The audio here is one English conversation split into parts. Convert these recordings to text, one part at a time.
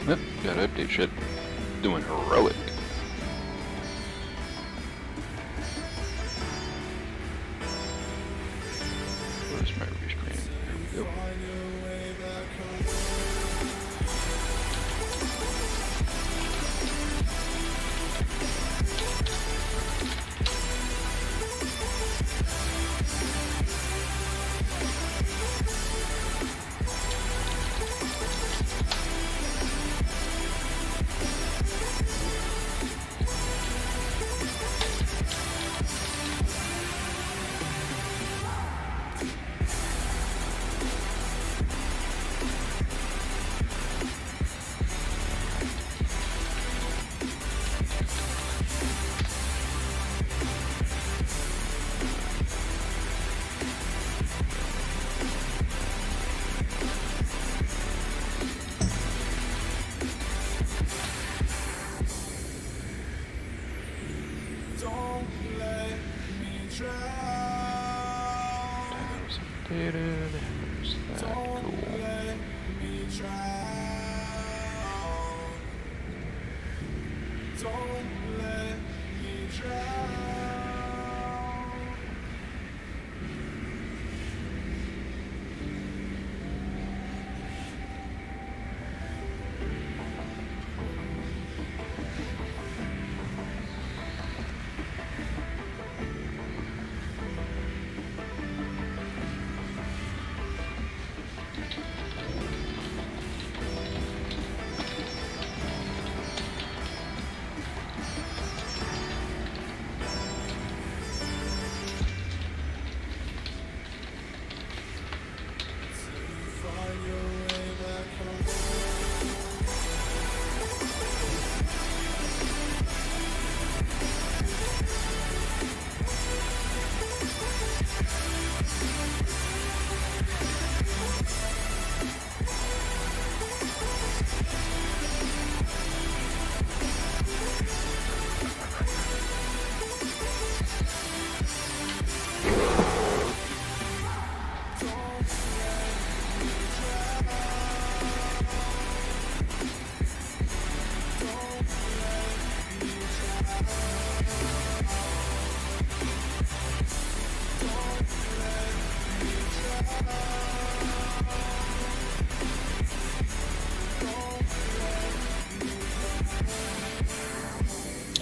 Yep, gotta update shit. Doing heroic. Where's my rescreen? There we go. Where's that? Cool.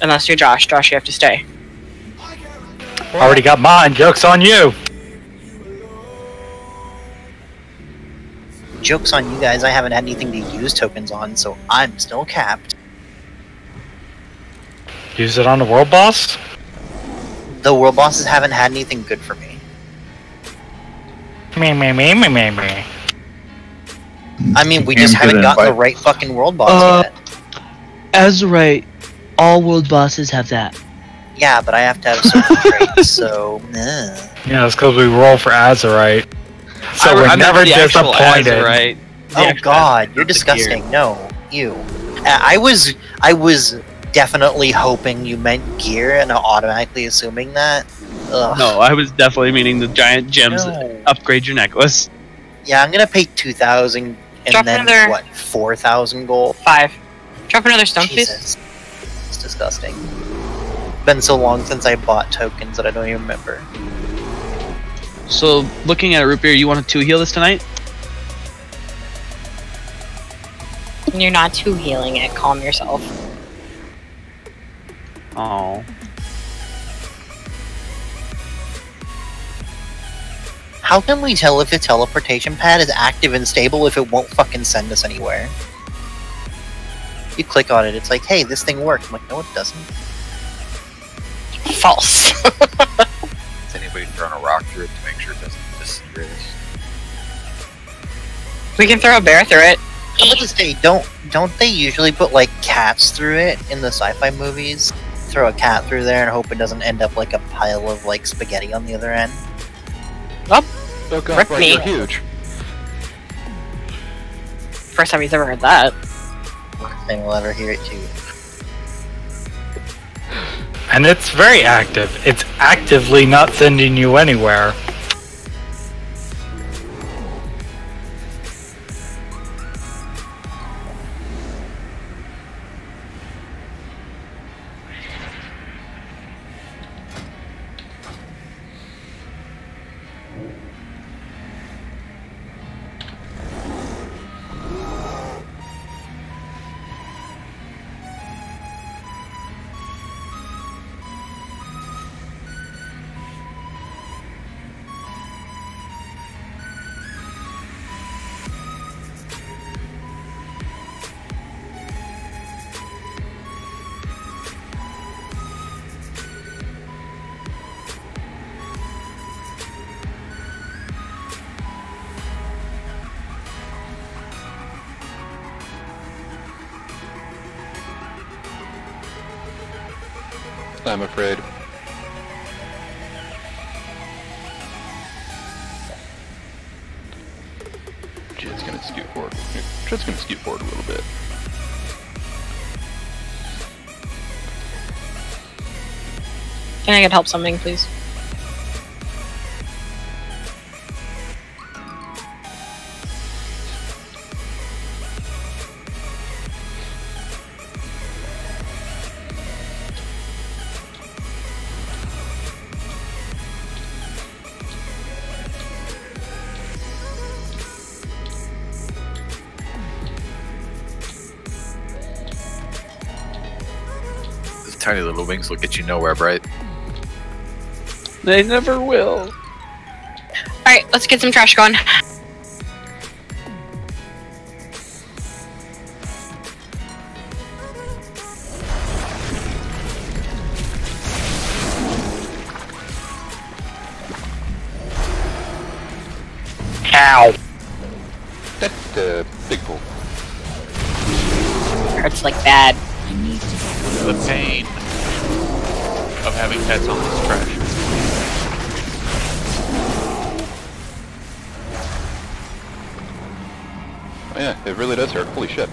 Unless you're Josh. Josh, you have to stay. Already got mine. Joke's on you. Joke's on you guys, I haven't had anything to use tokens on, so I'm still capped. Use it on the world boss? The world bosses haven't had anything good for me. Me. I mean, we just haven't gotten the right fucking world boss yet. Azurite, all world bosses have that. Yeah, but I have to have certain traits, so... Yeah, that's because we roll for Azurite. So we're never disappointed. Right? Oh god, you're disgusting. No, you. I was definitely hoping you meant gear and automatically assuming that. Ugh. No, I was definitely meaning the giant gems that upgrade your necklace. Yeah, I'm gonna pay 2,000 and Drop then another- what, 4,000 gold? 5. Drop another stone, please. Jesus. It's disgusting. Been so long since I bought tokens that I don't even remember. So, looking at Root Beer, you want to 2 heal this tonight? You're not 2 healing it. Calm yourself. Oh. How can we tell if the teleportation pad is active and stable if it won't fucking send us anywhere? You click on it, it's like, hey, this thing worked. I'm like, no, it doesn't. False. Has anybody thrown a rock through it to make sure it doesn't disintegrate us? We can throw a bear through it. I was just say, don't they usually put like cats through it in the sci-fi movies? Throw a cat through there and hope it doesn't end up like a pile of like spaghetti on the other end. Oh, Oh god, Rip right, me. you're huge. first time he's ever heard that. Worst thing we'll ever hear it too. And it's very active. It's actively not sending you anywhere. I'm afraid. Shit's gonna scoot forward. Shit's gonna scoot forward a little bit. Can I get help something, please? Those tiny little wings will get you nowhere, right? They never will. Alright, let's get some trash going. Ow. That's big pull. Hurts like bad. The pain of having pets on this trash. Oh yeah, it really does hurt. Holy shit.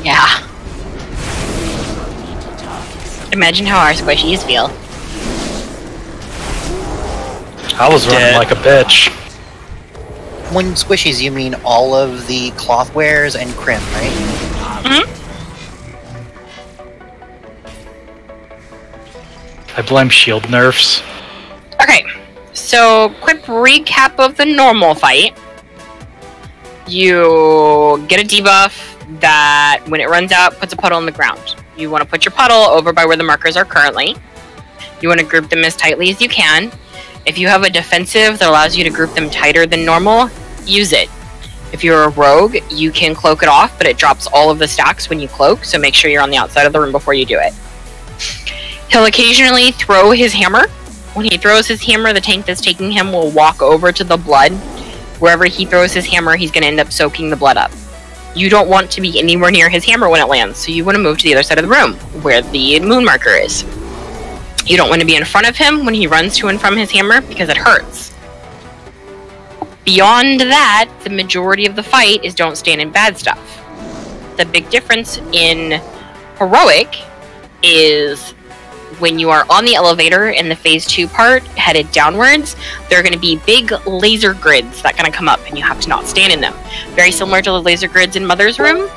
Yeah. Imagine how our squishies feel. I was running like a bitch. When squishies, you mean all of the cloth wares and Crim, right? Mm-hmm. I blame shield nerfs. Okay, so quick recap of the normal fight. You get a debuff that, when it runs out, puts a puddle on the ground. You want to put your puddle over by where the markers are currently. You want to group them as tightly as you can. If you have a defensive that allows you to group them tighter than normal, use it. If you're a rogue, you can cloak it off, but it drops all of the stacks when you cloak, so make sure you're on the outside of the room before you do it. He'll occasionally throw his hammer. When he throws his hammer, the tank that's taking him will walk over to the blood. Wherever he throws his hammer, he's going to end up soaking the blood up. You don't want to be anywhere near his hammer when it lands, so you want to move to the other side of the room, where the moon marker is. You don't want to be in front of him when he runs to and from his hammer, because it hurts. Beyond that, the majority of the fight is don't stand in bad stuff. The big difference in Heroic is when you are on the elevator in the phase 2 part, headed downwards, there are going to be big laser grids that kind of come up, and you have to not stand in them. Very similar to the laser grids in Mother's room,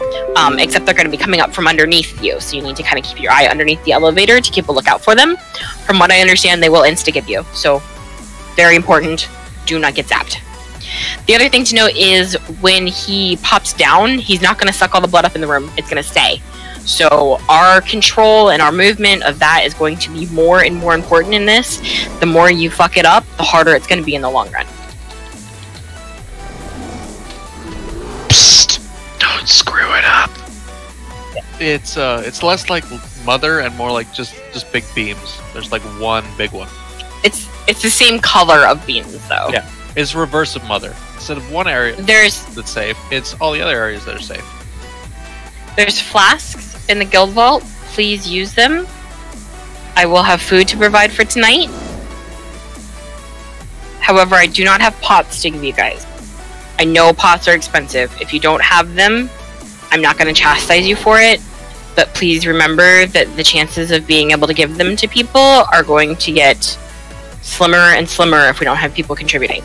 except they're going to be coming up from underneath you, so you need to kind of keep your eye underneath the elevator to keep a lookout for them. From what I understand, they will insta-give you, so very important, do not get zapped. The other thing to note is when he pops down, he's not going to suck all the blood up in the room, it's going to stay. So our control and our movement of that is going to be more and more important in this. The more you fuck it up, the harder it's going to be in the long run. Psst! Don't screw it up. It's less like Mother and more like just big beams. There's like one big one. It's the same color of beams though. Yeah, it's reverse of Mother. Instead of one area that's safe, it's all the other areas that are safe. There's flasks in the guild vault. Please use them. I will have food to provide for tonight. However, I do not have pots to give you guys. I know pots are expensive. If you don't have them, I'm not going to chastise you for it. But please remember that the chances of being able to give them to people are going to get slimmer and slimmer if we don't have people contributing.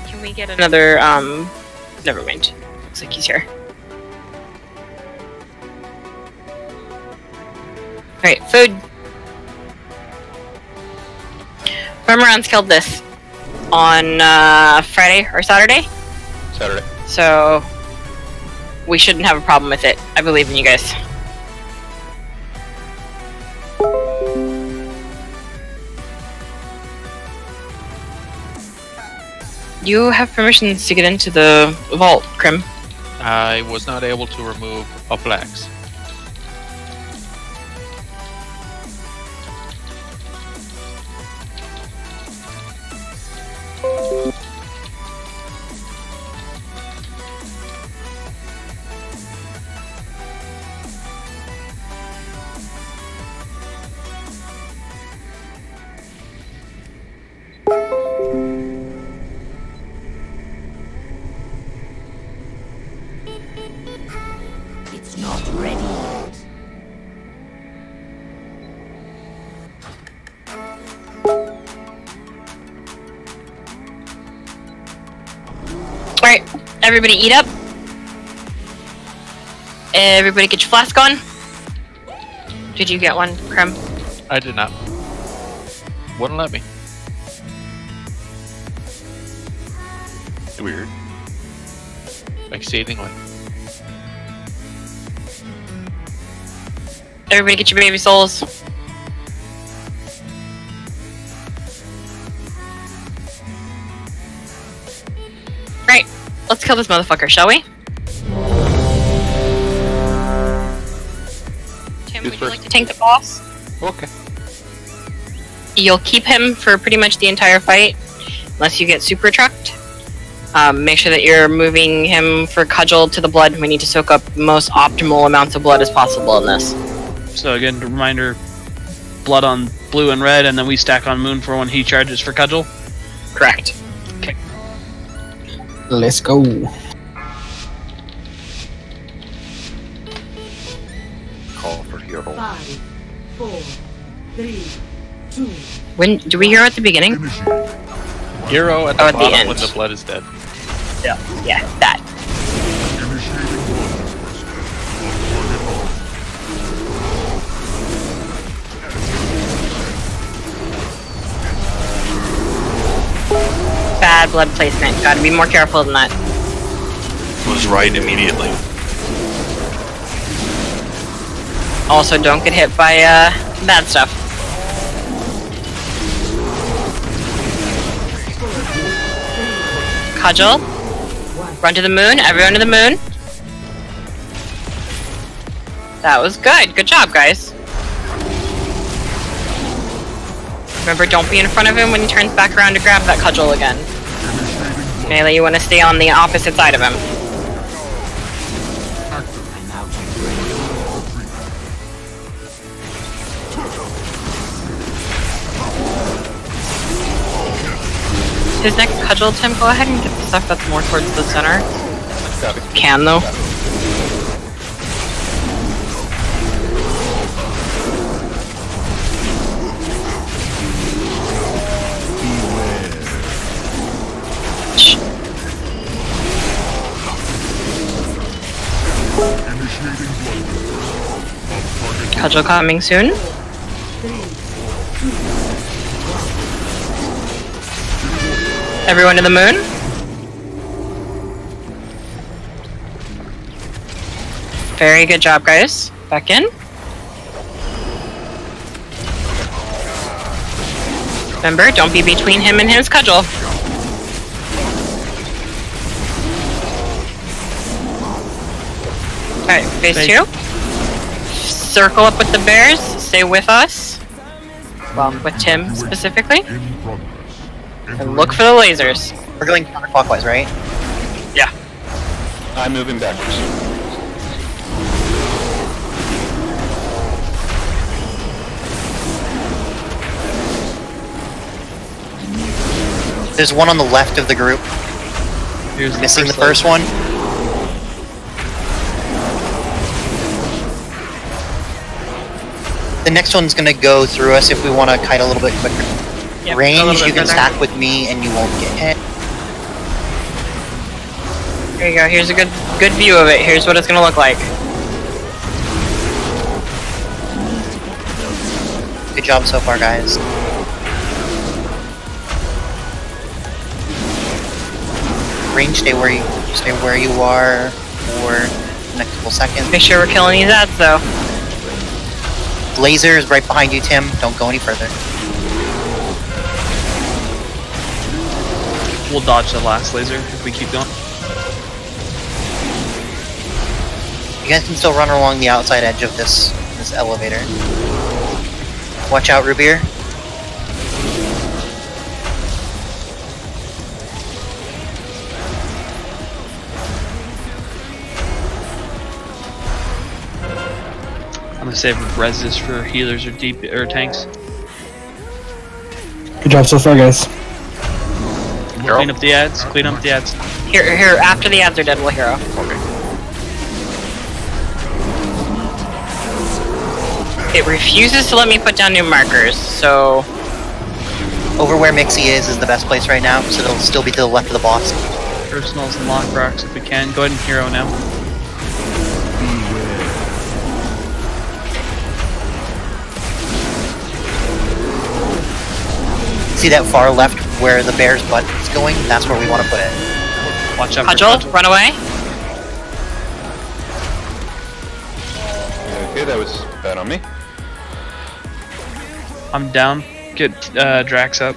Can we get another, never mind. Looks like he's here. Alright, food. Remoran's killed this on Friday or Saturday? Saturday. So we shouldn't have a problem with it. I believe in you guys. You have permissions to get into the vault, Crim. I was not able to remove a flax. Alright, everybody eat up. Everybody get your flask on. Did you get one, Krem? I did not. Wouldn't let me. Weird. Exceedingly. Everybody get your baby souls. Right, let's kill this motherfucker, shall we? Tim, would you like to tank the boss? Okay. You'll keep him for pretty much the entire fight, unless you get super trucked. Make sure that you're moving him for cudgel to the blood. We need to soak up the most optimal amounts of blood as possible in this. So again, reminder, blood on blue and red, and then we stack on Moon for when he charges for cudgel. Correct. Okay. Let's go. Call for hero. 5, 4, 3, 2. When do we hero at the beginning? Hero at the bottom when the blood is dead. Yeah, that. Bad blood placement. Gotta be more careful than that. Was right immediately. Also, don't get hit by bad stuff. Cudgel. Run to the moon. Everyone to the moon. That was good. Good job, guys. Remember, don't be in front of him when he turns back around to grab that cudgel again. Melee, you want to stay on the opposite side of him. His next cudgel, Tim, go ahead and get the stuff that's more towards the center. Can, though. Cudgel coming soon. Everyone to the moon. Very good job, guys. Back in. Remember, don't be between him and his cudgel. Alright, phase 2. Circle up with the bears. Stay with us. Well, with Tim specifically. And look for the lasers. We're going counterclockwise, right? Yeah. I'm moving backwards. There's one on the left of the group. Here's Missing the first one. The next one's gonna go through us if we want to kite a little bit quicker. Yep, Range, you can stack with me and you won't get hit. Here you go. Here's a good view of it. Here's what it's gonna look like. Good job so far, guys. Range, stay where you are for the next couple seconds. Make sure we're killing these ads, though. Laser is right behind you, Tim. Don't go any further. We'll dodge the last laser if we keep going. You guys can still run along the outside edge of this elevator. Watch out, Rubier. I'm gonna save reses for healers or tanks. Good job so far, guys. Clean up the ads. Clean up the ads. Here. After the ads are dead, we'll hero. It refuses to let me put down new markers, so... Over where Mixie is the best place right now, so it'll still be to the left of the boss. Personals and lock rocks if we can. Go ahead and hero now. See that far left where the bear's butt is going? That's where we want to put it. Watch out. Cudgel, run away. Okay, that was bad on me. I'm down. Get Drax up.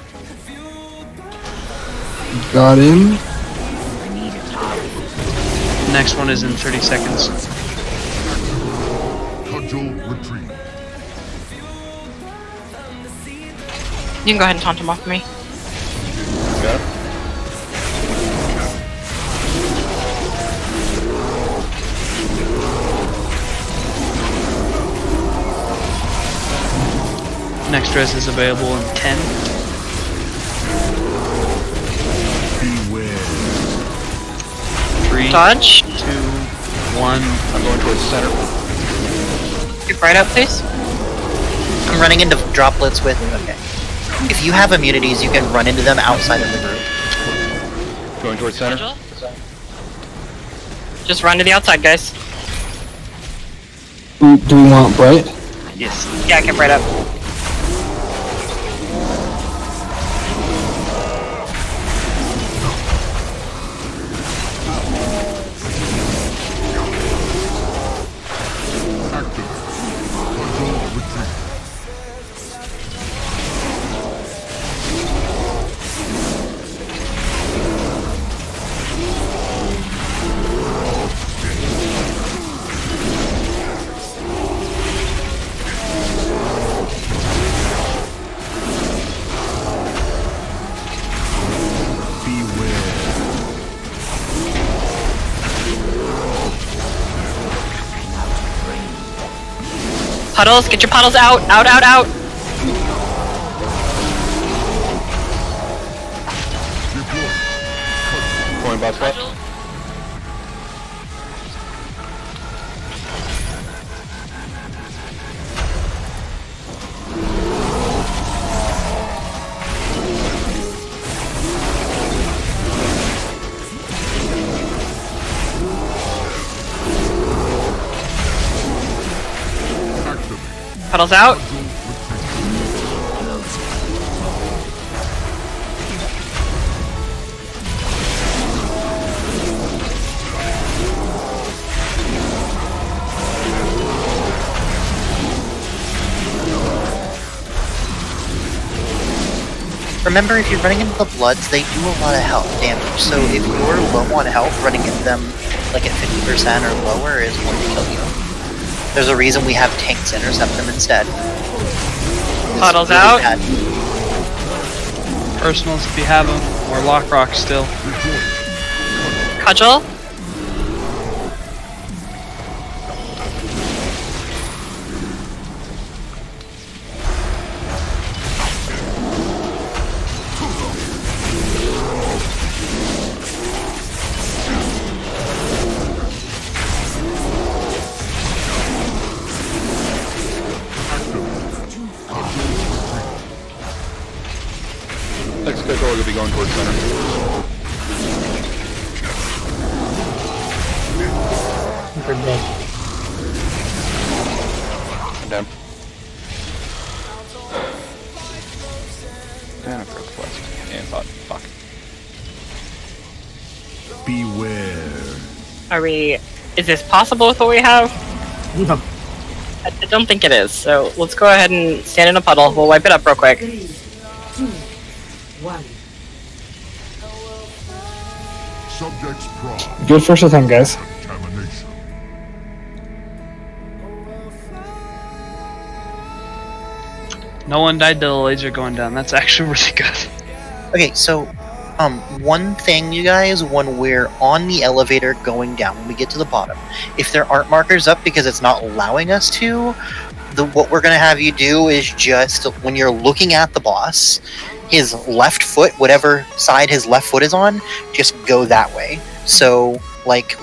Got him. Next one is in 30 seconds. Cudgel retreat. You can go ahead and taunt him off me. Got it. Next res is available in 10. Beware. 3, Dodge. 2, 1. I'm going towards the center. Get right up, please. I'm running into droplets with... Okay. If you have immunities, you can run into them outside of the group. Going towards center. Cudgel. Just run to the outside, guys. Do we want Bright? Yes. Yeah, get right up. Puddles, get your puddles out, out, out, out. Going bot spot. Puddles out. Remember, if you're running into the Bloods, they do a lot of health damage, so if you're low on health, running into them like at 50% or lower is going to kill you. There's a reason we have tanks intercept them instead. Puddles really out. bad. Personals if you have them, or lock rock still. Cudgel. Next control will be going towards center. We're dead. I'm down. And I broke the west. And bot. Fuck. Beware. Are we... Is this possible with what we have? No. I don't think it is, so let's go ahead and stand in a puddle. We'll wipe it up real quick. 3, 2, 1. Subjects prime. Good first attempt, guys. Contamination. No one died to the laser going down. That's actually really good. Okay, so, one thing, you guys, when we're on the elevator going down, when we get to the bottom, if there aren't markers up because it's not allowing us to, what we're going to have you do is just, when you're looking at the boss, his left foot, whatever side his left foot is on, just go that way. So, like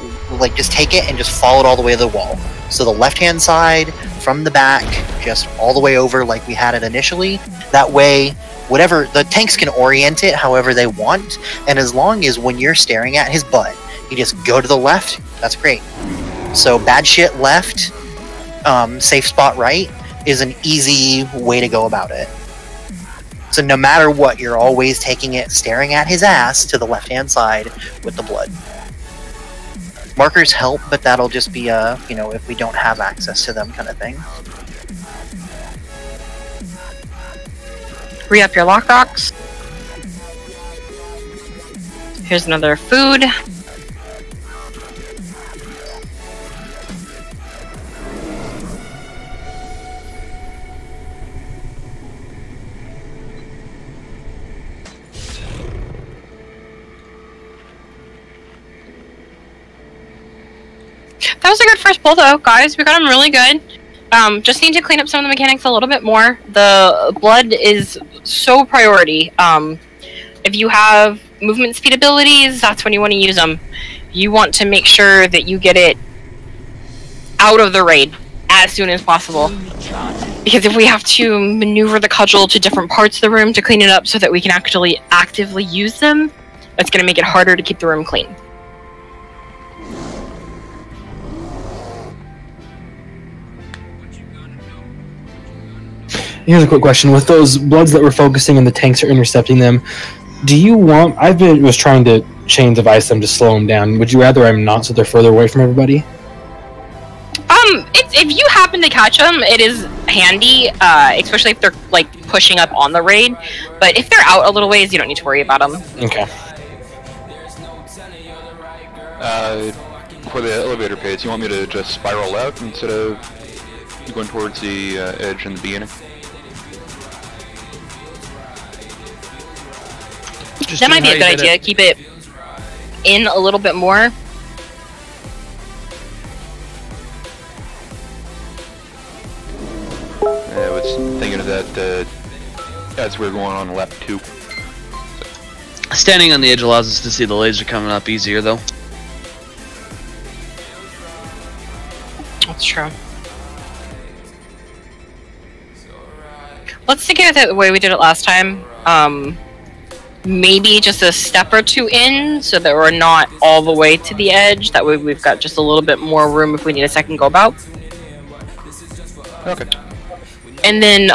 just take it and just follow it all the way to the wall. So the left-hand side, from the back, just all the way over like we had it initially. That way, whatever, the tanks can orient it however they want, and as long as when you're staring at his butt, you just go to the left, that's great. So bad shit left, safe spot right is an easy way to go about it. So no matter what, you're always taking it, staring at his ass to the left-hand side with the blood. Markers help, but that'll just be a, you know, if we don't have access to them kind of thing. Re-up your lockbox. Here's another food. That was a good first pull though, guys. We got him really good. Just need to clean up some of the mechanics a little bit more. The blood is so priority. If you have movement speed abilities, that's when you want to use them. You want to make sure that you get it out of the raid as soon as possible. Because if we have to maneuver the cudgel to different parts of the room to clean it up so that we can actually actively use them, that's going to make it harder to keep the room clean. Here's a quick question. With those bloods that we're focusing and the tanks are intercepting them, do you want... was trying to chain device them to slow them down. Would you rather I'm not so they're further away from everybody? If you happen to catch them, it is handy, especially if they're, like, pushing up on the raid. But if they're out a little ways, you don't need to worry about them. Okay. For the elevator page, you want me to just spiral out instead of going towards the edge in the beginning? That might be a good idea. Keep it in a little bit more. I was thinking of that as we were going on lap 2. Standing on the edge allows us to see the laser coming up easier, though. That's true. Let's take it the way we did it last time. Maybe just a step or two in, so that we're not all the way to the edge. That way we've got just a little bit more room if we need a second go about. Okay. And then,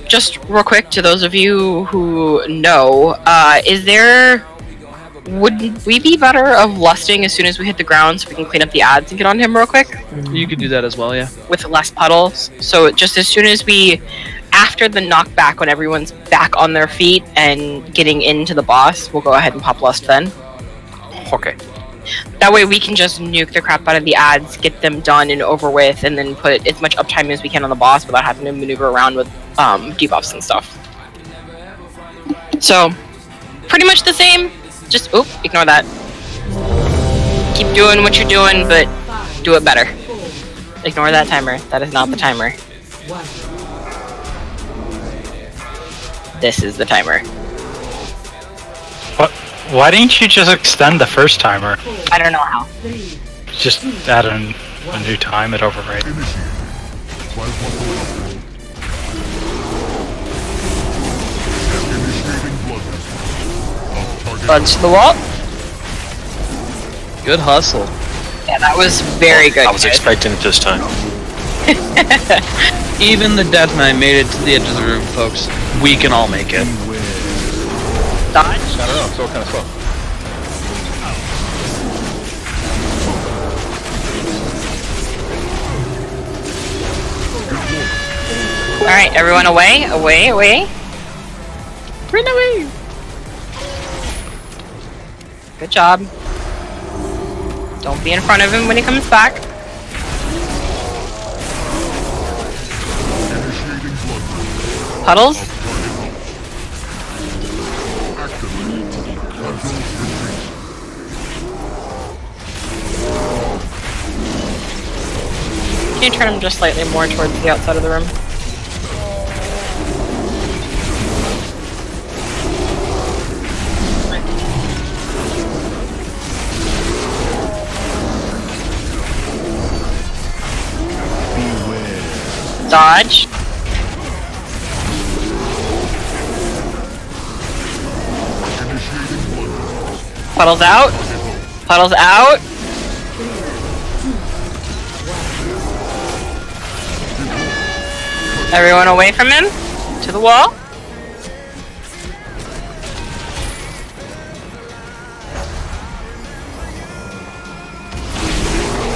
just real quick, to those of you who know, would we be better of lusting as soon as we hit the ground so we can clean up the ads and get on him real quick? You could do that as well, yeah. With less puddles. So just as soon as we, after the knockback, when everyone's back on their feet and getting into the boss, we'll go ahead and pop lust then. Okay. That way we can just nuke the crap out of the ads, get them done and over with, and then put as much uptime as we can on the boss without having to maneuver around with debuffs and stuff. So, pretty much the same. Just, oop, ignore that. Keep doing what you're doing, but do it better. Ignore that timer. That is not the timer. This is the timer. What? Why didn't you just extend the first timer? I don't know how. Just add a new time at overrate. Punch the wall. Good hustle. Yeah, that was very good. I was expecting it this time. Even the Death Knight made it to the edge of the room, folks. We can all make it. Dodge? I don't know, it's all kind of slow. Alright, everyone away, away, away. Run away! Good job. Don't be in front of him when he comes back. Puddles? Can you turn him just slightly more towards the outside of the room? Dodge. Puddle's out. Puddle's out. Everyone away from him. To the wall.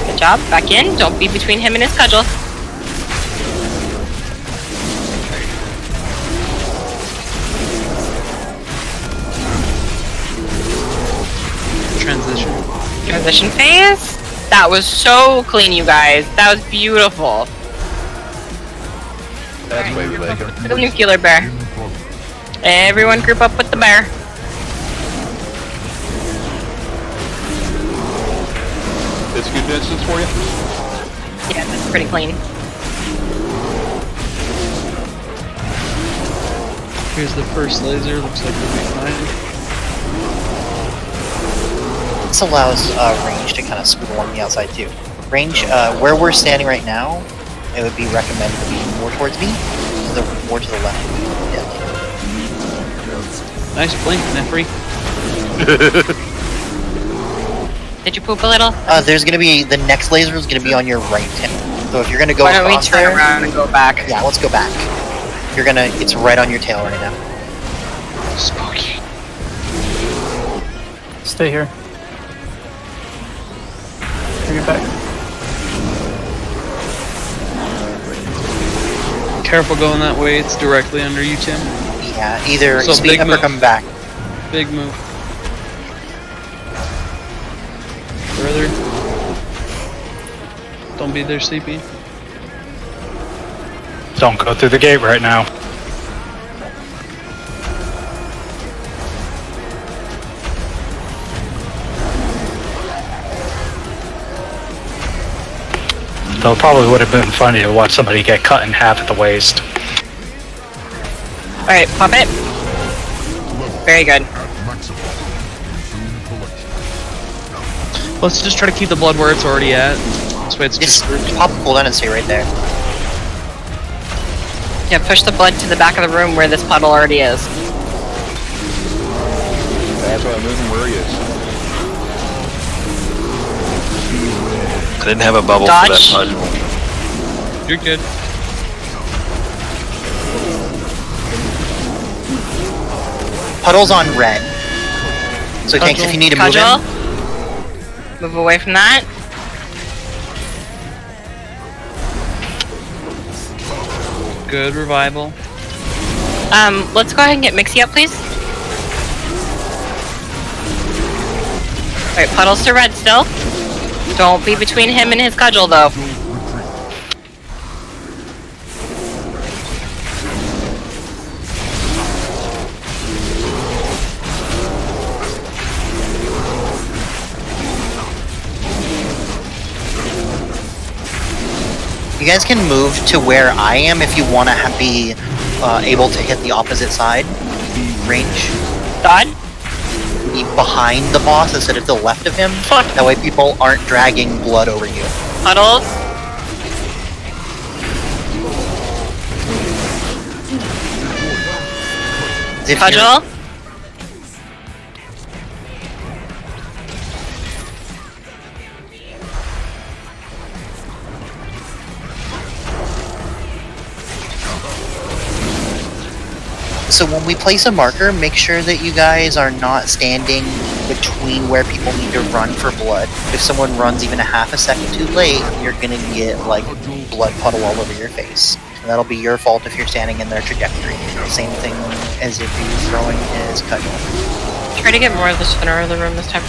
Good job. Back in. Don't be between him and his cudgel. Transition phase. That was so clean, you guys. That was beautiful. That's the way we like him. The nuclear bear. Everyone group up with the bear. It's a good distance for you? Yeah, that's pretty clean. Here's the first laser. Looks like we'll be fine. This allows range to kind of scoot along the outside too. Range, where we're standing right now, it would be recommended to be more towards me, more to the left. Yeah. Nice blink, Nefri. Did you poop a little? There's gonna be, the next laser is gonna be on your right, Tim. So if you're gonna go Why don't we across turn there, around and go back? yeah, let's go back. You're gonna, it's right on your tail right now. Spooky. Stay here. Bring it back. Careful going that way. It's directly under you, Tim. Yeah, either So speed big up or move. come back. Big move. Further. Don't be there, sleepy. Don't go through the gate right now. Though it probably would have been funny to watch somebody get cut in half at the waist. Alright, pop it. Very good. Let's just try to keep the blood where it's already at. This way it's Just pop a cooldown and stay right there. Yeah, push the blood to the back of the room where this puddle already is. That's why I'm moving where he is. I didn't have a bubble Dodge. for that puddle. You're good. Puddle's on red. So tanks, if you need to move Cudgel. in. Move away from that. Good revival. Let's go ahead and get Mixie up, please. Alright, Puddle's to red still. Don't be between him and his cudgel, though. You guys can move to where I am if you want to be able to hit the opposite side. Range. Dodge. Be behind the boss instead of to the left of him. Fuck. That way people aren't dragging blood over you. Puddles. If Cudgel. So when we place a marker, make sure that you guys are not standing between where people need to run for blood. If someone runs even a half a second too late, you're gonna get like blood puddle all over your face. And that'll be your fault if you're standing in their trajectory. Same thing as if he's throwing his cudgel. Try to get more of the center of the room this time.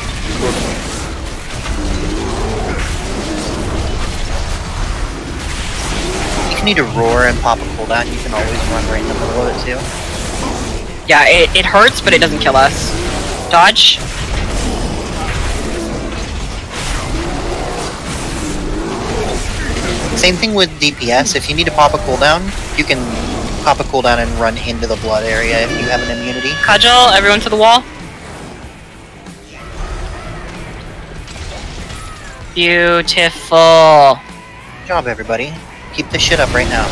If you need to roar and pop a cooldown, you can always run right in the middle of it too. Yeah, it hurts, but it doesn't kill us. Dodge. Same thing with DPS. If you need to pop a cooldown, you can pop a cooldown and run into the blood area if you have an immunity. Cudgel, everyone to the wall. Beautiful. Good job, everybody. Keep this shit up right now.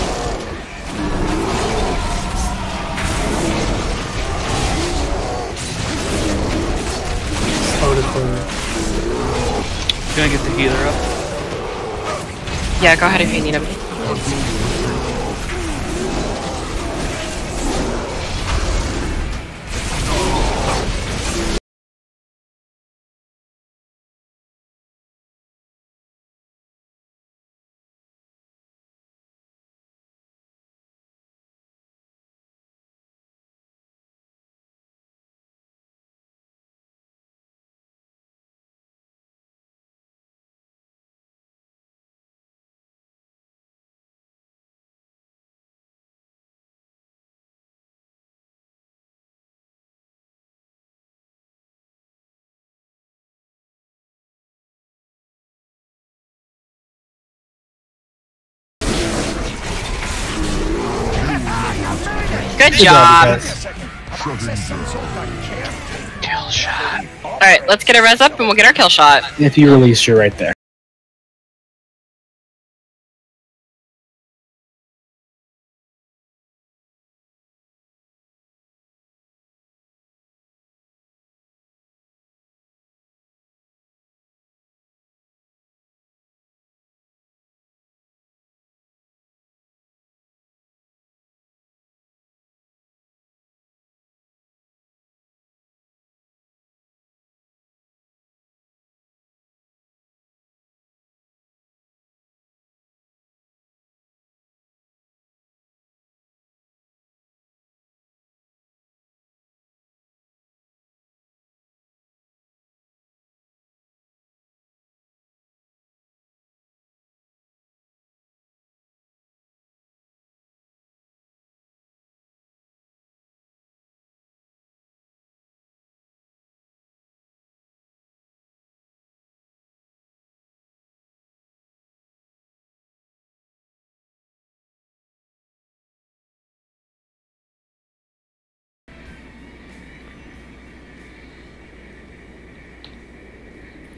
Slow to Gonna get the healer up. Yeah, go ahead if you need him. Good job. Kill shot. Alright, let's get a res up and we'll get our kill shot. If you release, you're right there.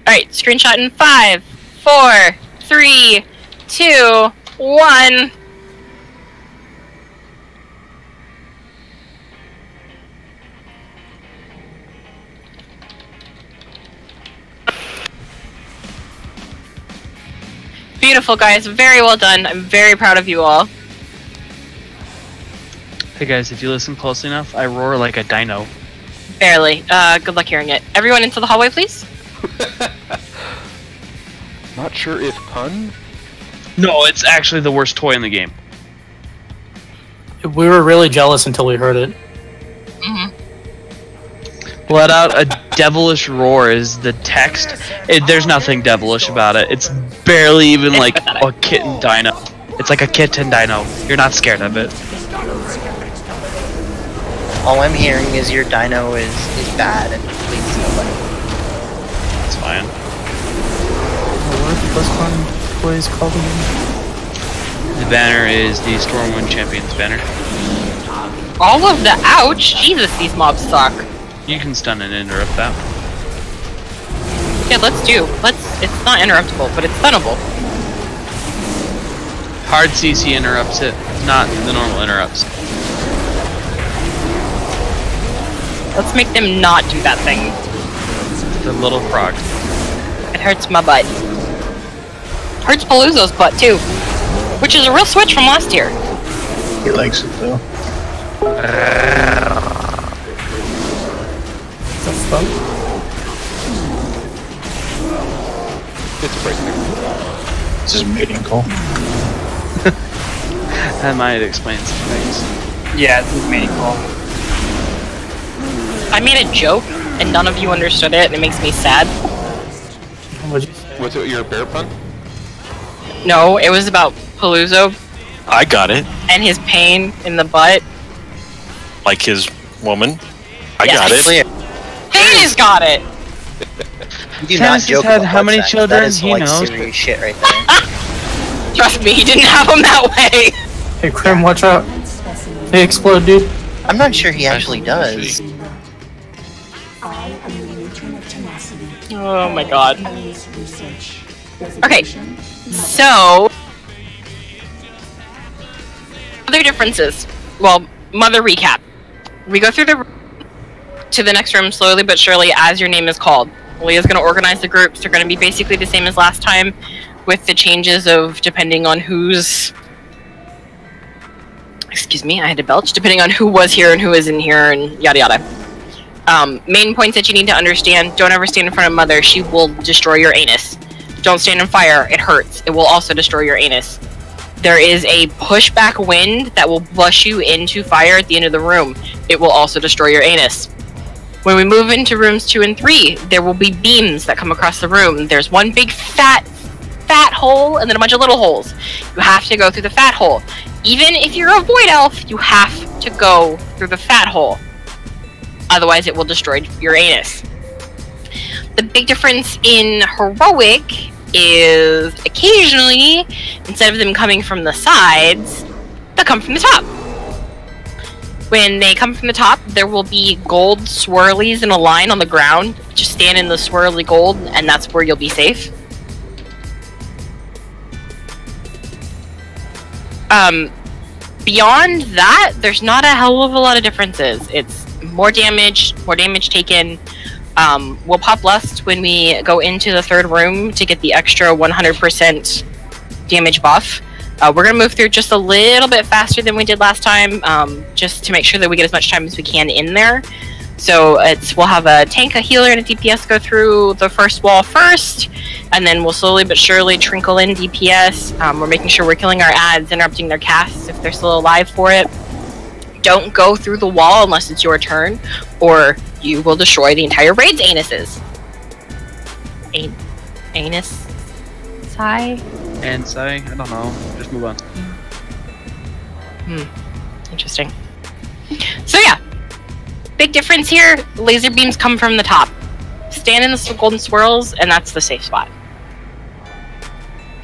Alright, screenshot in 5, 4, 3, 2, 1. Beautiful, guys. Very well done. I'm very proud of you all. Hey guys, if you listen closely enough, I roar like a dino. Barely. Good luck hearing it. Everyone into the hallway, please. Not sure if pun? No, it's actually the worst toy in the game. We were really jealous until we heard it. Let out a devilish roar is the text. There's nothing devilish about it. It's barely even like a kitten dino. It's like a kitten dino. You're not scared of it. All I'm hearing is your dino is bad and please nobody. That's fine. What are the BlizzCon toys called again? The banner is the Stormwind Champions banner. All of the ouch! Jesus, these mobs suck. You can stun and interrupt that. Yeah, let's do. It's not interruptible, but it's stunnable. Hard CC interrupts it, not the normal interrupts. Let's make them not do that thing. The little frog. It hurts my butt. Hurts Paloozo's butt too, which is a real switch from last year. He likes it though. That's fun. It's breaking. This is mating call. That might explain some things. Yeah, this is mating call. I made a joke and none of you understood it, and it makes me sad. What'd you say? Was it your bear pun? No, it was about Paloozo I got it. and his pain in the butt. Like his woman. I Yes. got it. Clear. Hayes got it! You do Dennis not has joke had about how many sex. children? That is He like knows. serious shit right there. Trust me, he didn't have them that way. Hey, Krim, watch out. They explode, dude. I'm not sure he actually does. Oh my god. Okay, so other differences. Well, mother recap. We go through the to the next room slowly but surely as your name is called. Leah's going to organize the groups. They're going to be basically the same as last time, with the changes of depending on who's... Excuse me, I had to belch. Depending on who was here and who isn't here and yada yada. Main points that you need to understand. Don't ever stand in front of Mother. She will destroy your anus. Don't stand in fire. It hurts. It will also destroy your anus. There is a pushback wind that will flush you into fire at the end of the room. It will also destroy your anus. When we move into rooms 2 and 3, there will be beams that come across the room. There's one big fat hole and then a bunch of little holes. You have to go through the fat hole. Even if you're a void elf, you have to go through the fat hole. Otherwise, it will destroy your anus. The big difference in heroic is occasionally, instead of them coming from the sides, they'll come from the top. When they come from the top, there will be gold swirlies in a line on the ground. Just stand in the swirly gold, and that's where you'll be safe. Beyond that, there's not a hell of a lot of differences. It's more damage taken. We'll pop Lust when we go into the 3rd room to get the extra 100% damage buff. We're going to move through just a little bit faster than we did last time, just to make sure that we get as much time as we can in there. So we'll have a tank, a healer, and a DPS go through the first wall first, and then we'll slowly but surely trinkle in DPS. We're making sure we're killing our ads, interrupting their casts if they're still alive for it. Don't go through the wall unless it's your turn, or you will destroy the entire raid's anuses. Anus? Sigh? And sigh? I don't know. Just move on. Interesting. So yeah. Big difference here, laser beams come from the top. Stand in the golden swirls, and that's the safe spot.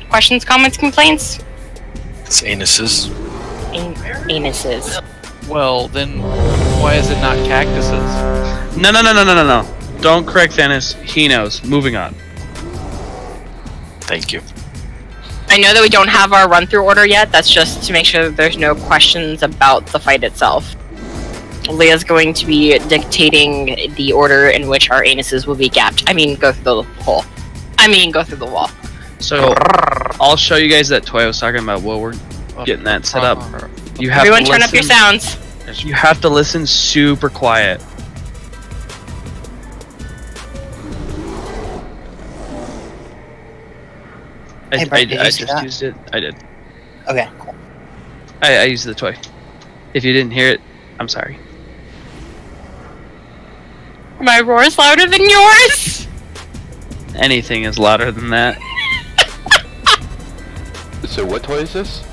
Questions, comments, complaints? It's anuses. Anuses. Well, then why is it not cactuses? No. Don't correct Thanos. He knows. Moving on. Thank you. I know that we don't have our run-through order yet. That's just to make sure that there's no questions about the fight itself. Leah's going to be dictating the order in which our anuses will be gapped. I mean, go through the hole. I mean, go through the wall. So, I'll show you guys that toy I was talking about while we're getting that set up. You have Everyone turn up your sounds. You have to listen super quiet. I just used it. I did. Okay, cool. I used the toy. If you didn't hear it, I'm sorry. My roar is louder than yours! Anything is louder than that. So what toy is this?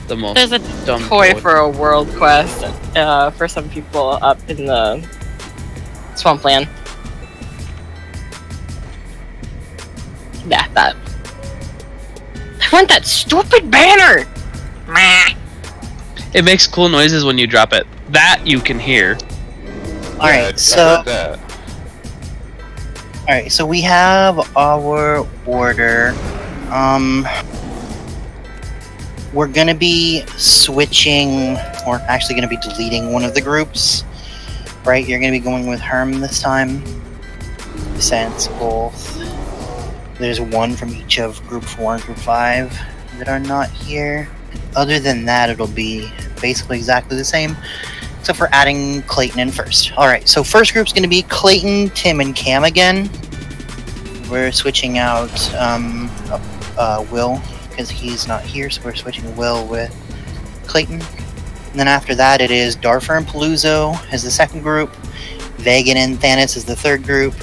The most There's a dumb toy for a world quest for some people up in the swampland. Yeah, that. I want that stupid banner! Meh. It makes cool noises when you drop it. That you can hear. Alright, so... Alright, so we have our order. We're gonna be switching, or actually gonna be deleting one of the groups. Right, you're gonna be going with Herm this time. Since both... There's one from each of Group 4 and Group 5 that are not here. Other than that, it'll be basically exactly the same, except for adding Clayton in first. Alright, so first group's going to be Clayton, Tim, and Cam again. We're switching out Will, because he's not here, so we're switching Will with Clayton. And then after that, it is Darfur and Paluzzo as the second group. Vagan and Thanos is the third group.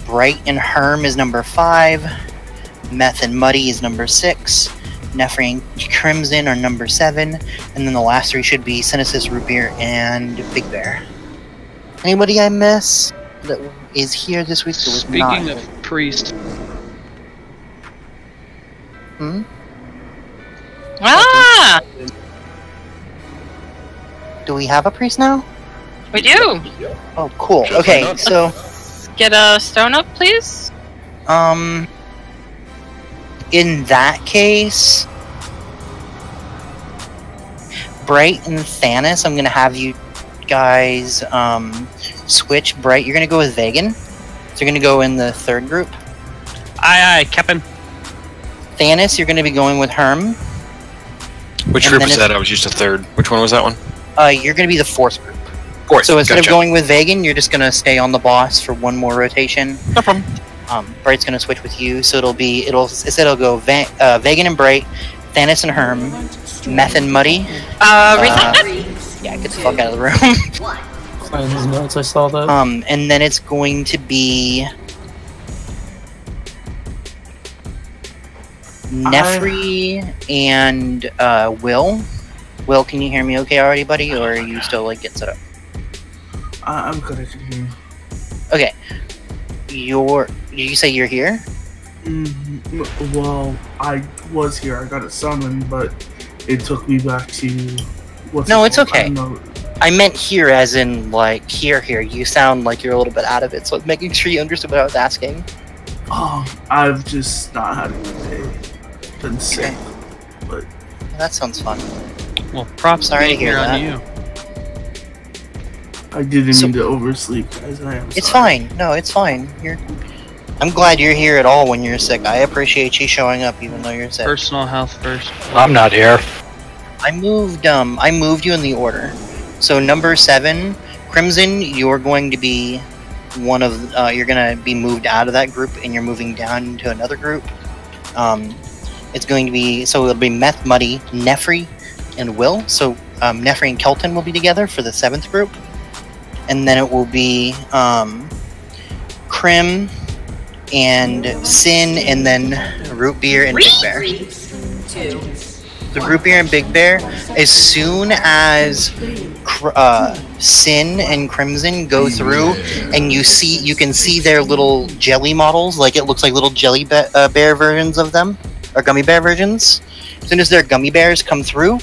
Bright and Herm is number 5. Meth and Muddy is number 6. Nefri and Crimson are number 7. And then the last 3 should be Cynesis, Root Beer, and Big Bear. Anybody I miss that is here this week that was Speaking of priest. Ah! Do we have a priest now? We do! Oh, cool. Okay, so... Get a stone up, please? In that case... Bright and Thanos, I'm gonna have you guys, switch. Bright, you're gonna go with Vagan. So you're going to go in the third group. Aye, aye, Captain. Thanos, you're going to be going with Herm. Which group is that? I was used to third. Which one was that one? You're going to be the fourth group. Fourth. So instead of going with Vagan, you're just going to stay on the boss for one more rotation. No problem. Bright's going to switch with you, so it'll go Vagan and Bright, Thanos and Herm, Meth and Muddy. Yeah, get the fuck out of the room. Cleanse notes, I saw that. And then it's going to be Nefri and Will. Will, can you hear me okay already, buddy, or are you still like getting set up? I'm good. I can hear you. Okay. Did you say you're here? Well, I was here. I got a summon, but it took me back to. No, it's okay. I meant here, as in like here. You sound like you're a little bit out of it, so making sure you understood what I was asking. Oh, I've just not had a good day. Been sick, but that sounds fun. Well, props. Sorry to hear that. On you. I didn't mean to oversleep, guys. It's fine. No, it's fine. I'm glad you're here at all when you're sick. I appreciate you showing up even though you're sick. Personal health first. I'm not here. I moved you in the order. So number 7, Crimson, you're going to be one of you're gonna be moved out of that group and you're moving down into another group. It's going to be it'll be Meth, Muddy, Nefri, and Will. So Nefri and Kelton will be together for the 7th group. And then it will be Crim and Sin, and then Root Beer and Big Bear. The Root Beer and Big Bear, as soon as Sin and Crimson go through, and you can see their little jelly models, like it looks like little jelly bear versions of them, or gummy bear versions. As soon as their gummy bears come through,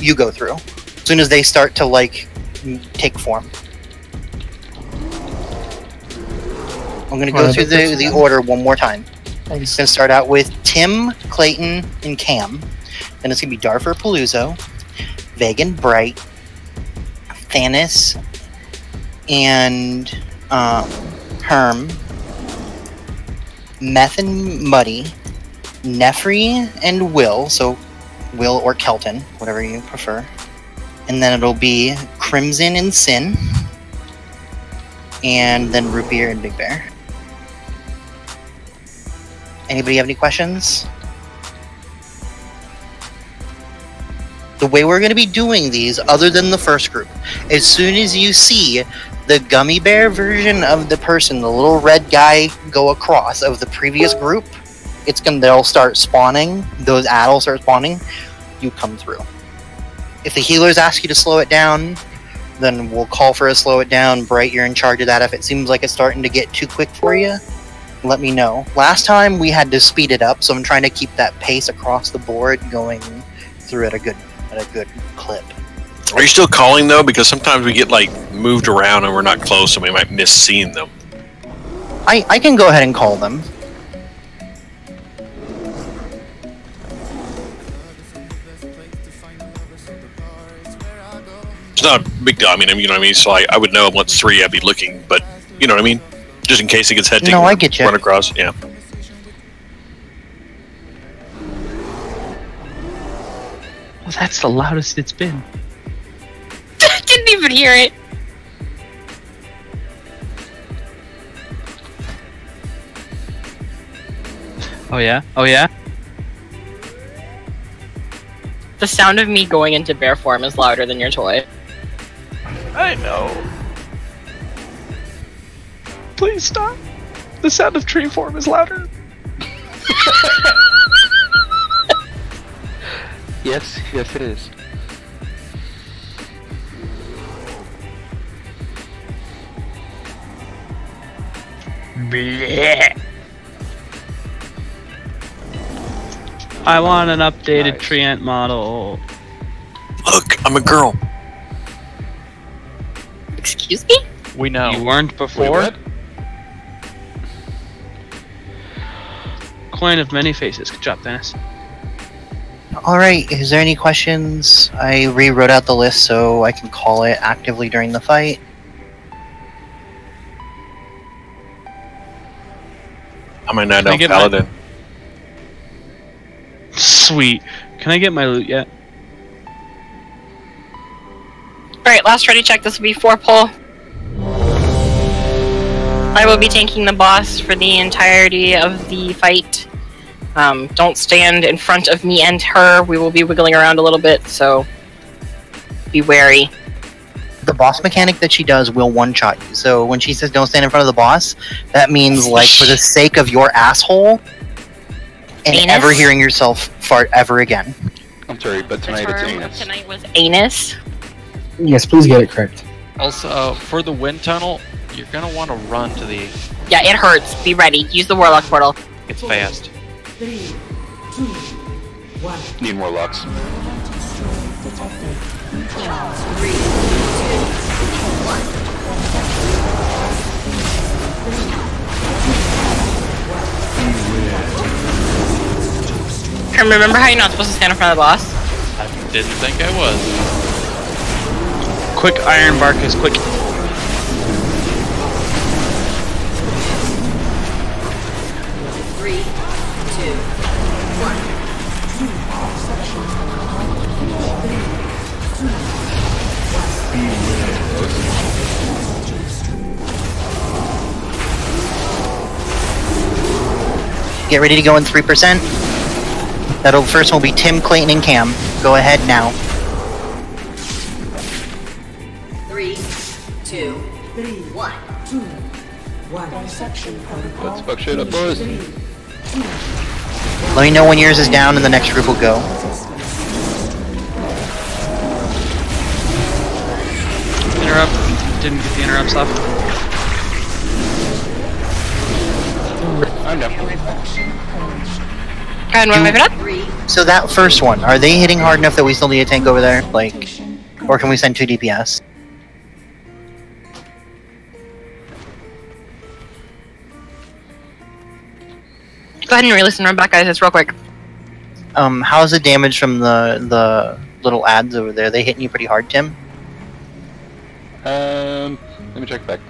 you go through. As soon as they start to like take form. I'm going to go through the order one more time. I'm going to start out with Tim, Clayton, and Cam. Then it's going to be Darfur, Paluzzo, Vagan, Bright, Thanos, and Herm, Meth and Muddy, Nefri and Will, so Will or Kelton, whatever you prefer. And then it'll be Crimson and Sin, and then Root Beer and Big Bear. Anybody have any questions? The way we're going to be doing these, other than the first group, as soon as you see the gummy bear version of the person, the little red guy go across of the previous group, they'll start spawning, those addles start spawning, you come through. If the healers ask you to slow it down, then we'll call for a slow it down. Bright, you're in charge of that. If it seems like it's starting to get too quick for you, let me know. Last time we had to speed it up, so I'm trying to keep that pace across the board going through at a good clip. Are you still calling though? Because sometimes we get like moved around and we're not close, and we might miss seeing them. I can go ahead and call them. It's not a big deal. I mean, you know what I mean. So I would know once 3, I'd be looking, but you know what I mean. Just in case it gets hectic. No, I get you. Run across, yeah. Well, that's the loudest it's been. I didn't even hear it. Oh yeah? Oh yeah? The sound of me going into bear form is louder than your toy. I know. Please stop. The sound of tree form is louder. Yes, it is. Blech. I want an updated Treant model. Look, I'm a girl. Excuse me? We know. You weren't before? Coin of many faces. Good job, Dennis. Alright, is there any questions? I rewrote out the list so I can call it actively during the fight. I'm a 9 Can I get paladin. Sweet. Can I get my loot yet? Alright, last ready check. This will be 4 pull. I will be tanking the boss for the entirety of the fight. Don't stand in front of me and her. We will be wiggling around a little bit, so be wary. The boss mechanic that she does will one-shot you. So when she says don't stand in front of the boss, that means, like, for the sake of your asshole and Anus? ever hearing yourself fart ever again. I'm sorry, but tonight it's anus. Tonight was anus. Yes, please get it correct. Also, for the wind tunnel, you're gonna want to run to the. Yeah, it hurts. Be ready. Use the Warlock portal. It's fast. 3, 2, 1. Need more locks. And remember how you're not supposed to stand in front of the boss? I didn't think I was. Quick iron bark is quick. 3, 2, 1. Get ready to go in 3%. That'll first will be Tim, Clayton, and Cam. Go ahead now. 3, 2, 1. 2, 1. Dissection protocol. Let's fuck shit up, boys. Let me know when yours is down and the next group will go. Interrupt. Didn't get the interrupts off. I'm down. And when we're done? So that first one, are they hitting hard enough that we still need a tank over there? Like, or can we send 2 DPS? Go ahead and release and run back, guys. It's real quick. How's the damage from the little ads over there? They hitting you pretty hard, Tim? Let me check back.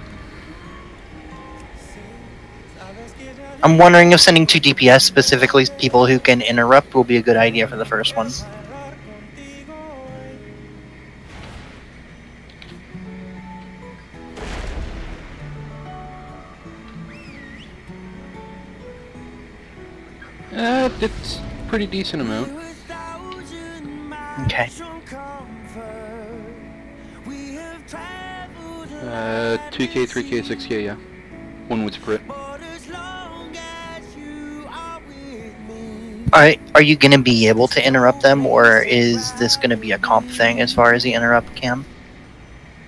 I'm wondering if sending 2 DPS, specifically people who can interrupt, will be a good idea for the first one. It's pretty decent amount. Okay. 2k, 3k, 6k, yeah. One would crit. Alright, are you gonna be able to interrupt them, or is this gonna be a comp thing as far as the interrupt cam?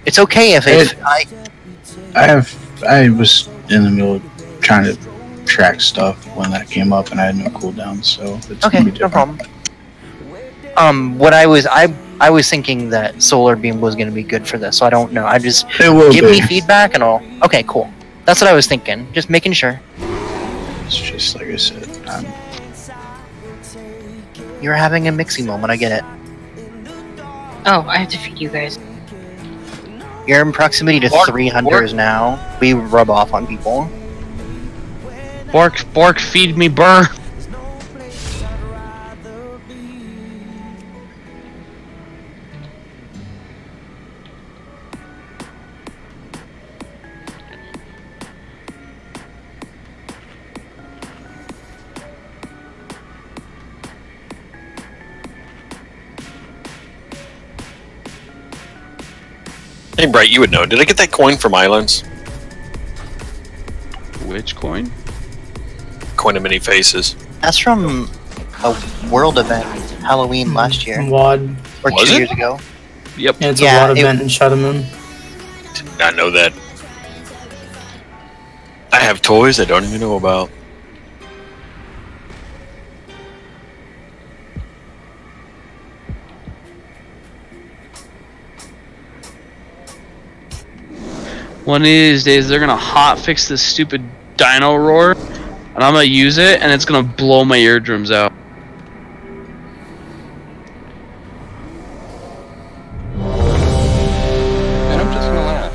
It's okay if I was in the middle of trying to track stuff when that came up, and I had no cooldown, so it's okay, gonna be no different. problem. What I was thinking that solar beam was gonna be good for this, so I don't know. I just It will give be. me feedback and I'll. Okay, cool. That's what I was thinking. Just making sure. It's just like I said. You're having a mixing moment. I get it. Oh, I have to feed you guys. You're in proximity to Bork, 3 hunters now. We rub off on people. Bork, feed me, burr. Hey, Bright, you would know. Did I get that coin from Islands? Which coin? Coin of many faces. That's from a world event, Halloween last year. WOD. Or Was 2 it? years ago. Yep. Yeah, it's Yeah, a WOD it- event in Shadow Moon. Did not know that. I have toys I don't even know about. One of these days, they're gonna hot fix this stupid dino roar, and I'm gonna use it, and it's gonna blow my eardrums out. And I'm just gonna laugh.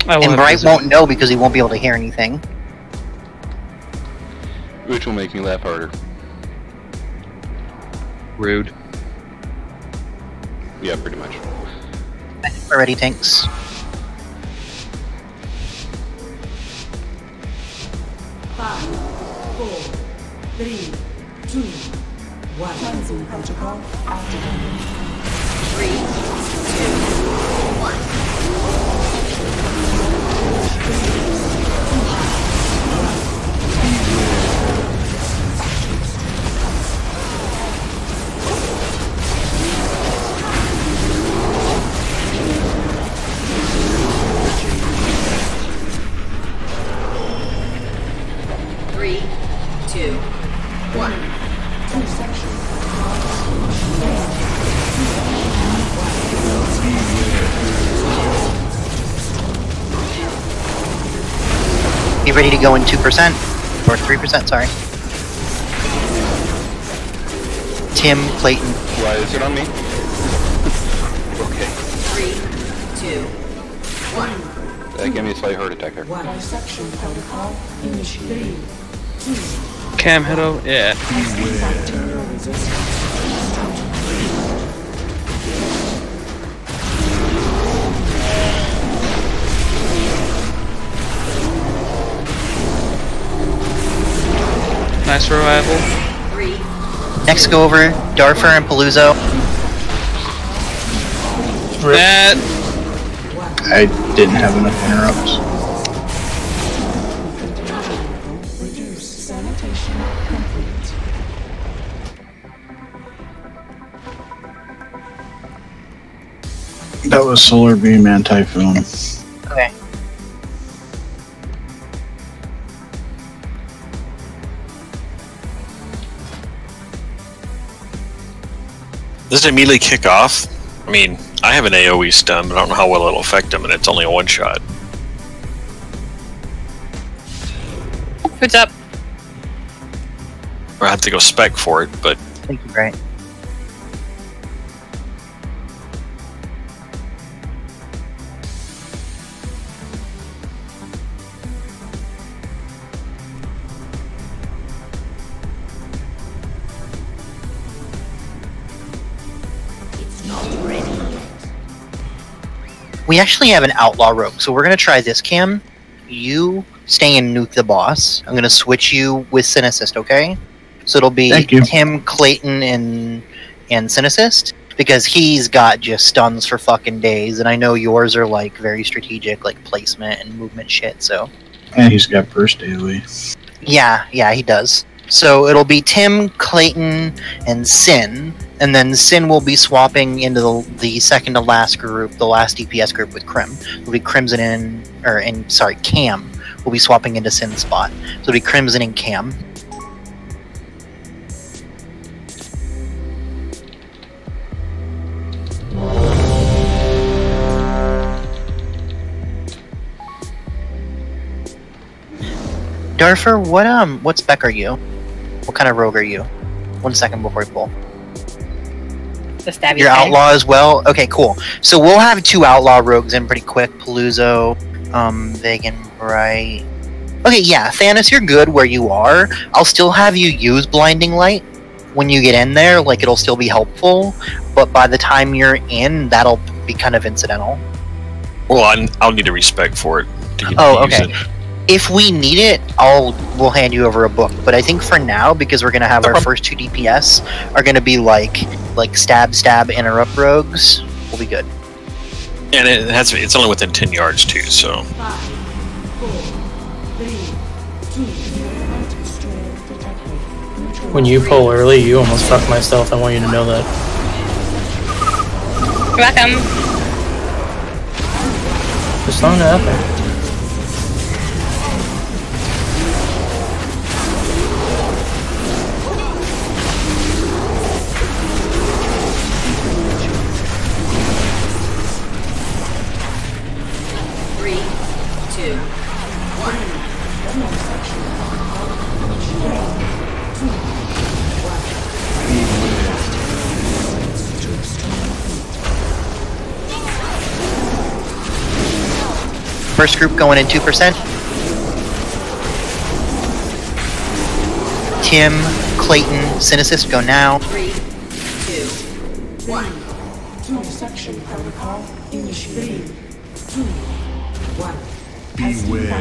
And Bright won't know because he won't be able to hear anything. Which will make me laugh harder. Rude. Yeah, pretty much. We're ready, tanks. Five, 4, 3, 2, 1. Cleansing protocol activated. 3, 2, 1. Three, two, one. Be ready to go in 2%. Or 3%, sorry. Tim, Clayton. Why is it on me? Okay. 3, 2, 1. That gave me a slight heart attack there. Dissection protocol initiated. 3, 2. Cam, head over. Yeah. Nice revival. 3. Next go over Darfur and Paluzzo. That. I didn't have enough interrupts. Reduce sanitation complete. That was Solar Beam and Typhoon. Okay. Does it immediately kick off? I mean, I have an AoE stun, but I don't know how well it'll affect him, and it's only a one-shot. What's up? Or I have to go spec for it, but... Thank you, Bright. We actually have an outlaw rogue, so we're gonna try this, Cam. You stay and nuke the boss. I'm gonna switch you with Synicist, okay? So it'll be Tim, Clayton, and Synicist, because he's got just stuns for fucking days, and I know yours are like very strategic, like placement and movement shit. So. And he's got burst AoE. Yeah, he does. So it'll be Tim, Clayton, and Sin, and then Sin will be swapping into the second to last group, the last DPS group with Crim. It'll be Crimson Cam will be swapping into Sin's spot. So it'll be Crimson and Cam. Darfur, what spec are you? What kind of rogue are you? 1 second before we pull. The stabby You're guy. outlaw as well? Okay, cool. So we'll have 2 outlaw rogues in pretty quick. Paluzzo, Vegan, Bright. Okay, yeah, Thanos, you're good where you are. I'll still have you use Blinding Light when you get in there, like it'll still be helpful, but by the time you're in, that'll be kind of incidental. Well, I'll need a respec for it to use okay. it. If we need it, we'll hand you over a book. But I think for now, because we're gonna have our first 2 DPS are gonna be like stab interrupt rogues, we'll be good. And it's only within 10 yards too, so. 5, 4, 3, 2. When you pull early, you almost fucked myself. I want you to know that. You're welcome. Just throwing it out there. First group going in 2%. Tim, Clayton, Synesist, go now. 3, 2, 1. 2 section protocol initiated. 3, 2, 1. Beware.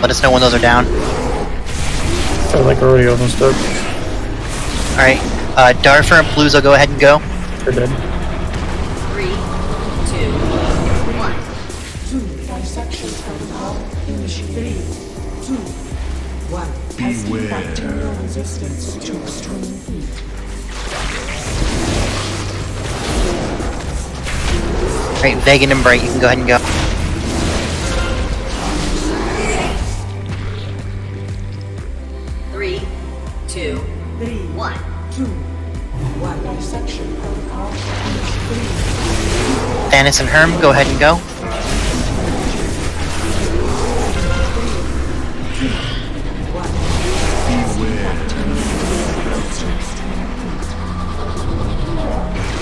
Let us know when those are down. Felt like already almost up. Alright, Draxfur and Palooza, go ahead and go. They're dead. 3, 2, 1. 2 dissection protocol initiated. 2, 1. Beware. Bacterial resistance to extreme heat. Alright, Vegan and Bright, you can go ahead and go. Three, two, 1. 2, 1 dissection protocol initiated. Thanos and Herm, go ahead and go.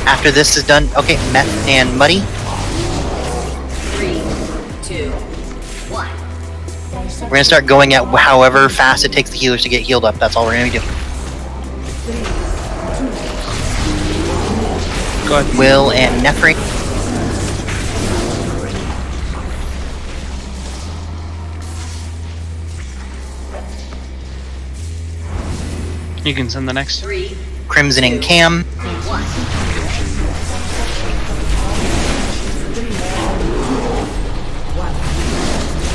After this is done, okay, Meth and Muddy. 3, 2, 1. We're gonna start going at however fast it takes the healers to get healed up. That's all we're gonna be doing. Go ahead. Will and Nefri. You can send the next. 3, Crimson and Cam. 1.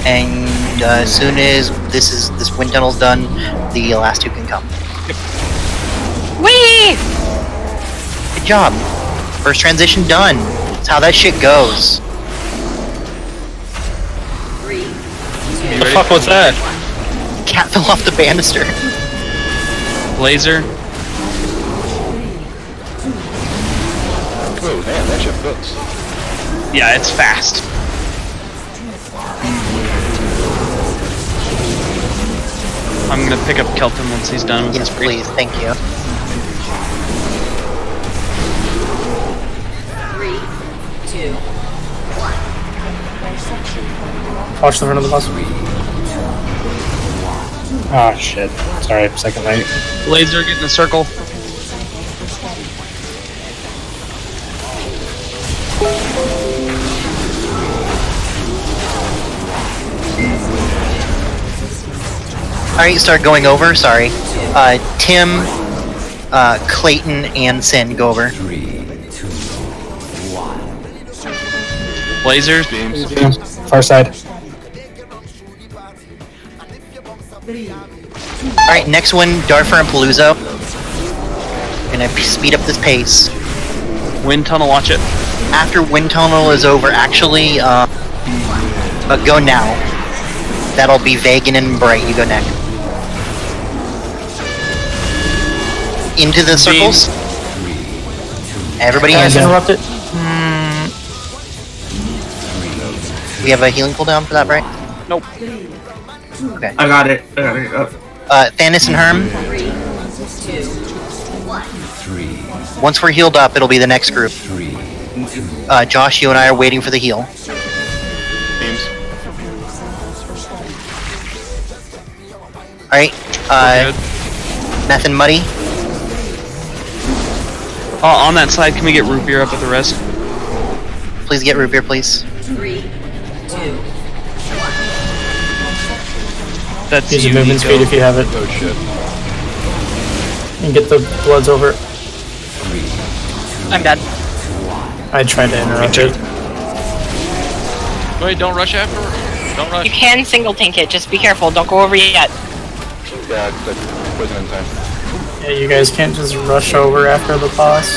And as soon as this wind tunnel's done, the last two can come. Whee! Good job. First transition done. That's how that shit goes. 3, 2, What the fuck was that? Cat fell off the banister. Laser. Oh, man, that shit books. Yeah, it's fast. I'm gonna pick up Kelton once he's done with Yes, his break. please. Thank you. 3, 2, 1. Watch the front of the bus. Oh shit. Sorry, second light. Laser, get in the circle. Alright, start going over, sorry. Tim, Clayton, and Sin go over. 3, 2, 1. Lasers. Beams. Far side. Alright, next one, Draxfur and Palooza. Gonna speed up this pace. Wind tunnel, watch it. After wind tunnel is over, actually, go now. That'll be Vegan and Bright, you go next. Into the circles. Everybody has interrupted. We have a healing cooldown for that, Bright? Nope. Okay. I got it. Thanos and Herm. 3, 2, 1. Once we're healed up, it'll be the next group. Josh, you and I are waiting for the heal. Beams. Alright, Meth and Muddy. On that side, can we get root beer up with the rest? Please get root beer, please. 3, 2, 1. That's Use you, your movement Nico. speed if you have it. Oh shit. And get the bloods over. I'm dead. I tried to interrupt it. Wait, don't rush after her. Don't rush. You can single tank it, just be careful, don't go over yet. Yeah, that wasn't in time. Yeah, you guys can't just rush over after the boss.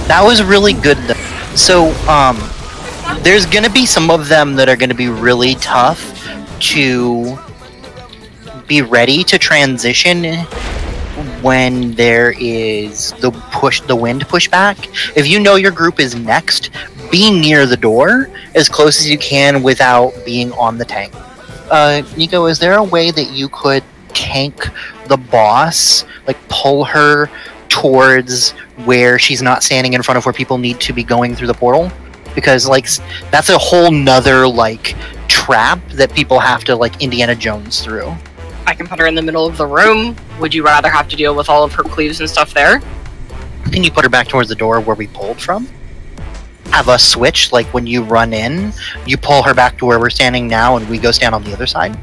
That was really good though. So, there's gonna be some of them that are gonna be really tough to be ready to transition when there is the wind pushback. If you know your group is next, be near the door as close as you can without being on the tank. Nico, is there a way that you could tank the boss, like pull her towards where she's not standing in front of where people need to be going through the portal, because like that's a whole nother like trap that people have to like Indiana Jones through. I can put her in the middle of the room. Would you rather have to deal with all of her cleaves and stuff there? Can you put her back towards the door where we pulled from? Have us switch, like when you run in, you pull her back to where we're standing now and we go stand on the other side?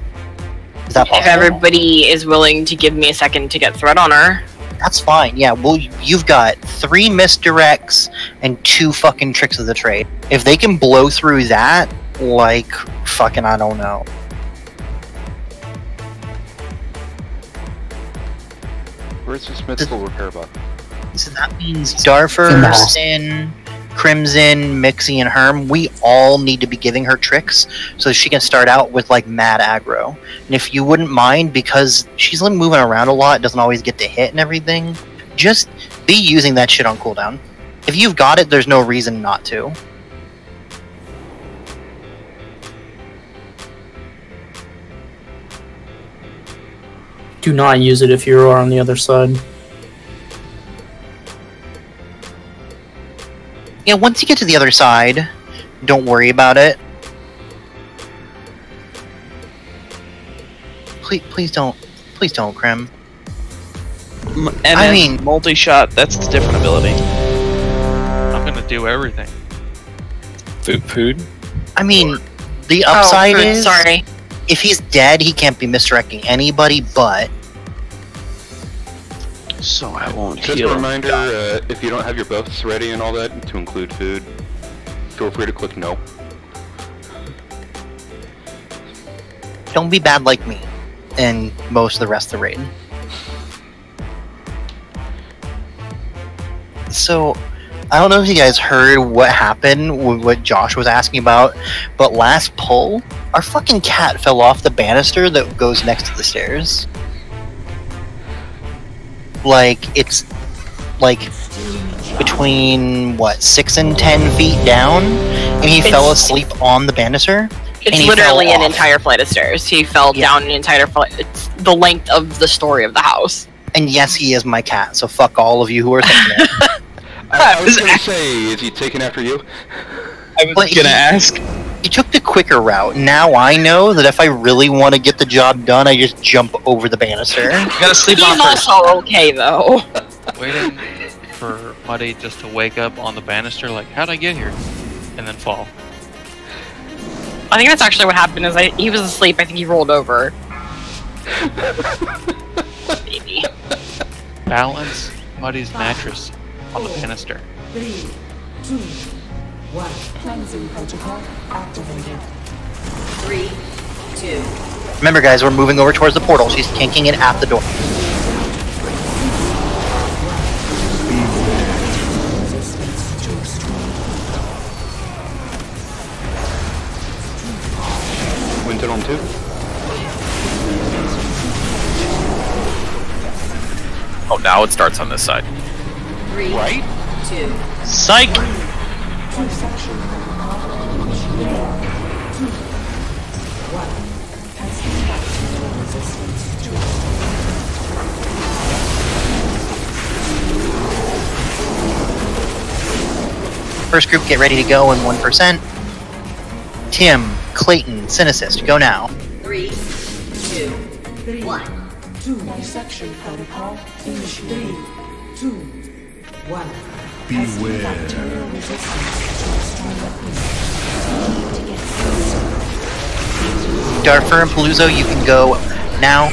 Is that possible? If everybody is willing to give me a second to get threat on her. That's fine, yeah. Well, you've got 3 misdirects and 2 fucking tricks of the trade. If they can blow through that, like, fucking I don't know. Where's this mythical repair bot? So that means Draxfur, Sin, Crimson, Mixie, and Herm, we all need to be giving her tricks so she can start out with like mad aggro. And if you wouldn't mind, because she's like moving around a lot, doesn't always get to hit and everything, just be using that shit on cooldown. If you've got it, there's no reason not to. Do not use it if you are on the other side. Yeah, once you get to the other side, don't worry about it. Please don't, Crim. I mean, multi-shot, that's the different ability. I'm gonna do everything. Food? I mean, the upside is... Sorry. If he's dead, he can't be misdirecting anybody, but... So I won't Just heal. a reminder, if you don't have your buffs ready and all that, to include food, feel free to click no. Don't be bad like me, and most of the rest of the raid. So, I don't know if you guys heard what happened with what Josh was asking about, but last pull, our fucking cat fell off the banister that goes next to the stairs. Like, it's like between what, 6 and 10 feet down, and he fell asleep on the banister. It's literally an entire flight of stairs. He fell down an entire flight. It's the length of the story of the house. And yes, he is my cat, so fuck all of you who are thinking it. I was gonna say, is he taking after you? I was gonna ask. He took the quicker route. Now I know that if I really want to get the job done, I just jump over the banister. You gotta sleep on first. He's also okay, though. Waiting for Muddy just to wake up on the banister, like, how'd I get here? And then fall. I think that's actually what happened, is he was asleep, I think he rolled over. Maybe. Balance Muddy's mattress on the banister. 3, 2, 1. Cleansing protocol activated. 3, 2. Remember, guys, we're moving over towards the portal. She's kinking it at the door. Winton on 2. Oh, now it starts on this side. 3, right? 2. Psych! First group, get ready to go in 1%. Tim, Clayton, Synicist, go now. 3, 2, 1. 2. Dissection protocol initiated. 3, 2, 1. Beware. Draxfur and Paluzzo, you can go now.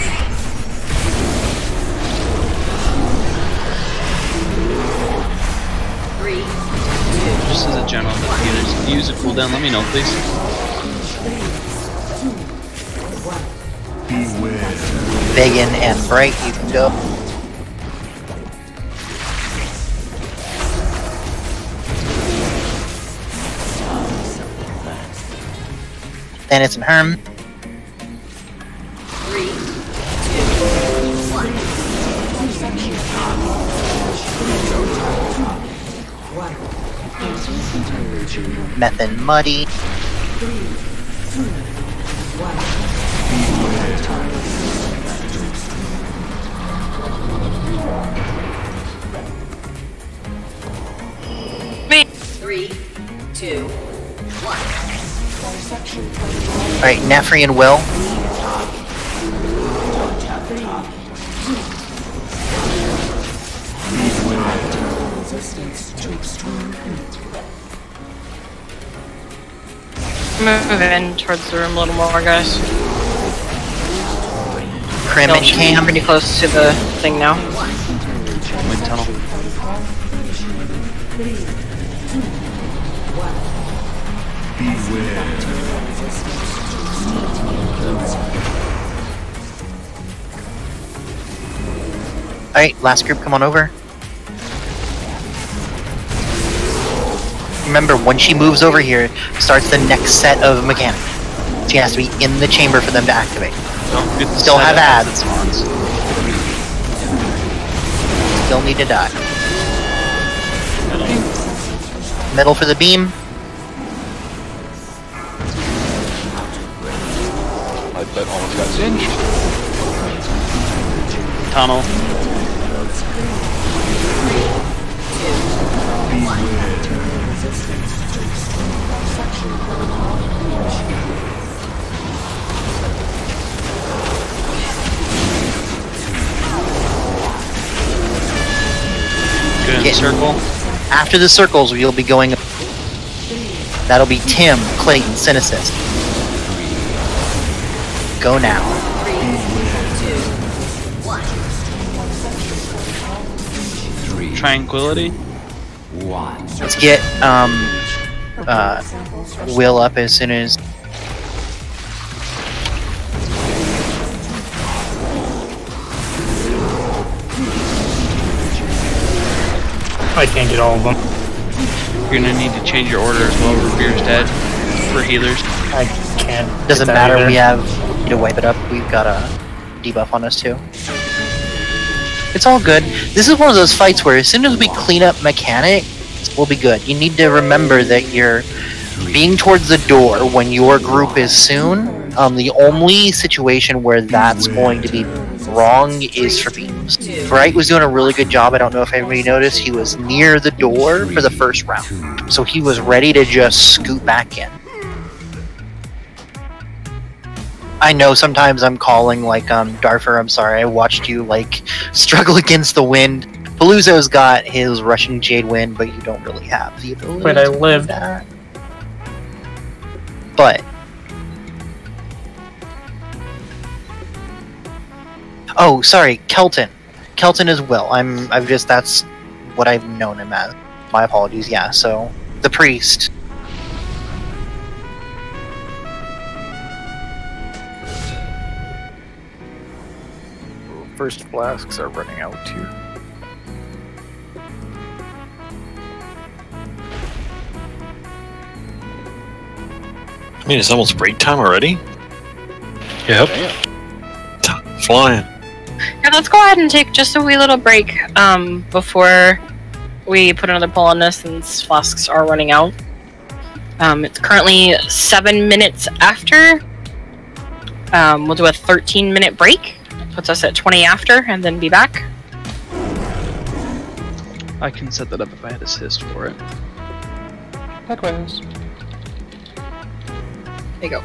Just as a general, if you use a cooldown, let me know, please. Beware. Vegan and Bright, you can go. Dennis and Herm. 3, 2, 1. Meth and Muddy. 3, 2, 1. Alright, Nefri and Will. Move in towards the room a little more, guys. Crim and Cam. I'm pretty close to the thing now. Wind tunnel. Alright, last group, come on over. Remember, when she moves over here, starts the next set of mechanic. She has to be in the chamber for them to activate. Still have ads. Still need to die. Middle for the beam. That almost got singed. Tunnel. Good circle. After the circles, you'll be going. That'll be Tim, Clayton, Synesist. Go now. Tranquility. Let's get Will up as soon as. I can't get all of them. You're gonna need to change your order as well. Revere's dead for healers. I can't. Doesn't matter. Either. We have to wipe it up. We've got a debuff on us too. It's all good. This is one of those fights where as soon as we clean up mechanic, we'll be good. You need to remember that you're being towards the door when your group is soon. The only situation where that's going to be wrong is for beams. Bright was doing a really good job. I don't know if everybody noticed. He was near the door for the first round. So he was ready to just scoot back in. I know sometimes I'm calling like Darfur, I'm sorry, I watched you like struggle against the wind. Paluzzo's got his Russian Jade Wind, but you don't really have the ability But I lived. that. But oh, sorry, Kelton. Kelton as well. I've just that's what I've known him as. My apologies, yeah, so the priest. First flasks are running out here. I mean, it's almost break time already? Yep. Flying. Yeah, let's go ahead and take just a wee little break before we put another pull on this, since flasks are running out. It's currently 7 minutes after. We'll do a 13-minute break. Puts us at 20 after, and then be back. I can set that up if I had assist for it. Likewise. There you go.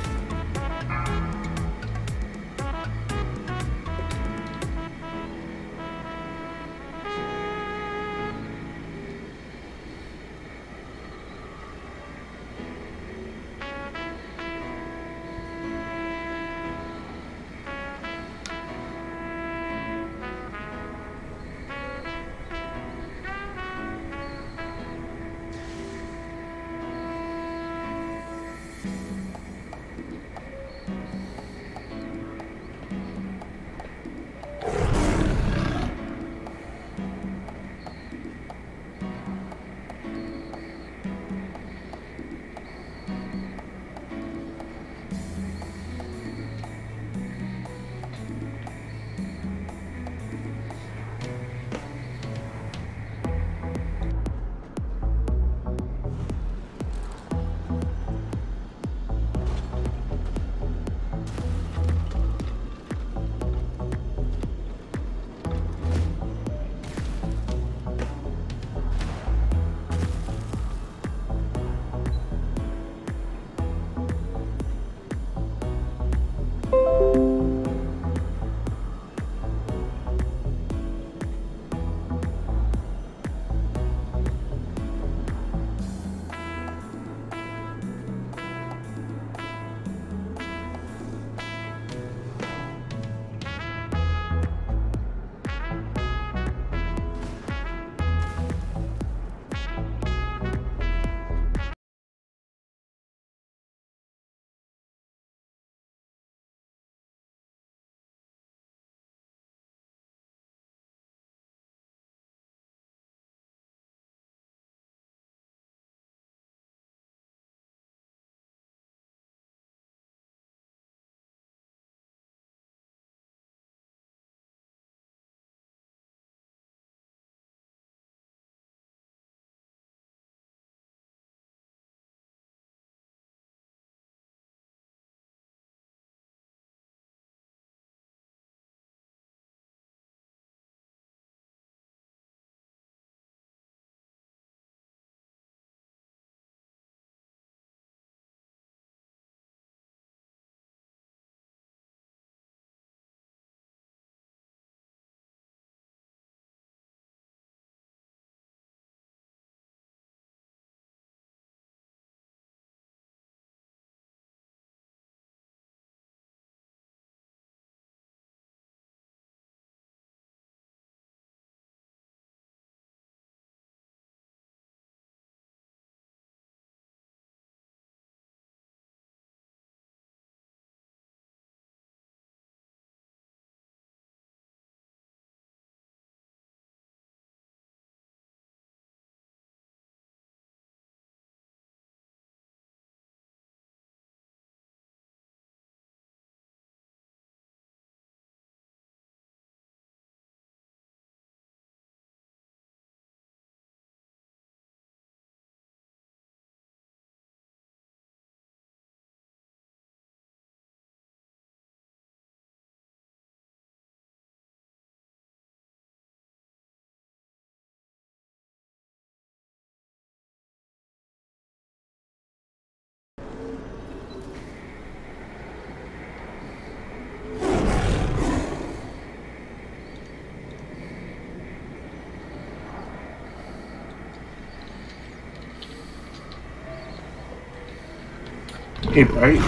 Hey, Bright.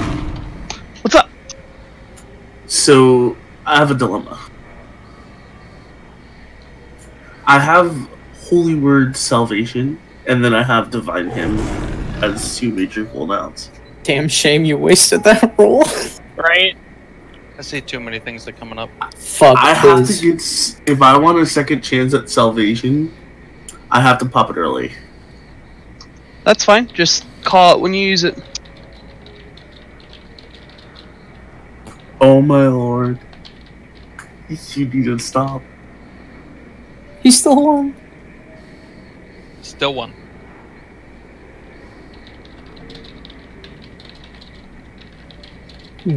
What's up? So, I have a dilemma. I have Holy Word Salvation, and then I have Divine Hymn as 2 major cooldowns. Damn shame you wasted that roll. Right? I see too many things that coming up. Fuck. I have to get... If I want a second chance at Salvation, I have to pop it early. That's fine. Just call it when you use it. Oh my lord. You need to stop. He still won. Still one.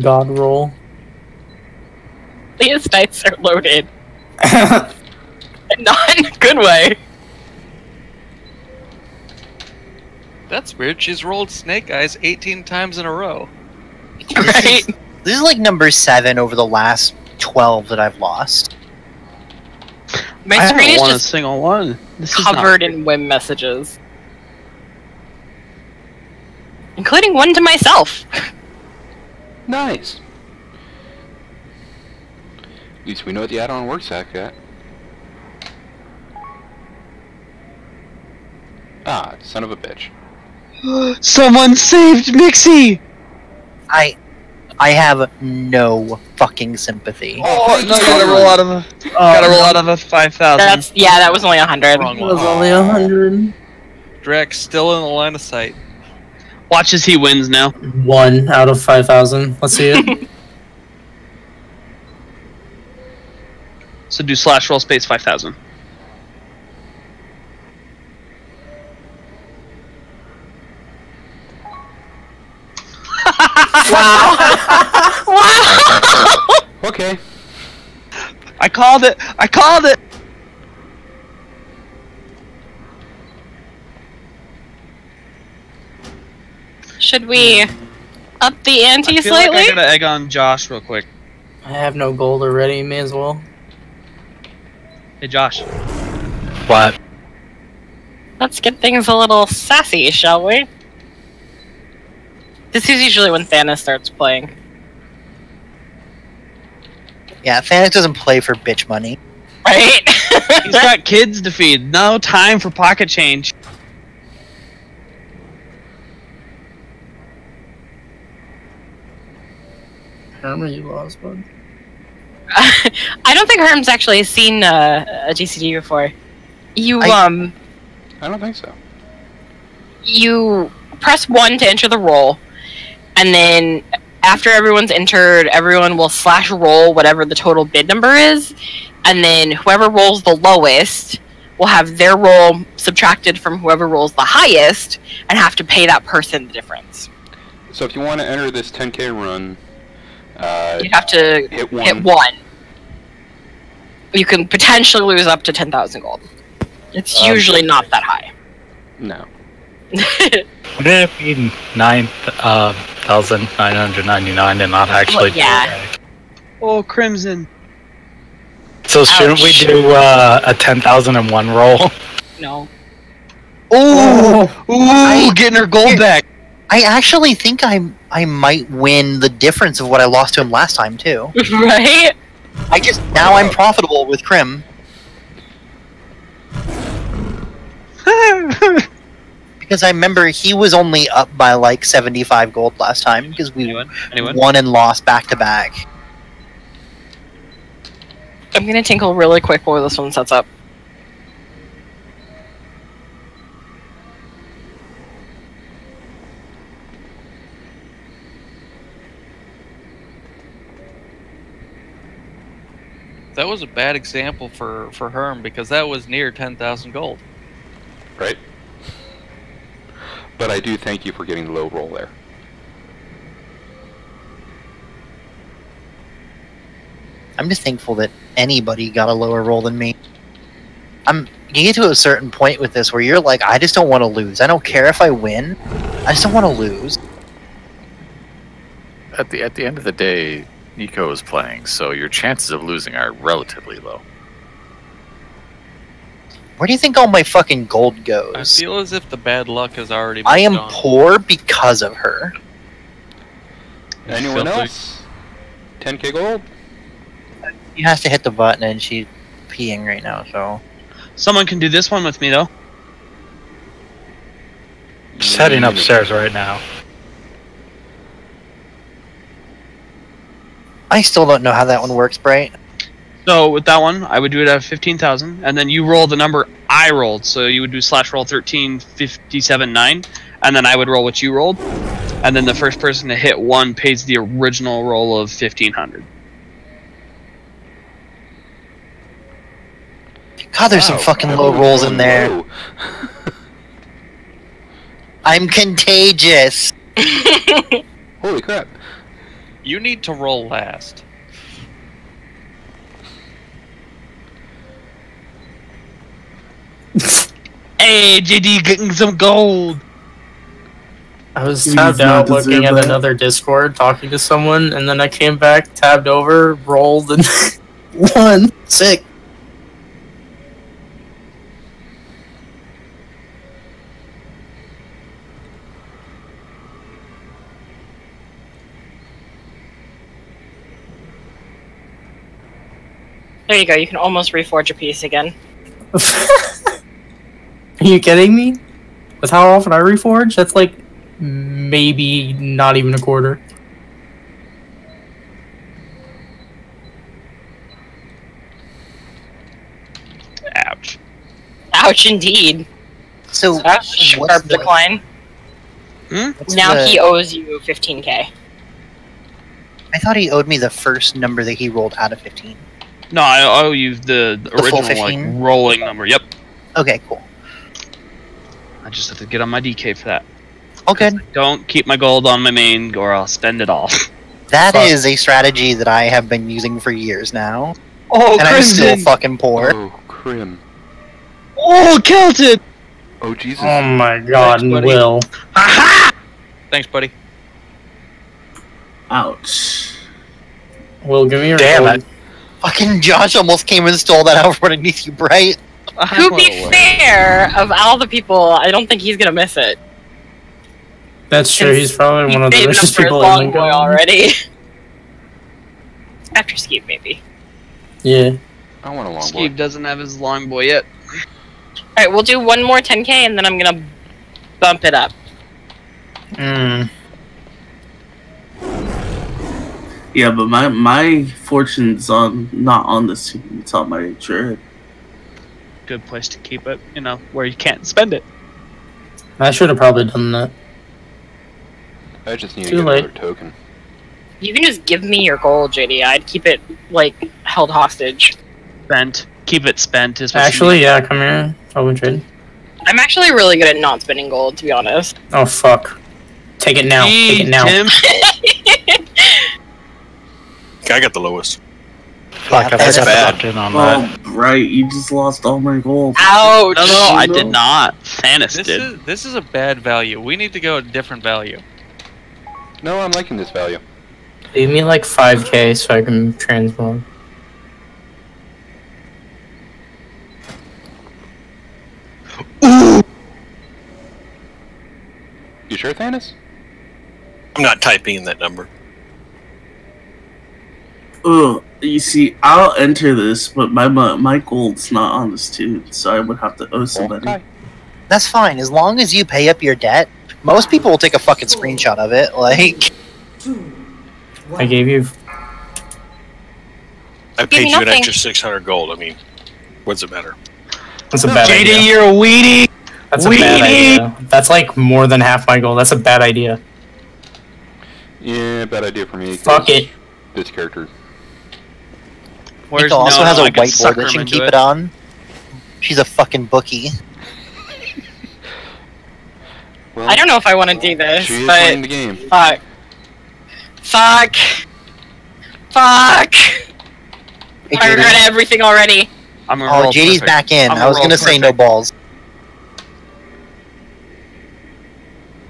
God roll. Leah's dice are loaded. Not in a good way. That's weird. She's rolled Snake Eyes 18 times in a row. Right? This is like number 7 over the last 12 that I've lost. My I screen haven't is won a just single one. This is covered in whim messages. Including one to myself. Nice. At least we know what the add-on works at. Ah, son of a bitch. Someone saved Mixie! I have no fucking sympathy. Oh, no, gotta roll out of a, gotta roll out of a 5,000. Yeah, that was only 100. Wrong It was one. only 100. Drax still in the line of sight. Watch as he wins now. 1 out of 5,000. Let's see it. So do slash roll space 5,000. Wow. Wow. Okay. I called it! I called it! Should we up the ante I feel slightly? like I gotta egg on Josh real quick. I have no gold already, may as well. Hey Josh. What? Let's get things a little sassy, shall we? This is usually when Thanos starts playing. Yeah, Thanos doesn't play for bitch money. Right? He's got kids to feed. No time for pocket change. Herman, you lost, bud. I don't think Herm's actually seen a GCD before. You, I don't think so. You press 1 to enter the roll, and then after everyone's entered, everyone will slash roll whatever the total bid number is, and then whoever rolls the lowest will have their roll subtracted from whoever rolls the highest, and have to pay that person the difference. So if you want to enter this 10K run, You'd have to hit 1. hit 1. You can potentially lose up to 10,000 gold. It's usually not that high. No. Would it be 9,999 and not actually? Yeah. Oh, Crimson. So shouldn't we do a 10,001 roll? No. Ooh, getting her gold back. I actually think I might win the difference of what I lost to him last time too. Right? Now I'm profitable with Crim. Because I remember he was only up by like 75 gold last time because we won and lost back to back. I'm gonna tinkle really quick before this one sets up. That was a bad example for Herm because that was near 10,000 gold. Right. But I do thank you for getting the low roll there. I'm just thankful that anybody got a lower roll than me. You get to a certain point with this where you're like, I just don't want to lose. I don't care if I win. I just don't want to lose. At the end of the day, Nico is playing, so your chances of losing are relatively low. Where do you think all my fucking gold I goes? feel as if the bad luck has already been I am gone. poor because of her. Anyone else? 10k gold? She has to hit the button and she's peeing right now, so... Someone can do this one with me, though. Just heading upstairs right now. I still don't know how that one works, Bright. So with that one, I would do it at 15,000, and then you roll the number I rolled. So you would do /roll 13, 57, 9, and then I would roll what you rolled, and then the first person to hit 1 pays the original roll of 1,500. God, there's some fucking low rolls in there. I'm contagious. Holy crap. You need to roll last. Hey, JD, getting some gold. I was tabbed out looking at another Discord, talking to someone, and then I came back, tabbed over, rolled, and 1. Sick. There you go. You can almost reforge a piece again. Are you kidding me? With how often I reforge? That's like maybe not even a quarter. Ouch. Ouch, indeed. So, sharp decline. Now he owes you 15k. I thought he owed me the first number that he rolled out of 15. No, I owe you the original like rolling number. Yep. Okay, cool. I just have to get on my DK for that. Okay. Don't keep my gold on my main, or I'll spend it all. That is a strategy that I have been using for years now. Oh, and Crimson! I'm still fucking poor. Oh, Crim. Oh, Kelton! Oh, Jesus. Oh my god, Thanks, buddy. Will. Aha! Thanks, buddy. Ouch. Will, give me your Damn gold. it. Fucking Josh almost came and stole that out from underneath you, Bright. To be fair, of all the people, I don't think he's gonna miss it. That's true, he's probably one of the Saving up richest for his people long in the boy game. already. After Skeep, maybe. Yeah. I want a long boy. Steve doesn't have his long boy yet. Alright, we'll do one more 10k and then I'm gonna bump it up. Yeah, but my fortune's not on this team. It's on my trade. Good place to keep it, you know, where you can't spend it. I should have probably done that. I just need Too to get late. another token. You can just give me your gold, JD. I'd keep it, like, held hostage. Spent. Keep it spent is what Actually, yeah, come here. Open trade. I'm actually really good at not spending gold, to be honest. Oh, fuck. Take it now. Take it now. Tim. I got the lowest. Fuck, I that's forgot to lock in on that. Oh, right. You just lost all my gold. Ouch! No, I did not. Thanos did. This is a bad value. We need to go a different value. No, I'm liking this value. Leave me like 5k so I can transmog. You sure, Thanos? I'm not typing in that number. Ugh, you see, I'll enter this, but my gold's not on this tune, so I would have to owe somebody. Okay. That's fine, as long as you pay up your debt. Most people will take a fucking screenshot of it, like... I gave you... I paid you an extra 600 gold. I mean, what's it matter? That's a bad JD, idea. you're a weenie! That's a bad idea. That's like more than half my gold. That's a bad idea. Yeah, bad idea for me. Fuck it. This character. Nika also has a whiteboard that she can keep it on. She's a fucking bookie. Well, I don't know if I want to do this, she is but... playing the game. Fuck. Fuck! Fuck! I regret everything already. I'm gonna Oh, roll JD's perfect. back in. I'm I was roll gonna say no perfect. balls.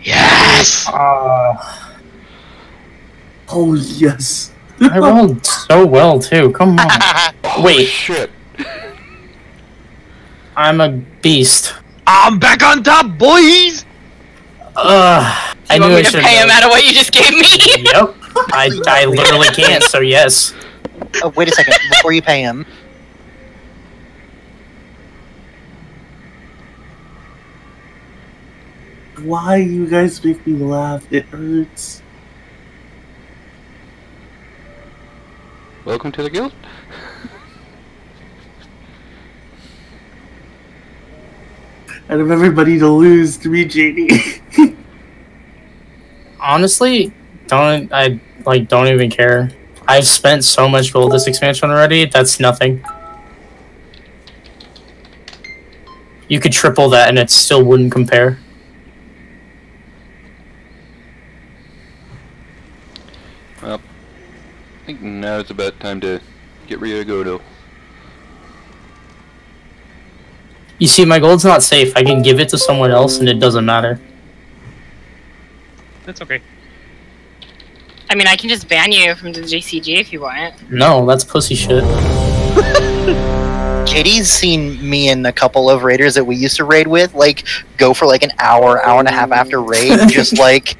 Yes! Oh, yes. I rolled so well, too. Come on. Wait. Shit. I'm a beast. I'm back on top, boys! I You knew want I me to should pay him out of what you just gave me? Yep. I literally can't, so yes. Oh, wait a second. Before you pay him. Why you guys make me laugh? It hurts. Welcome to the guild. Out of everybody to lose, to me, JD. Honestly, don't even care. I've spent so much gold this expansion already. That's nothing. You could triple that, and it still wouldn't compare. Well, I think now it's about time to get ready to go, though. You see, my gold's not safe. I can give it to someone else, and it doesn't matter. That's okay. I mean, I can just ban you from the JCG if you want. No, that's pussy shit. JD's seen me and a couple of raiders that we used to raid with, like, go for like an hour and a half after raid, just like...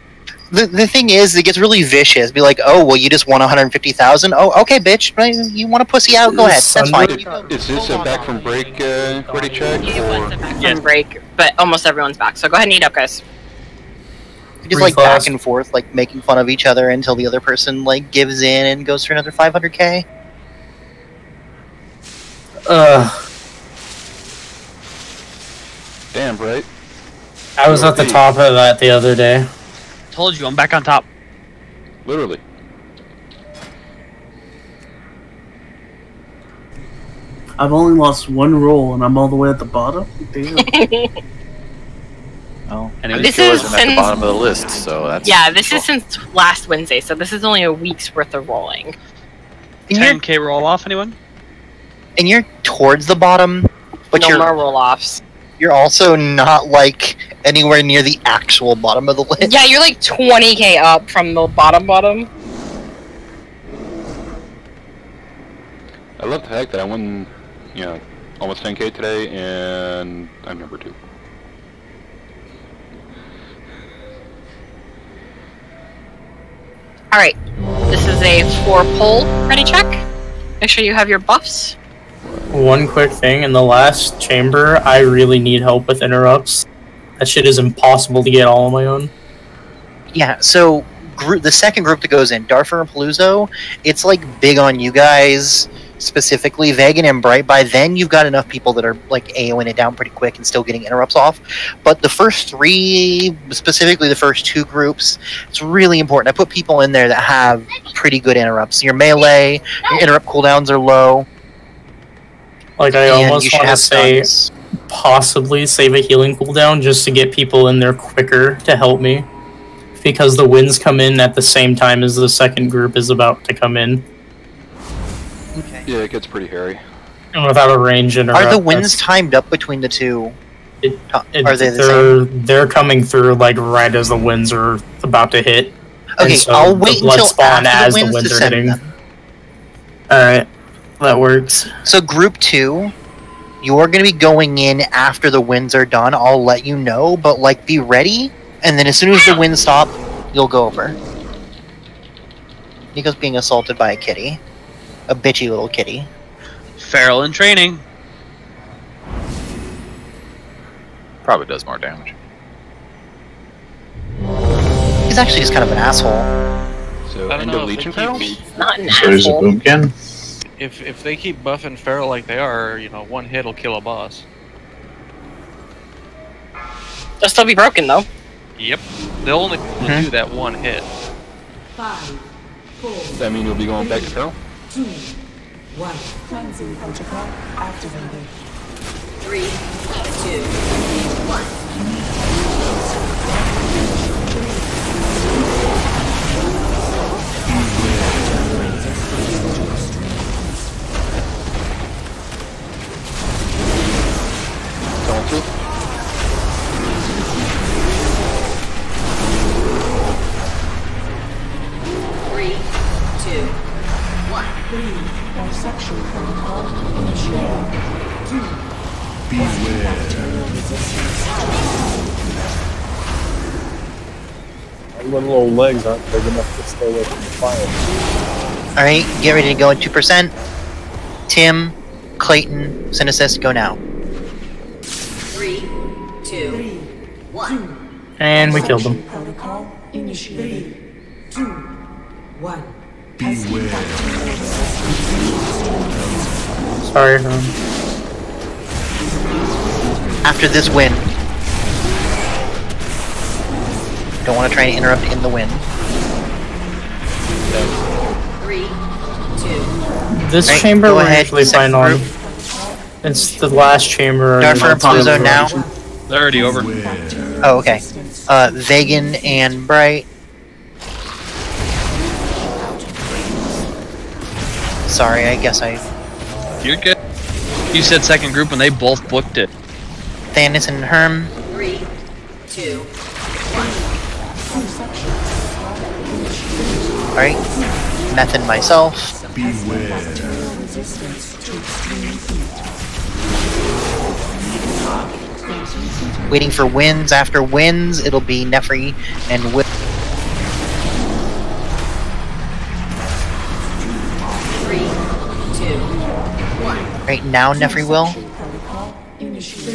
The thing is, it gets really vicious. Be like, oh, well, you just won 150,000? Oh, okay, bitch. You want to pussy out? Go ahead. That's fine. Is this a back from break ready check? It was a back from break, but almost everyone's back. So go ahead and eat up, guys. Just like back and forth, like making fun of each other until the other person like gives in and goes for another 500k. Damn, right? I was at the top of that the other day. Told you, I'm back on top. Literally. I've only lost one roll, and I'm all the way at the bottom. Damn. Oh, and this isn't at the bottom of the list, so that's... Yeah, this is since last Wednesday, so this is only a week's worth of rolling. 10k roll off, anyone? And you're towards the bottom, but no you're more roll-offs. You're also not like anywhere near the actual bottom of the list. Yeah, you're like 20k up from the bottom. I love the fact that I won, you know, almost 10k today, and I'm number 2. Alright, this is a 4-pull ready check. Make sure you have your buffs. One quick thing, in the last chamber, I really need help with interrupts. That shit is impossible to get all on my own. Yeah, so the second group that goes in, Darfur and Paluzzo, it's like big on you guys, specifically Vegan and Bright. By then, you've got enough people that are like AOing it down pretty quick and still getting interrupts off. But the first 3, specifically the first 2 groups, it's really important. I put people in there that have pretty good interrupts. Your melee, your interrupt cooldowns are low. Like, I almost want to say, possibly save a healing cooldown just to get people in there quicker to help me. Because the winds come in at the same time as the second group is about to come in. Okay. Yeah, it gets pretty hairy. And without a range interrupt. Are the winds timed up between the two? Are they the same? They're coming through, like, right as the winds are about to hit. Okay, so I'll wait until spawn after as the winds to are send hitting. them. Alright. That works. So group 2, you're going to be going in after the winds are done. I'll let you know, but like be ready, and then as soon as the winds stop, you'll go over. Nico's being assaulted by a kitty. A bitchy little kitty. Feral in training. Probably does more damage. He's actually just kind of an asshole. So I don't end know of if Legion they Feral? keep- Not an So there's a asshole. boomkin. If they keep buffing Feral like they are, you know, one hit will kill a boss. They'll still be broken though. Yep. They'll only do that one hit. 5, 4, Does that mean you'll be going back to Feral? 2, 1. Cleansing protocol activated. 3, 2, 1. Going through? Three, 2, 1. Dissection protocol initiated. 2. Beware. little legs aren't big enough to stay away from the fire. Alright, get ready to go at 2%. Tim, Clayton, Synesthesis, go now. 3, 2, 1. And we killed them. Protocol initiated. 3, 2, 1. Beware. Sorry. After this win. Don't want to try and interrupt in the win. 3, 2. This right, chamber go we're ahead, usually fine on. It's the last chamber. Darfur and Pluto now. They're already over. Oh, okay. Vegan and Bright. Sorry, I guess I... You're good. You said second group when they both booked it. Thanos and Herm. 3, 2, 1. Alright. Meth and myself. Beware. Waiting for wins. After wins, it'll be Nefri and Will. 3, 2, 1. Right now, Nefri will.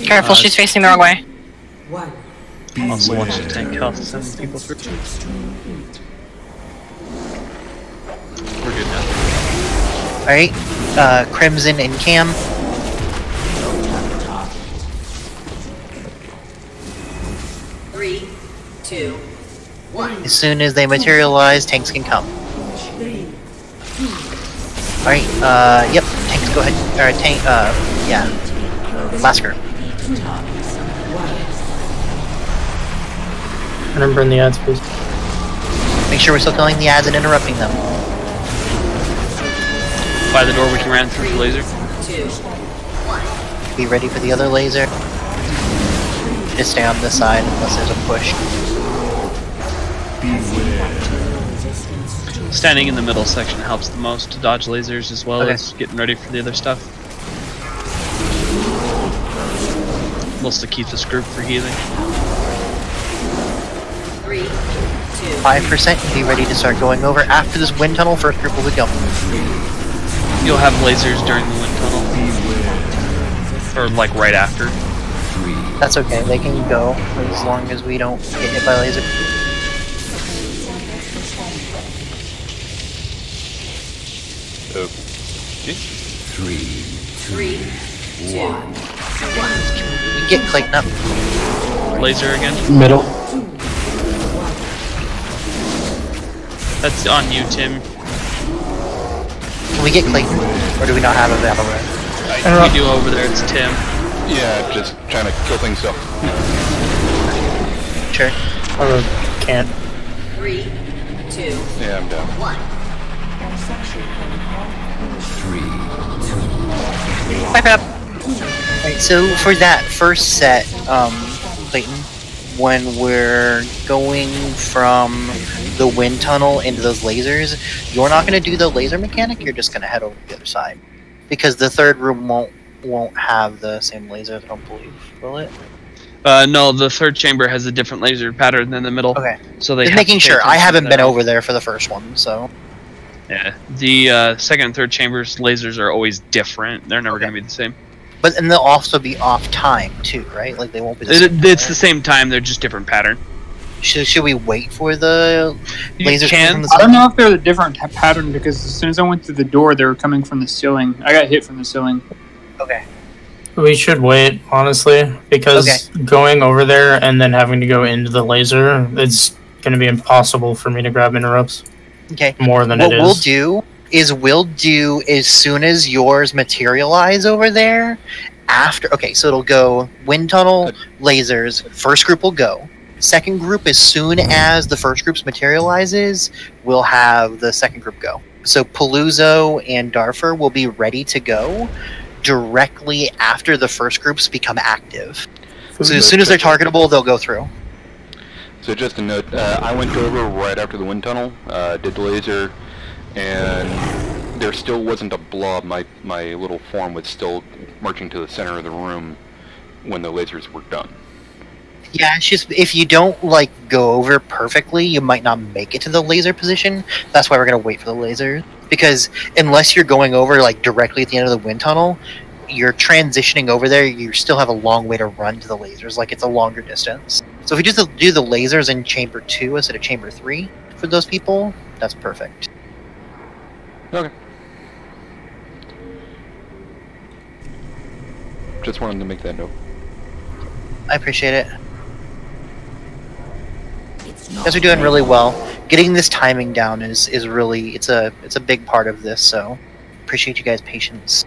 Careful, she's facing the wrong way. Also watch the tank health send people through. We're good now. Alright. Crimson and Cam. Three, 2, 1. As soon as they materialize, tanks can come. Alright, yep, tanks go ahead. Alright, tank, yeah. Lasker. Remember in the ads, please. Make sure we're still killing the ads and interrupting them. By the door we can ran through the laser. 2, 1. Be ready for the other laser. Just stay on this side unless there's a push. Standing in the middle section helps the most to dodge lasers as well as getting ready for the other stuff. Mostly keep this group for healing. 3, 2. 5% and be ready to start going over. After this wind tunnel, first group will be going. You'll have lasers during the wind tunnel. Or like right after. That's okay, they can go as long as we don't get hit by laser. Okay. 3, 2, 1. We get Clayton up. Laser again. Middle. That's on you, Tim. Can we get Clayton? Or do we not have a battle red? We do over there, it's Tim. Yeah, just trying to kill things up. Sure. Can't. 3, 2. Yeah, I'm down. 1. 3, 2. Wipe it up. Alright, so for that first set, Clayton, when we're going from the wind tunnel into those lasers, you're not going to do the laser mechanic, you're just going to head over to the other side. Because the third room won't have the same lasers, I don't believe, will it? No, the third chamber has a different laser pattern than the middle. Okay. So they just have making to pay sure. I attention haven't to been that. over there for the first one, so... Yeah, the second and third chambers lasers are always different. They're never going to be the same. But and they'll also be off time too, right? Like they won't be the same. It's the same time. They're just different pattern. Should we wait for the lasers? Can. I don't know if they're a different pattern because as soon as I went through the door, they were coming from the ceiling. I got hit from the ceiling. Okay. We should wait, honestly, because going over there and then having to go into the laser, it's going to be impossible for me to grab interrupts. Okay. More than it is. What we'll do as soon as yours materialize over there, after... Okay, so it'll go wind tunnel, lasers, first group will go. Second group, as soon as the first group's materializes, we'll have the second group go. So Paluzzo and Darfur will be ready to go directly after the first groups become active. So as soon as they're targetable, they'll go through. So just a note, I went over right after the wind tunnel, did the laser, and there still wasn't a blob. My little form was still marching to the center of the room when the lasers were done. Yeah, it's just if you don't like go over perfectly, you might not make it to the laser position. That's why we're gonna wait for the laser. Because unless you're going over like directly at the end of the wind tunnel, you're transitioning over there. You still have a long way to run to the lasers. Like it's a longer distance. So if you just do the lasers in chamber 2 instead of chamber 3 for those people, that's perfect. Okay. Just wanted to make that note. I appreciate it. You guys are doing really well. Getting this timing down is really it's a big part of this. So appreciate you guys' patience.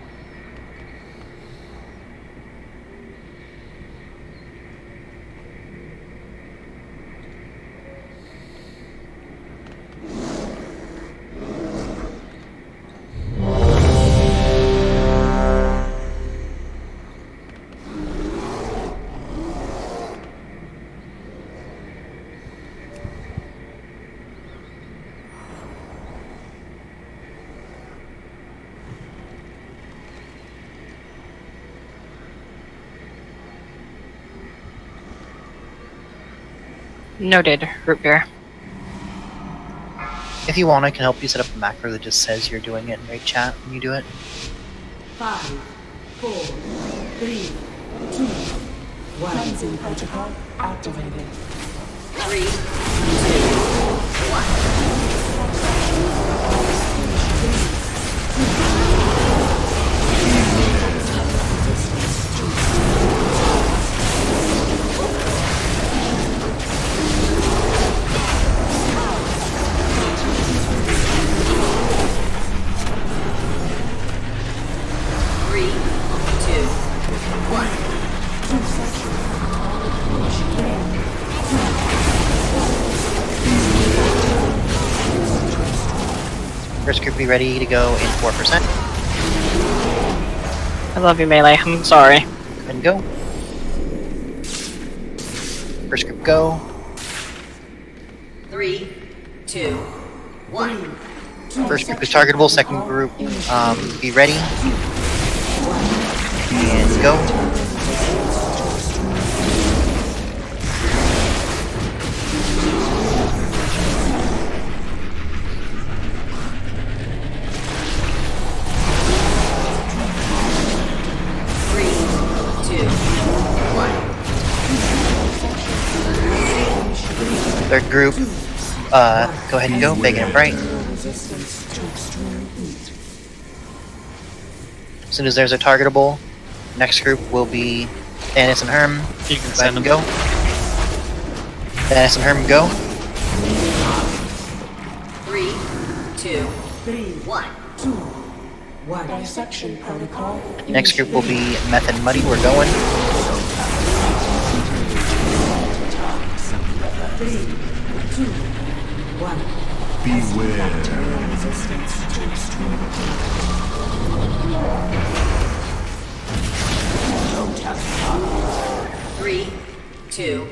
Noted, root beer. If you want, I can help you set up a macro that just says you're doing it in raid chat when you do it. 5, 4, 3, 2, 1. Cleansing protocol activated. 3, 2, First group be ready to go in 4%. I love you, Melee. I'm sorry. And go. First group go. 3, 2, 1. First group is targetable. Second group, be ready. And go. Third group, go ahead and go, big and bright. As soon as there's a targetable, next group will be Thanos and Herm. You can go send and them. go. Thanos and Herm, go. 3, 2, 1. 1. Dissection protocol. Next group will be Meth and Muddy, we're going. 3, 2, 1. Beware. Resistance to extreme. 3, 2,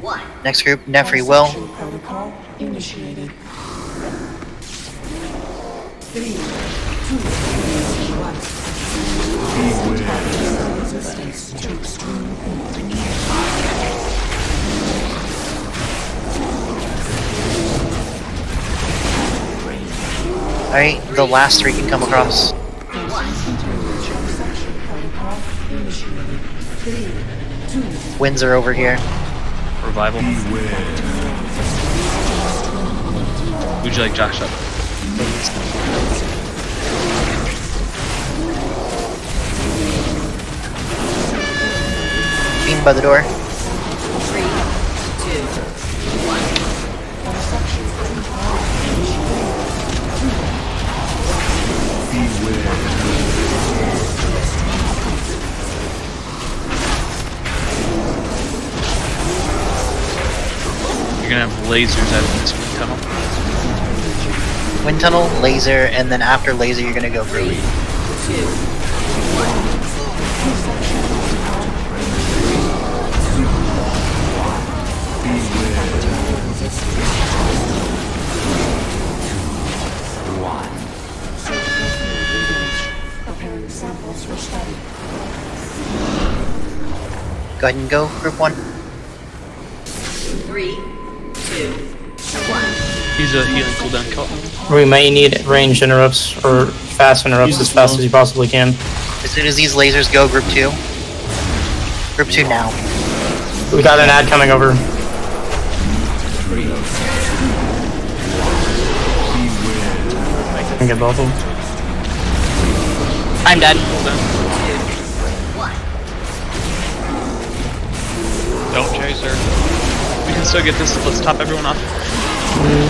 1. Next group, Nefri will. Protocol initiated. 3, 2, 1. Resistance to extreme. Alright, the last three can come across. Winds are over here. Revival. Would you like Josh up? Beam by the door. 3, 2, 1. You're gonna have lasers out of this wind tunnel. Wind tunnel, laser, and then after laser you're gonna go through. 3, 2, 1. Preparing samples for study. Go ahead and go, group one. 3, 2, 1. Use a healing cooldown, Kelton. We may need range interrupts or fast interrupts as fast as you possibly can. As soon as these lasers go, group 2. Group 2 now. We got an ad coming over. I can get both of them. I'm dead. Don't chase her. We can still get this. Let's top everyone off.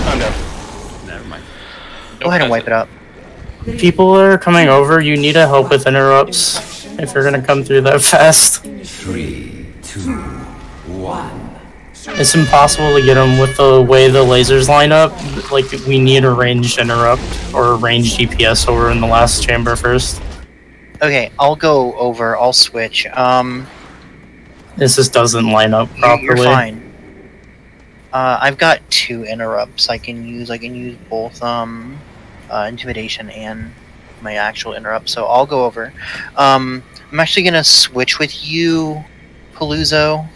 I'm down. Never mind. Go ahead and wipe it up. People are coming over. You need to help with interrupts if you're gonna come through that fast. 3, 2, 1. It's impossible to get them with the way the lasers line up. Like, we need a ranged interrupt or a ranged DPS over in the last chamber first. Okay, I'll go over. I'll switch. This just doesn't line up properly. You're fine. I've got 2 interrupts I can use. I can use both intimidation and my actual interrupt. So I'll go over. I'm actually gonna switch with you, Paluzzo.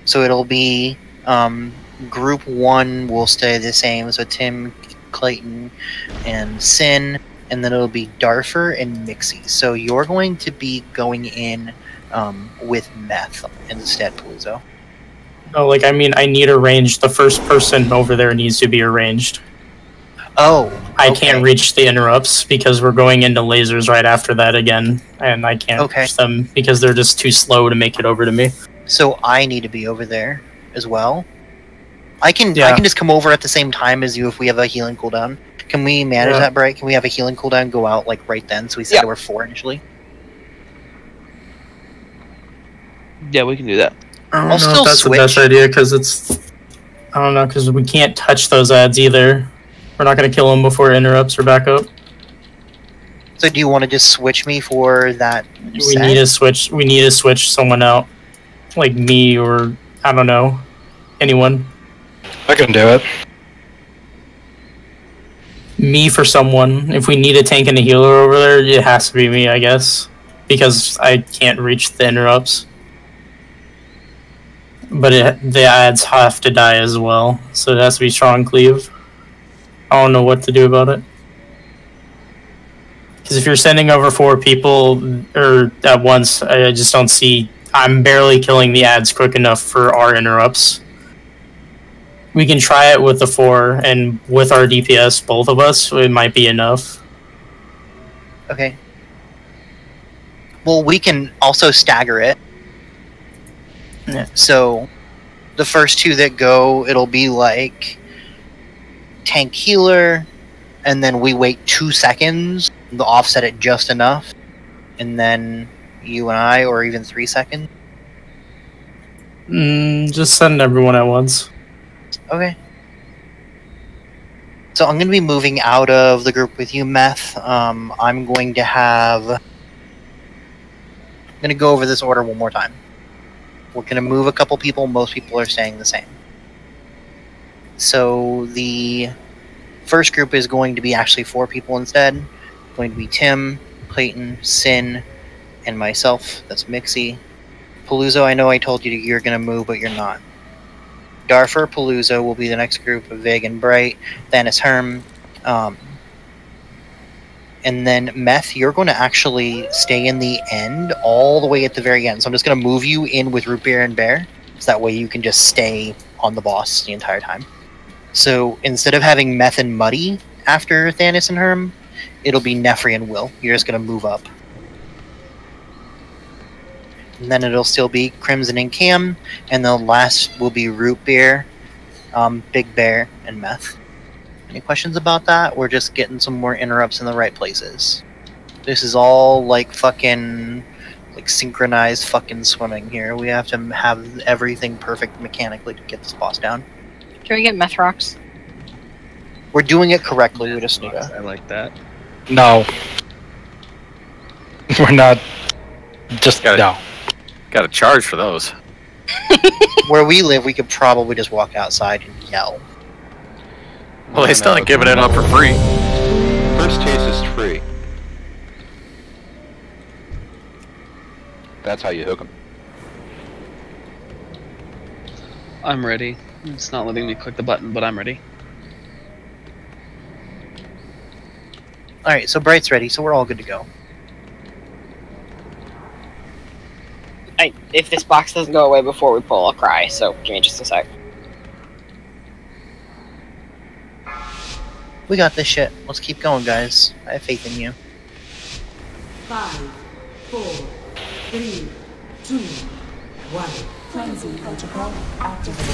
So it'll be group 1 will stay the same. So Tim, Clayton, and Sin, and then it'll be Darfur and Mixie. So you're going to be going in with Meth instead, Paluzzo. No, like, I mean, I need arranged. The first person over there needs to be arranged. Oh, I can't reach the interrupts because we're going into lasers right after that again, and I can't reach them because they're just too slow to make it over to me. So I need to be over there as well. I can just come over at the same time as you if we have a healing cooldown. Can we manage that, Bright? Can we have a healing cooldown go out like right then? So we said there were 4 initially. Yeah, we can do that. I don't know if that's the best idea because it's... I don't know, because we can't touch those ads either. We're not going to kill them before interrupts or backup. So do you want to just switch me for that? We need to switch. We need to switch someone out, like me or I don't know, anyone. I can do it. Me for someone. If we need a tank and a healer over there, it has to be me, I guess, because I can't reach the interrupts. But the ads have to die as well, so it has to be strong cleave. I don't know what to do about it. Because if you're sending over 4 people or at once, I just don't see... I'm barely killing the ads quick enough for our interrupts. We can try it with the 4, and with our DPS, both of us, it might be enough. Okay. Well, we can also stagger it. Yeah. So, the first 2 that go, it'll be like... tank healer, and then we wait 2 seconds to offset it just enough, and then you and I, or even 3 seconds. Just send everyone at once. Okay. So I'm going to be moving out of the group with you, Meth. I'm going to have... I'm going to go over this order one more time. We're going to move a couple people. Most people are staying the same. So the first group is going to be actually 4 people instead. Going to be Tim, Clayton, Sin, and myself. That's Mixie. Paluzzo, I know I told you you're going to move, but you're not. Darfur, Paluzzo will be the next group of Vig and Bright. Thanis, Herm. And then Meth, you're going to actually stay in the end, all the way at the very end. So I'm just going to move you in with Root Beer and Bear. So that way you can just stay on the boss the entire time. So instead of having Meth and Muddy after Thanis and Herm, it'll be Nefri and Will. You're just going to move up. And then it'll still be Crimson and Cam, and the last will be Root Beer, Big Bear, and Meth. Any questions about that? We're just getting some more interrupts in the right places. This is all like fucking... like synchronized fucking swimming here. We have to have everything perfect mechanically to get this boss down. Can we get meth rocks? We're doing it correctly, we just need to... I like that. No. We're not... Just no. Gotta charge for those. Where we live, we could probably just walk outside and yell. Well, they still ain't giving it up for free. First taste is free. That's how you hook them. I'm ready. It's not letting me click the button, but I'm ready. Alright, so Bright's ready, so we're all good to go. If this box doesn't go away before we pull, I'll cry, so give me just a sec. We got this shit. Let's keep going, guys. I have faith in you. 5, 4, 3, 2, 1. Cleansing protocol activated.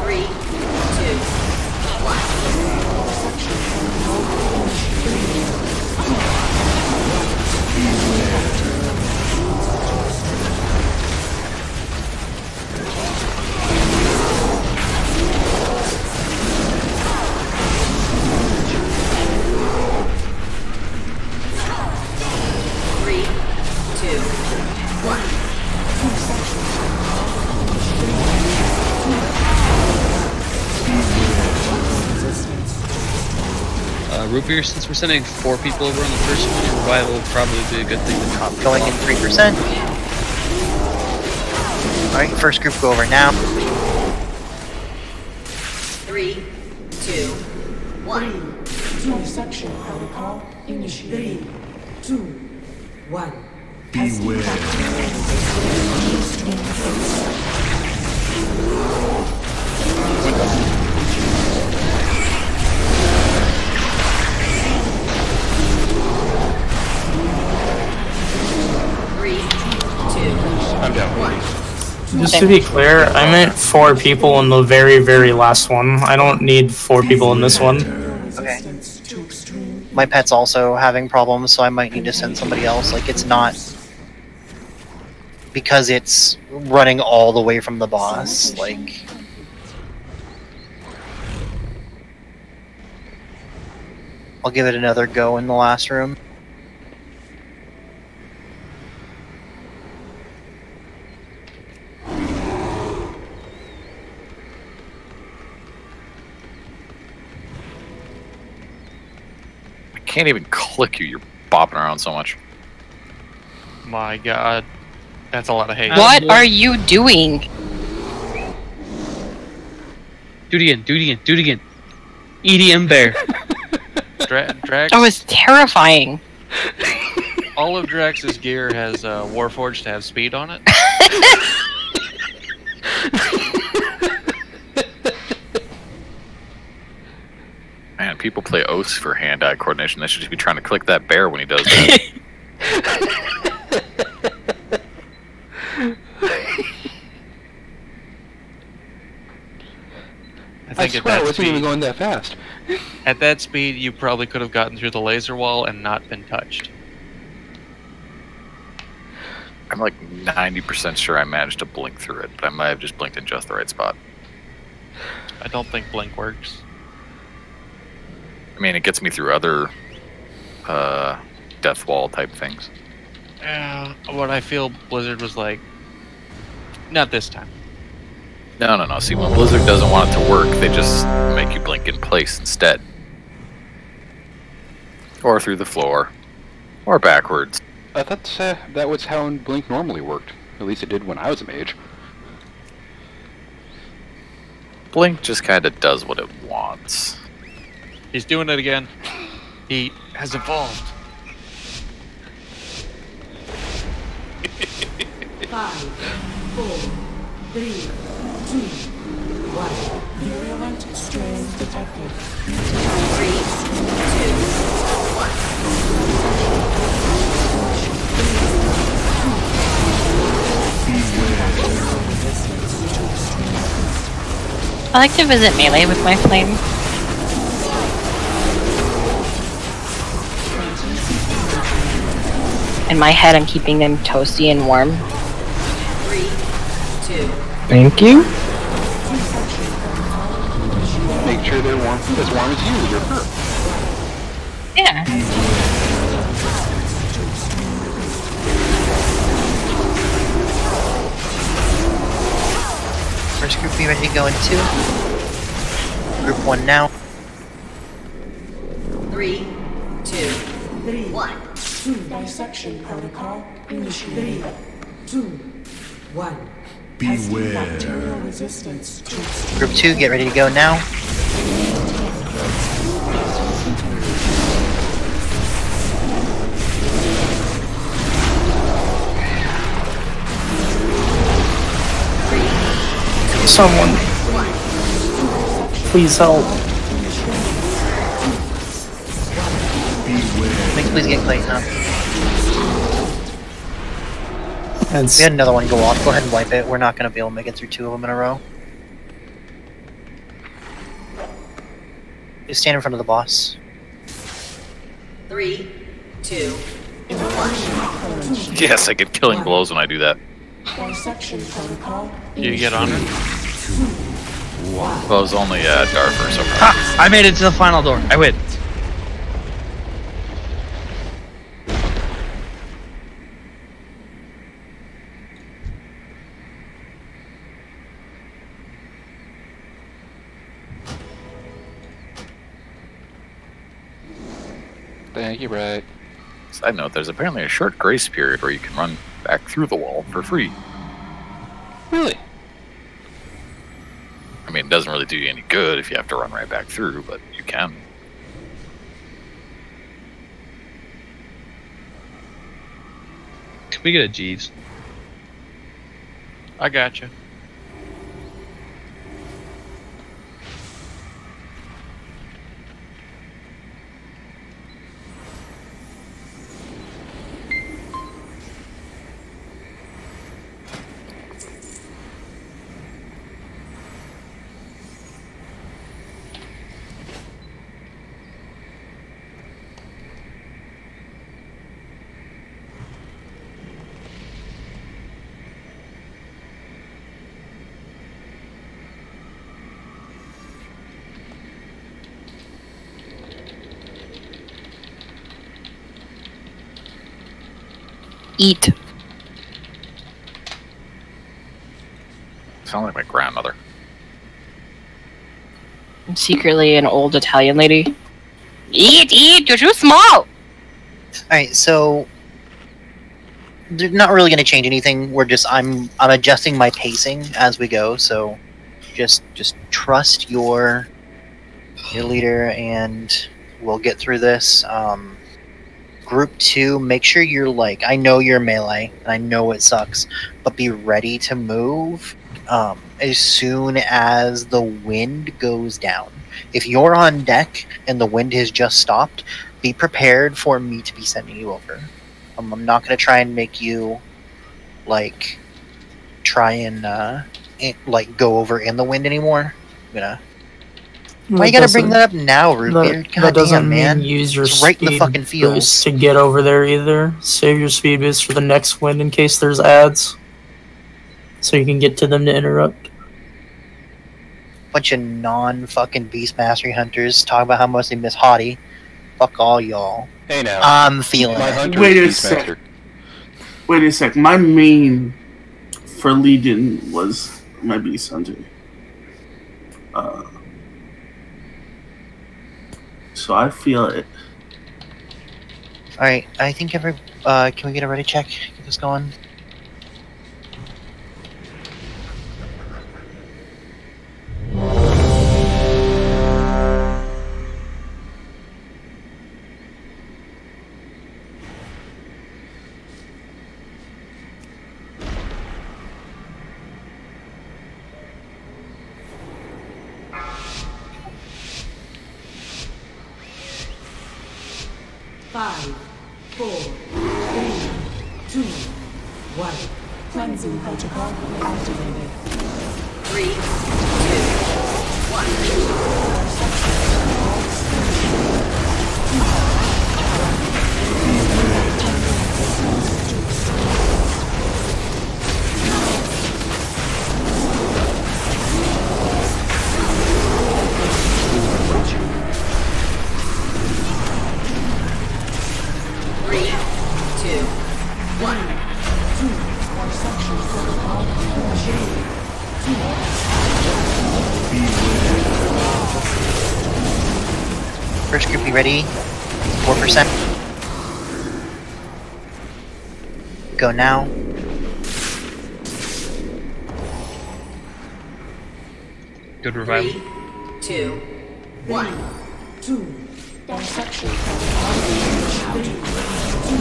3, 2, Root beer, since we're sending 4 people over on the first one, revival would probably be a good thing to top. Going in 3%. Alright, first group go over now. 3, 2, 1. Section protocol initiated. 3, 2, 1. Beware. I'm down. Just to be clear, I meant 4 people in the very, very last one. I don't need 4 people in this one. Okay. My pet's also having problems, so I might need to send somebody else. Like, it's not... Because it's running all the way from the boss, like... I'll give it another go in the last room. Can't even click you. You're bopping around so much. My god. That's a lot of hate. What are you doing? Do it again, do it again, do it again. EDM bear. Drax. That was terrifying. All of Drax's gear has Warforged to have speed on it. Man, people play oaths for hand-eye coordination. They should just be trying to click that bear when he does that. I swear I wasn't even going that fast. At that speed, you probably could have gotten through the laser wall and not been touched. I'm like 90% sure I managed to blink through it, but I might have just blinked in just the right spot. I don't think blink works. I mean, it gets me through other death wall type things. Yeah, what I feel Blizzard was like, not this time. No. See, when Blizzard doesn't want it to work, they just make you blink in place instead. Or through the floor. Or backwards. I thought that was how Blink normally worked. At least it did when I was a mage. Blink just kind of does what it wants. He's doing it again. He has evolved. 5, 4, 3, 2, 1. Virulent strain detected. 3, 2, 1. I like to visit melee with my flame. In my head, I'm keeping them toasty and warm. 3, 2. Thank you. Make sure they're warm, as warm as you, your fur. Yeah. First group be ready to go in 2. Group 1 now. 3, 2, 1. Dissection protocol initiated. 3, 2, 1. Bacterial resistance to Group 2, get ready to go now. Someone, please help. Please get Clayton up. And We had another one go off. Go ahead and wipe it. We're not going to be able to make it through 2 of them in a row. Just stand in front of the boss. 3, 2, 1. Yes, I get killing blows when I do that. dissection protocol. You get on it? Well, it was only Draxfur so far. Ha! I made it to the final door. I win. Thank you, Brett. Side note, there's apparently a short grace period where you can run back through the wall for free. Really? I mean, it doesn't really do you any good if you have to run right back through, but you can. Can we get a Jeeves? I got you. Eat. Sound like my grandmother. I'm secretly an old Italian lady. Eat! You're too small! Alright, so... they're not really going to change anything. We're just... I'm adjusting my pacing as we go, so... Just trust your leader, and we'll get through this. Group 2, make sure you're like... I know you're melee, and I know it sucks, but be ready to move as soon as the wind goes down. If you're on deck and the wind has just stopped, be prepared for me to be sending you over. I'm not going to try and make you, like, try and, like, go over in the wind anymore. I'm gonna... Why you gotta bring that up now, Rootbeard? That doesn't man. mean use your It's right in the speed fucking field. boost to get over there either. Save your speed boost for the next wind in case there's ads. So you can get to them to interrupt. Bunch of non-fucking Beast Mastery hunters talk about how much they miss Hottie. Fuck all y'all. Hey now. I'm feeling My it. hunter Wait is a Beastmaster. sec. Wait a sec. My main for Legion was my Beast Hunter. So I feel it. Alright, I think can we get a ready check? Get this going. Five, 4, 3, 2, 1. Cleansing protocol activated. 3, 2, First group, be ready. 4%. Go now. Good revival. 3, 2, 1.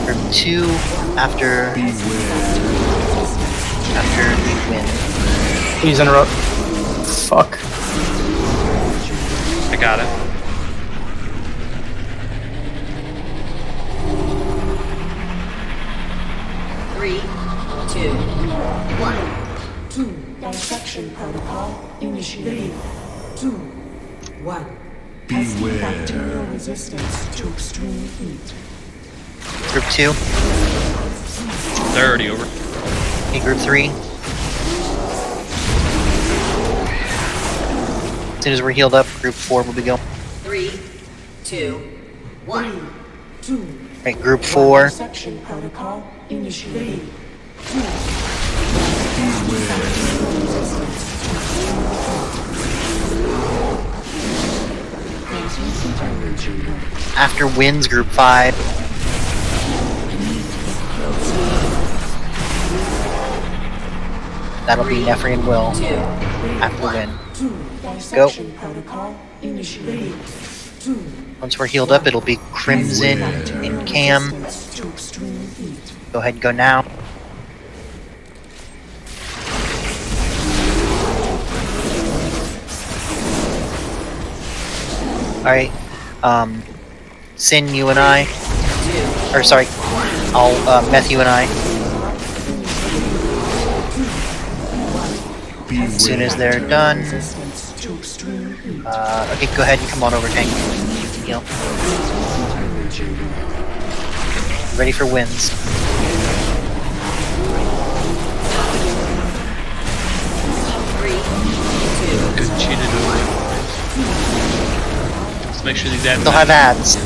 Group 2 after the win. Please interrupt. Fuck. I got it. Three, 2, 1. Dissection protocol initiated. 2, 1. Testing bacterial resistance to extreme heat. Group 2. They're already over. Okay, group 3. As soon as we're healed up, group 4 will be going. 3, 2, 1. Right, group 4. Dissection protocol initiated. After wins, group 5. That'll be Nefri and Will. After win. Go. Once we're healed up, it'll be Crimson and Cam. Go ahead and go now. Alright. Sin, you and I. Or sorry, I'll Meth, you and I. As soon as they're done. Okay, go ahead and come on over, Tank. Heal. Ready for wins. Good cheated away. Let's make sure these ads They'll have ads.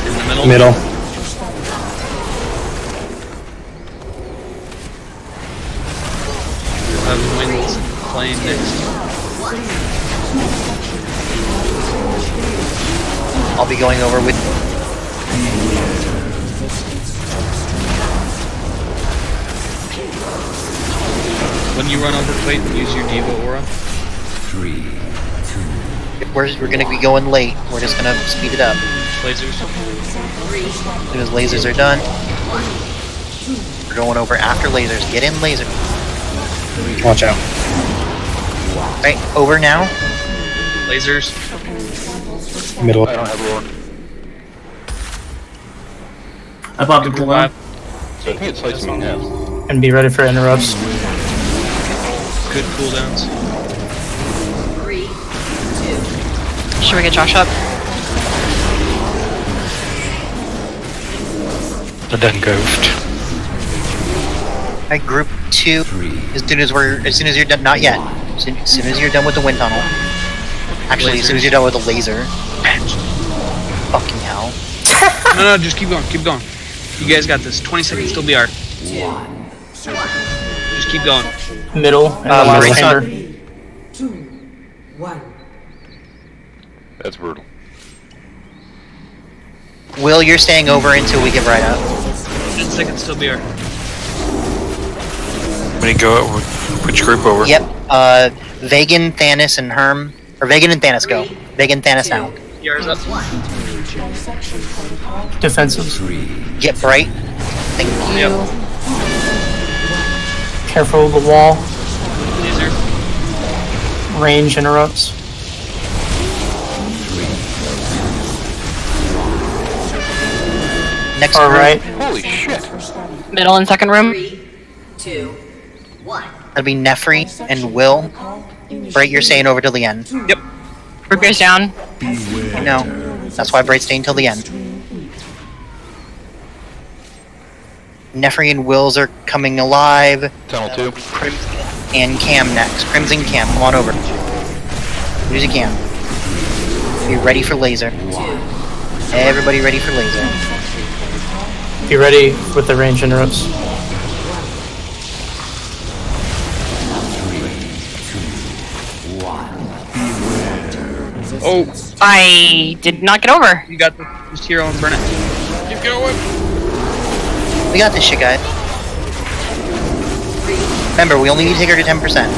in the middle. Middle. We'll have wings playing next. I'll be going over with. When you run over Quake, use your Diva Aura. 3, 2. We're gonna be going late. We're just gonna speed it up. Lasers. As soon as lasers are done, we're going over after lasers. Get in laser. Watch out. Right, over now. Lasers. Middle. I don't have roar. I popped a cooldown. So I think it's slicing me in half. And be ready for interrupts. Good cooldowns. 3, 2. Should we get Josh up? I done goofed. Alright, group 2. As soon as you're done, not yet. As soon as you're done with the wind tunnel. Actually, as soon as you're done with the laser. Fucking hell. No, just keep going, keep going. You guys got this. 20 seconds till BR. Just keep going. Middle. And the last center. 2, 1. That's brutal. Will, you're staying over until we get right up. 10 seconds till BR. When you go out, which group over? Yep. Vagan, Thanos, and Herm. Or Vagan and Thanos go. Vagan, Thanos now. BR's up. Defensives. Get bright. Thank you. Yep. Careful of the wall. Laser. Range interrupts. Next All group. right. Holy shit. Middle and second room. 3, 2, 1. That'll be Nefri and Will. Bright, you're staying over till the end. Yep. Group goes down. No. That's why Bright's staying till the end. Nefri and Wills are coming alive. Tunnel 2. Crimson and Cam next. Crimson Cam, come on over. Use a Cam. Be ready for laser. Everybody ready for laser. Be ready with the range interrupts. Oh, I did not get over. you got the just hero and burn it. Keep going. We got this shit, guys. Remember, we only need to take her to 10%.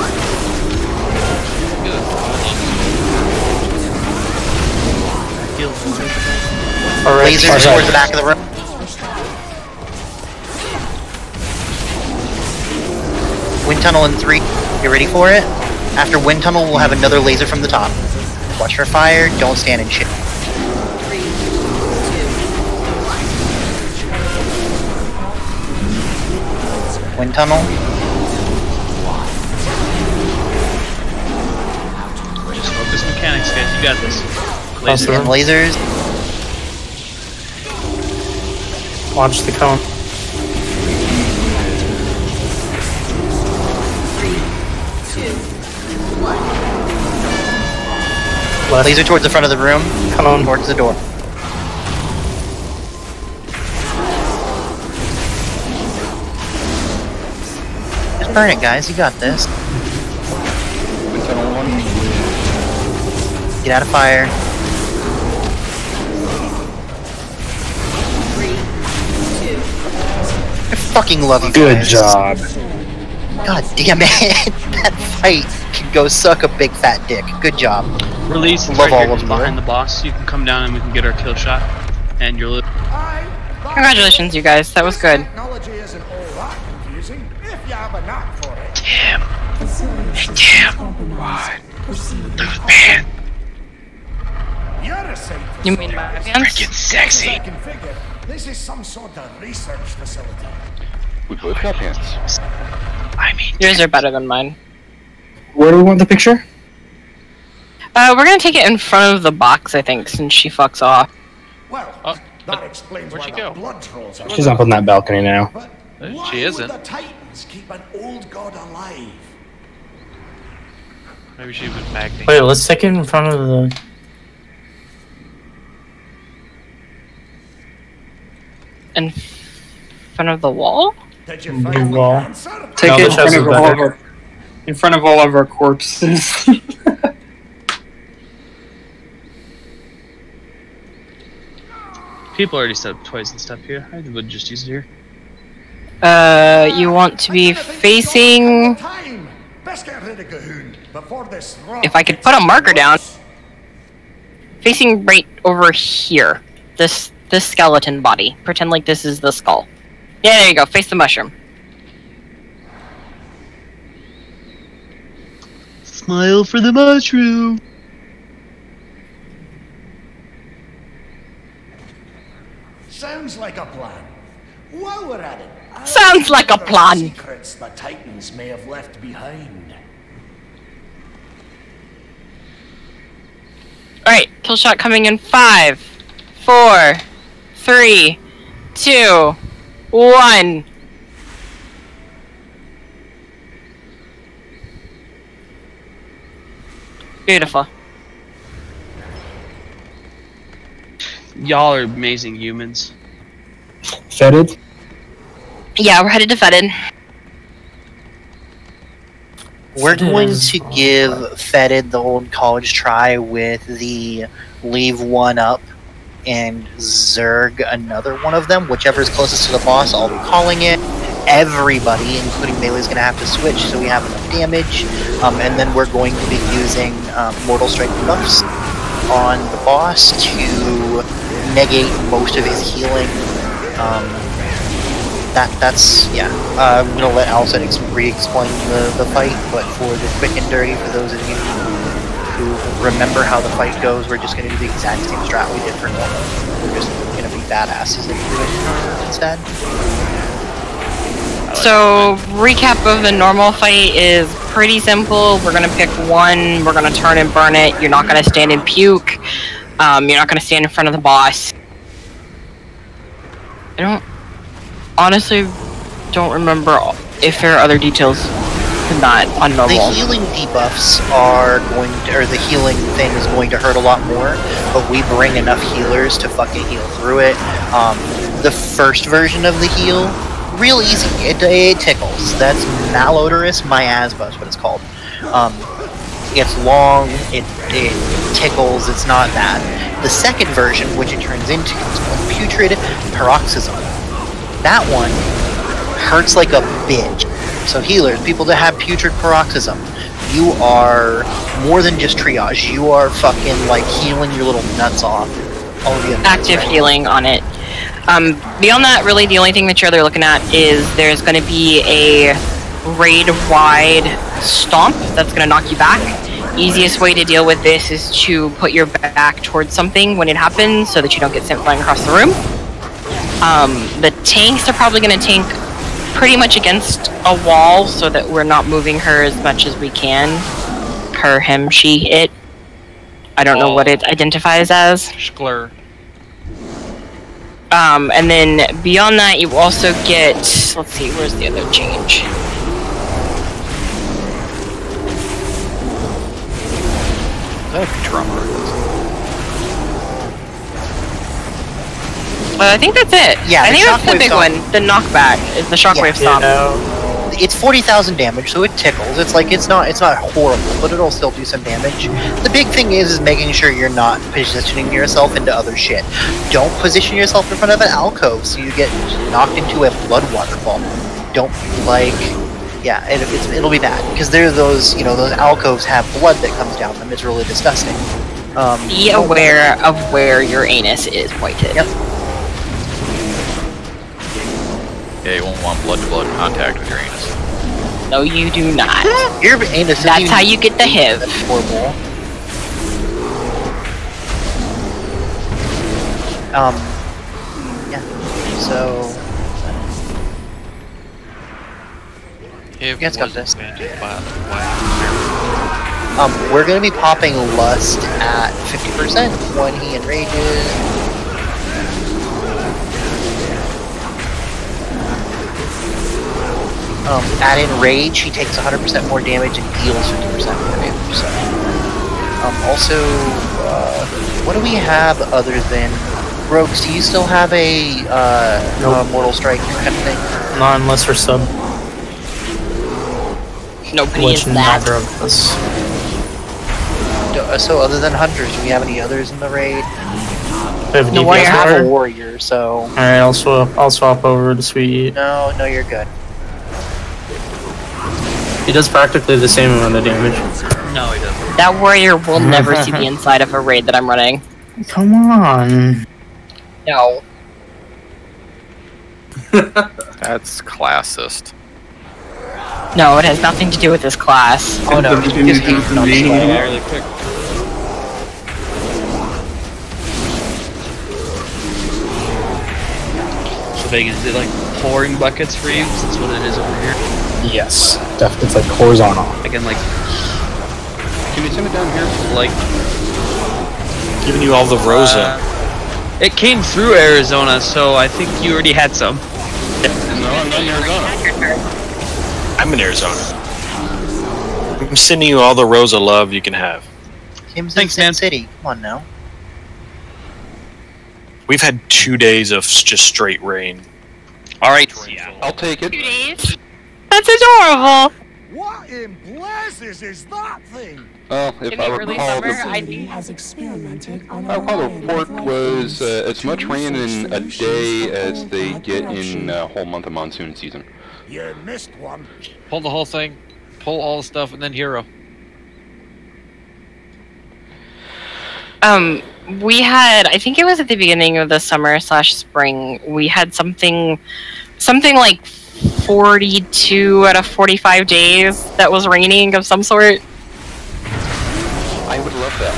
Lasers towards the back of the room. Wind tunnel in 3. You ready for it? After wind tunnel, we'll have another laser from the top. Watch for fire. Don't stand in shit. 3, 2, 1. Wind tunnel. Just focus mechanics, guys. You got this. Lasers. And lasers. Watch the cone. 3, 2, 1. Left. Laser towards the front of the room. Cone. Towards the door. Just burn it, guys. You got this. Get out of fire. 3, 2. I fucking love you Good guys. job. God damn it. That fight can go suck a big fat dick. Good job. Release Love right all here of you. behind the boss. You can come down and we can get our kill shot. And you're Congratulations, you guys. That was good. Technology isn't all that confusing if you have a knack for it. Damn. What? Man. You're a sight for You mean my fans? Freaking sexy. second figure. This is some sort of research facility. We both got pants. I mean, Yours are better than mine. Where do we want the picture? We're gonna take it in front of the box, I think, since she fucks off. Well, that explains where'd why she the go? blood trolls are. She's up on that balcony now. But She why isn't. would the Titans keep an old god alive? Maybe she was Magni. Wait, let's take it in front of the. In front of the wall? Did you find the wall. answer? Take No, it the chest is better. in front of all of our corpses. people already set up toys and stuff here. I would just use it here. You want to be facing... Time. Best get rid of Gahoon before this. If I could put a marker down. Facing right over here. This skeleton body. Pretend like this is the skull. Yeah, there you go. Face the mushroom. Smile for the mushroom. Sounds like a plan. While we're at it, Sounds like a plan. Secrets the Titans may have left behind. Alright, kill shot coming in 5, 4, 3, 2, 1. Beautiful. Y'all are amazing humans. Fetid? Yeah, we're headed to Fetid. We're going to give Fetid the old college try with the leave one up and Zerg another one of them. Whichever is closest to the boss, I'll be calling it. Everybody, including Melee, is going to have to switch so we have enough damage. And then we're going to be using Mortal Strike buffs on the boss to negate most of his healing. That's yeah. I'm gonna let Alcid re-explain the fight, but for the quick and dirty, for those of you who remember how the fight goes, we're just gonna do the exact same strat we did for normal. We're just gonna be badasses and do it instead. So, recap of the normal fight is pretty simple. We're gonna pick one, we're gonna turn and burn it. You're not gonna stand and puke. You're not gonna stand in front of the boss. I honestly don't remember if there are other details than that on normal. The healing debuffs are going to, or the healing thing is going to hurt a lot more, but we bring enough healers to fucking heal through it. The first version of the heal, real easy. It tickles. That's malodorous miasma is what it's called. It's long, it tickles, it's not bad. The second version, which it turns into, is called Putrid Paroxysm. That one hurts like a bitch. So healers, people that have Putrid Paroxysm, you are more than just triage. You are fucking like healing your little nuts off. All of the active healing on it. Beyond that, really the only thing that you're either looking at is there's going to be a raid-wide stomp that's going to knock you back. Easiest way to deal with this is to put your back towards something when it happens so that you don't get sent flying across the room. The tanks are probably going to tank pretty much against a wall so that we're not moving her as much as we can. Her, him, she, it. I don't know what it identifies as. Schler. And then beyond that, you also get, let's see, where's the other change? Is that a drummer? I think that's it. Yeah, I the think that's the shockwave big stomp. one. The knockback is the shockwave stomp. It's 40,000 damage, so it tickles. It's like it's not horrible, but it'll still do some damage. The big thing is making sure you're not positioning yourself into other shit. Don't position yourself in front of an alcove so you get knocked into a blood waterfall. Don't yeah, it'll be bad because there are those those alcoves have blood that comes down them. It's really disgusting. Be aware of where your anus is pointed. Yep. Yeah, you won't want blood-to-blood contact with your anus. No, you do not. Your anus. That's how you get the HIV. That's horrible. Yeah. So. You guys got this. We're gonna be popping Lust at 50% when he enrages. Add in Rage, he takes 100% more damage and deals 50% more damage. So. Also, what do we have other than Rogues? Do you still have a Mortal Strike kind of thing? Not unless we're sub. Nobody Which is that. So other than Hunters, do we have any others in the raid? No, I have a Warrior, so... Alright, I'll swap over to Sweet. No, you're good. He does practically the same amount of damage. No, he doesn't. That Warrior will never see the inside of a raid that I'm running. Come on. No. That's classist. No, it has nothing to do with this class. Oh no, just Really quick. So Vegan, is it like pouring buckets for you? 'Cause that's what it is over here. Yes, definitely. It's like horizontal. Again, like, can you send it down here? Like, Giving you all the Rosa. It came through Arizona, so I think you already had some. No, I'm not in Arizona. I'm in Arizona. I'm sending you all the Rosa love you can have. Tim's in Sin City. Come on now. We've had 2 days of just straight rain. Alright, I'll take it. 2 days? That's adorable! What in blazes is that thing? Well, if I recall, the report was as much rain in a day as they get in a whole month of monsoon season. You missed one. Pull the whole thing, pull all the stuff, and then hero. We had, I think it was at the beginning of the summer/spring, we had something like 42 out of 45 days that was raining of some sort. I would love that.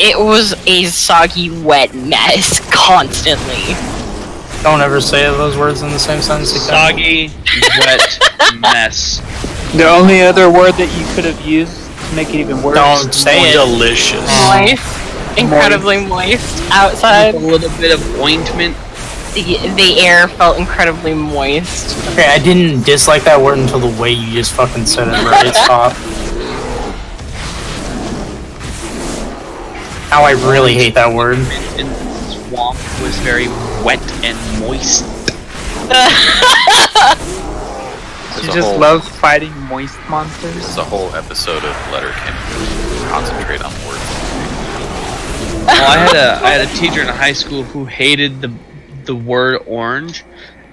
It was a soggy, wet mess constantly. Don't ever say those words in the same sentence again. Soggy, wet mess. The only other word that you could have used to make it even worse. Don't say it. Delicious. Moist. Incredibly moist outside. With a little bit of ointment. The air felt incredibly moist. Okay, I didn't dislike that word until the way you just fucking said it right off. How I really hate that word. And swamp was very wet and moist. You just love fighting moist monsters? There's a whole episode of Letterkenny. Concentrate on words. Well, I had a teacher in high school who hated the word orange,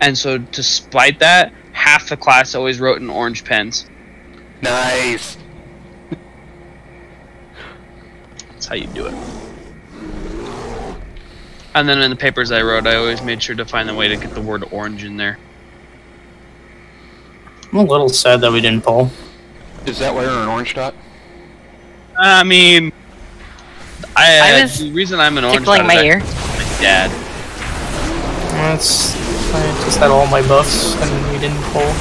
and so to spite that, half the class always wrote in orange pens. Nice. That's how you do it. And then in the papers I wrote, I always made sure to find a way to get the word orange in there. I'm a little sad that we didn't pull. Is that why you're an orange dot? I mean, the reason I'm an orange dot is my ear. My dad. I just had all my buffs and we didn't pull.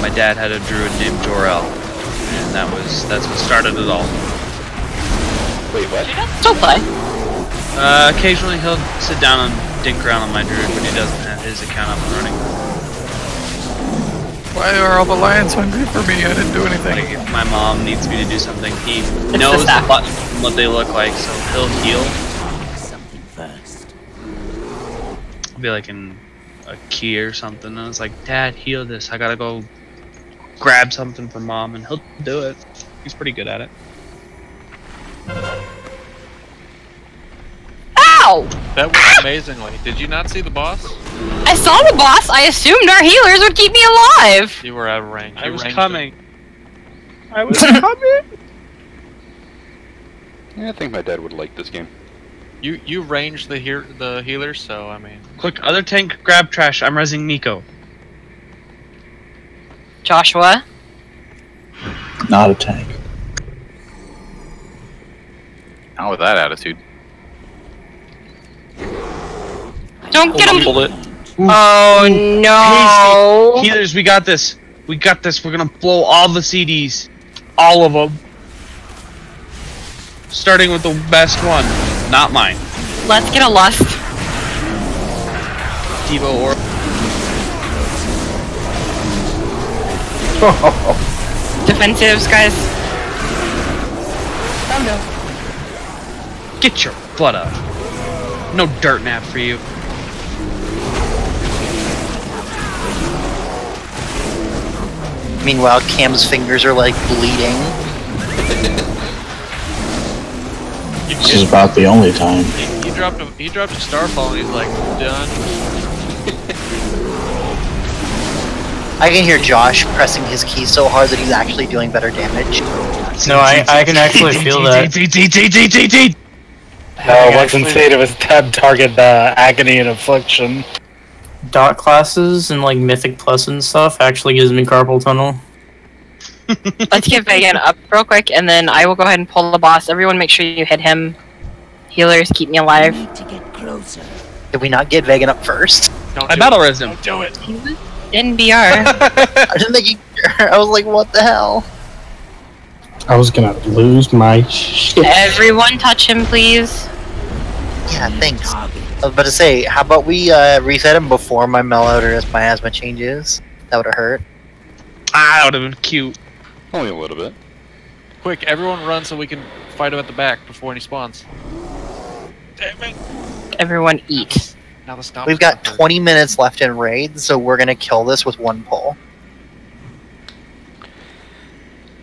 My dad had a druid named Jor-El, and that's what started it all. Wait, what? Still play. Occasionally he'll sit down and dink around on my druid when he doesn't have his account up and running. Why are all the lions hungry for me? I didn't do anything. Like if my mom needs me to do something, he knows what they look like, so he'll heal. Something first. I'll be like in a key or something, and it's like, Dad, heal this. I gotta go grab something for Mom, and he'll do it. He's pretty good at it. Ow! That went amazingly. Did you not see the boss? I saw the boss. I assumed our healers would keep me alive. You were out of range. I You was ranged coming. it. I was coming. Yeah, I think my dad would like this game. You ranged the healer, so I mean. Quick, other tank, grab trash. I'm rezzing Nico. Joshua. Not a tank. Not with that attitude. Don't get him. Bullet. Oh no! Casey, healers, we got this. We got this. We're gonna blow all the CDs, all of them, starting with the best one, not mine. Let's get a lust. Devo or. Defensives, guys. Oh no! Get your butt up. No dirt nap for you. Meanwhile, Cam's fingers are like bleeding. This is about the only time. He dropped a starfall and he's like, done. I can hear Josh pressing his key so hard that he's actually doing better damage. No, I can actually feel that. No, what's insane of his tab target agony and affliction. Dot classes and like Mythic Plus and stuff actually gives me carpal tunnel. Let's get Vegan up real quick, and then I will go ahead and pull the boss. Everyone make sure you hit him. Healers, keep me alive. To get closer. Did we not get Vegan up first? I battle res him. Don't do it. He was in BR. I didn't think I was like, what the hell? I was gonna lose my shit. Everyone touch him, please. Yeah, thanks. I was about to say, how about we reset him before my mellout or my asthma changes? That would have hurt. Ah, that would have been cute. Only a little bit. Quick, everyone run so we can fight him at the back before he spawns. Damn it. Everyone eat. Now the stop. We've got 20 minutes left in raid, so we're gonna kill this with one pull.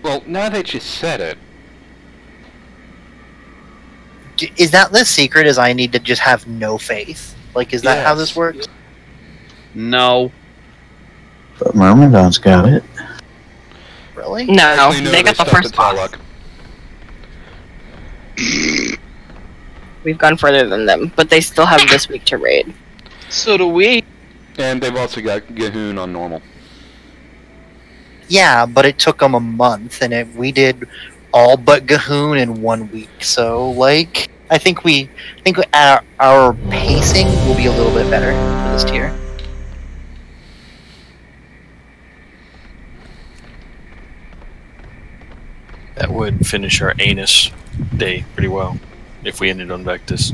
Well, now that you said it, Is that the secret? Is I need to just have no faith? Like, is that how this works? No. But Myrmidon's got it. Really? No, actually, no, they got the stopped first at boss. Talok. We've gone further than them, but they still have this week to raid. So do we. And they've also got Gahoon on normal. Yeah, but it took them a month, and we did all but Gahoon in 1 week. So, like, I think our pacing will be a little bit better for this tier. That would finish our anus day pretty well if we ended on Vectus.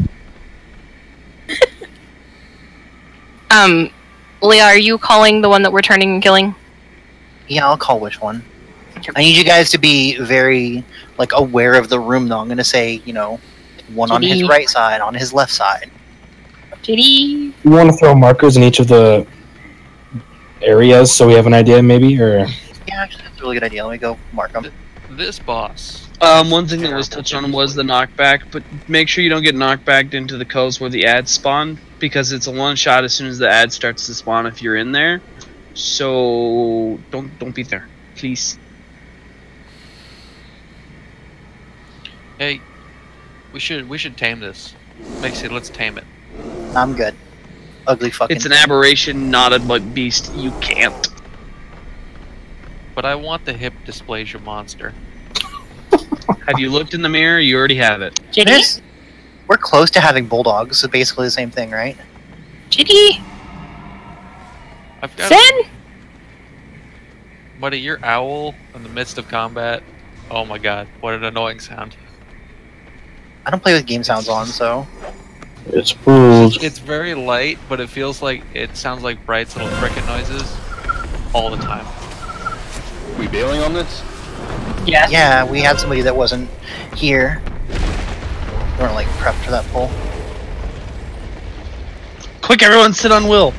Leah, are you calling the one that we're turning and killing? Yeah, I'll call which one. I need you guys to be very, like, aware of the room, though. I'm gonna say, you know, one on his right side, on his left side. JD. You want to throw markers in each of the areas so we have an idea, maybe, or? Yeah, actually, that's a really good idea. Let me go mark them. This boss One thing that was touched on was the knockback, but make sure you don't get knocked back into the coves where the ads spawn, because it's a one shot as soon as the ad starts to spawn if you're in there. So don't be there, please. Hey, we should tame this. Maxie, let's tame it. I'm good. Ugly fucking. It's an aberration, not a beast. You can't. But I want the hip dysplasia monster. Have you looked in the mirror? You already have it. Jiggy? We're close to having bulldogs, so basically the same thing, right? Jiggy? I've got Finn? Buddy, your owl in the midst of combat. Oh my god, what an annoying sound. I don't play with game sounds on, so... It's rules. It's very light, but it feels like it sounds like Bright's little cricket noises all the time. We bailing on this? Yeah. Yeah, we had somebody that wasn't here. We weren't like prepped for that pull. Quick, everyone sit on Will.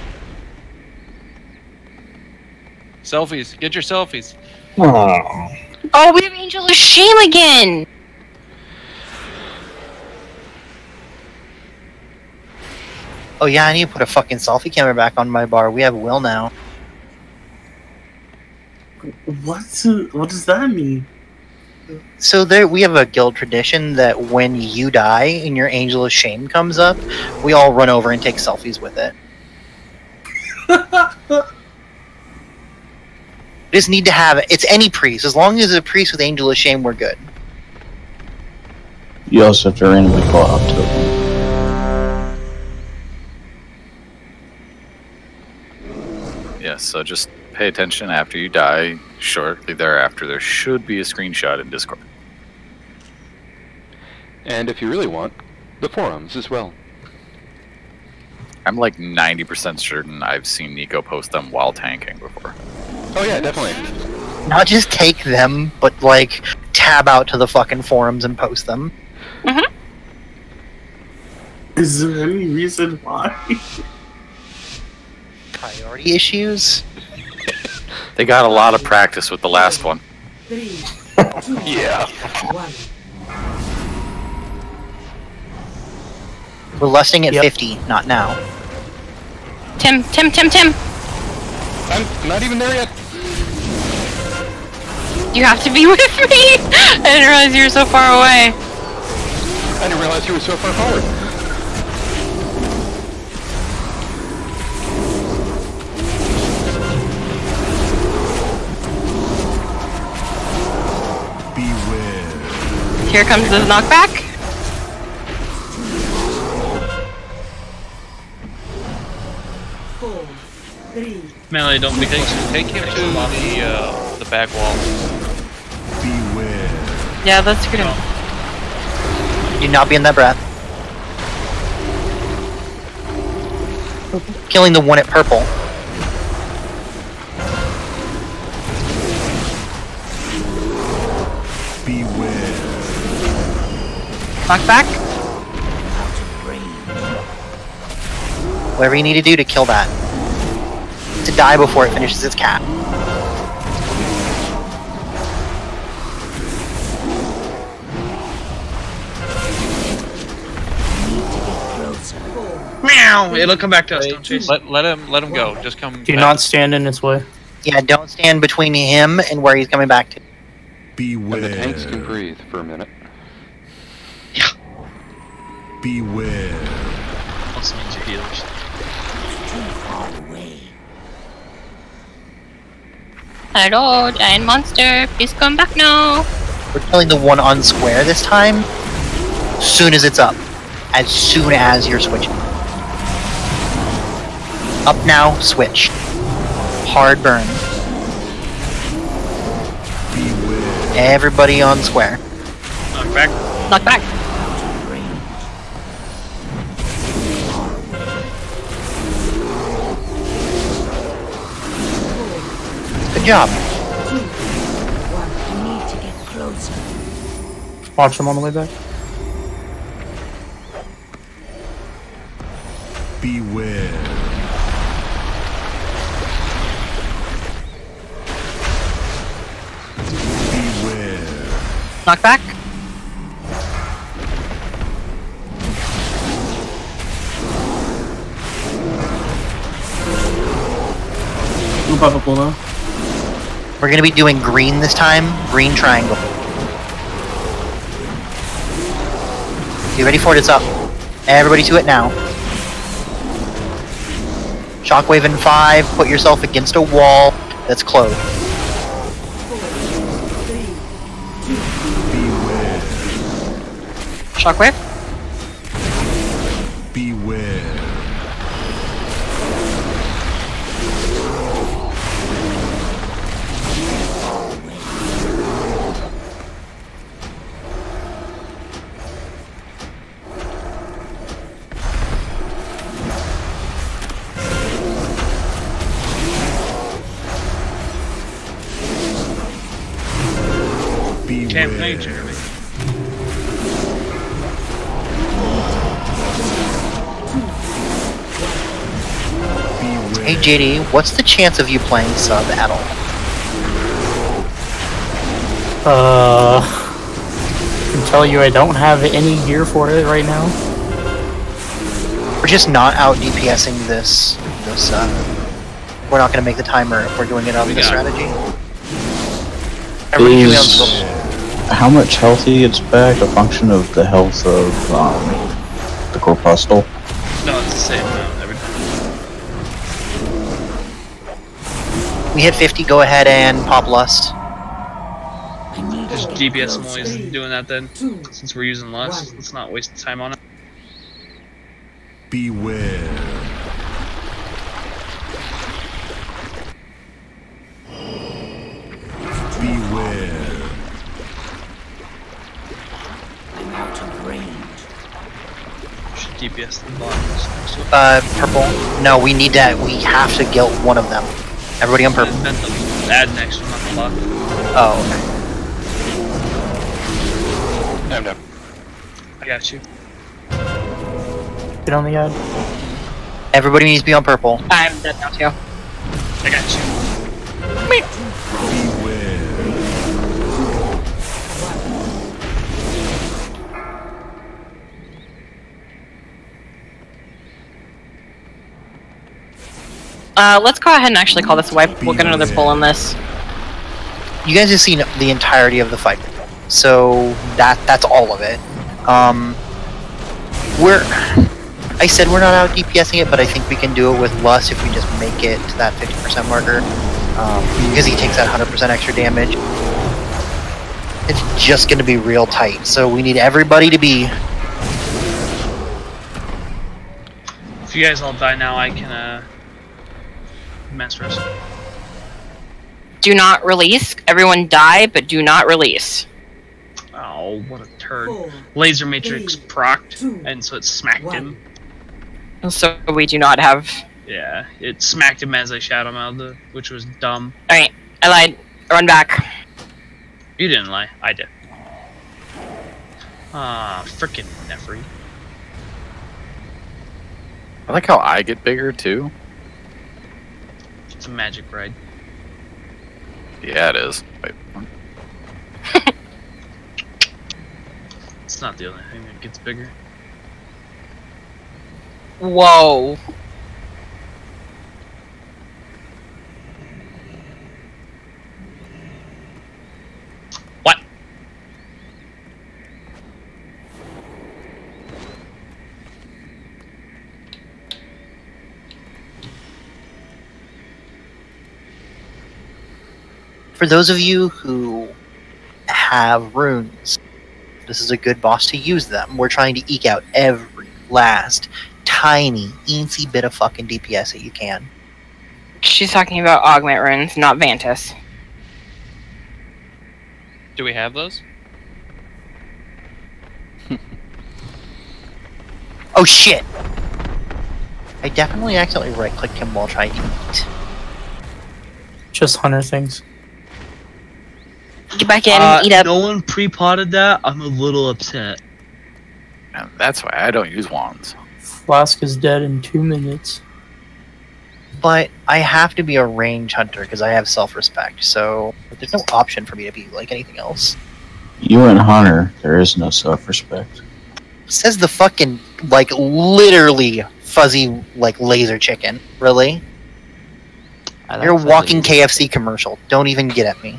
Selfies. Get your selfies. Oh, we have Angel of Shame again! Oh yeah, I need to put a fucking selfie camera back on my bar. We have Will now. What does that mean? So there, we have a guild tradition that when you die and your Angel of Shame comes up, we all run over and take selfies with it. We just need to have it. It's any priest. As long as it's a priest with Angel of Shame, we're good. You also have to randomly call out to them. Yeah, so just pay attention after you die. Shortly thereafter, there should be a screenshot in Discord. And if you really want, the forums as well. I'm like 90% certain I've seen Nico post them while tanking before. Oh yeah, definitely. Not just take them, but like tab out to the fucking forums and post them. Mm-hmm. Is there any reason why? Priority issues? They got a lot of practice with the last one. 3, 2, Yeah. 1. We're lusting at 50, not now. Tim! I'm not even there yet. You have to be with me! I didn't realize you were so far away. I didn't realize you were so far forward. Here comes the knockback. Melee, don't be Take him to the back wall. Yeah, that's good. Do not be in that breath. Killing the one at purple. Knockback. Whatever you need to do to kill that. To die before it finishes its cap. Meow! It'll come back to us. Don't chase. Let him go. Just come. Do back. not stand in its way. Yeah, don't stand between him and where he's coming back to. Beware. And the tanks can breathe for a minute. Yeah. Beware. Also means your healers. Hello, giant monster. Please come back now. We're killing the one on square this time. Soon as it's up. As soon as you're switching. Up now, switch. Hard burn. Everybody on square. Knockback. Knockback. Good job. You need to get closer. Watch him on the way back. Beware. Knockback. We'll pop a cooldown. We're gonna be doing green this time. Green triangle. You ready for it? It's up. Everybody to it now. Shockwave in 5. Put yourself against a wall that's closed. Shockwave? Beware. Can't play, Jeremy. Hey JD, what's the chance of you playing sub at all? I can tell you I don't have any gear for it right now. We're just not out DPSing this. We're not going to make the timer if we're doing it on this strategy. Everybody on sub. How much health he gets back a function of the health of the corpuscle? No, it's the same every time. We hit 50, go ahead and pop Lust. Just DPS I'm always doing that then, since we're using Lust. Let's not waste time on it. Beware. Beware. DPS the bottom. Purple. No, we need to. We have to get one of them. Everybody on purple. Add next one on the block. Oh, okay. I'm done. I got you. Get on the ad. Everybody needs to be on purple. I'm dead now too. I got you. Let's go ahead and actually call this a wipe. We'll get another pull on this. You guys have seen the entirety of the fight, so that's all of it. I said we're not out DPSing it, but I think we can do it with Lust if we just make it to that 50% marker, because he takes that 100% extra damage. It's just going to be real tight, so we need everybody to be. If you guys all die now, I can mass rest. Do not release. Everyone die, but do not release. Oh, what a turd. Laser Matrix procced, and so it smacked him. So we do not have... Yeah, it smacked him as I shot him out, which was dumb. Alright, I lied. Run back. You didn't lie. I did. Ah, frickin' Nefri. I like how I get bigger, too. It's a magic ride. Yeah, it is. Wait. It's not the only thing that gets bigger. Whoa. What? For those of you who have runes, this is a good boss to use them. We're trying to eke out every last tiny, eensy bit of fucking DPS that you can. She's talking about augment runes, not Vantis. Do we have those? Oh shit! I definitely accidentally right-clicked him while trying to eat. Just hunter things. Get back in, eat up. No one pre-potted that. I'm a little upset. Now, that's why I don't use wands. Flask is dead in 2 minutes. But I have to be a range hunter because I have self-respect, so there's no option for me to be like anything else. You and Hunter, there is no self-respect. Says the fucking, like, literally fuzzy, like, laser chicken. Really? You're a walking KFC commercial. Don't even get at me.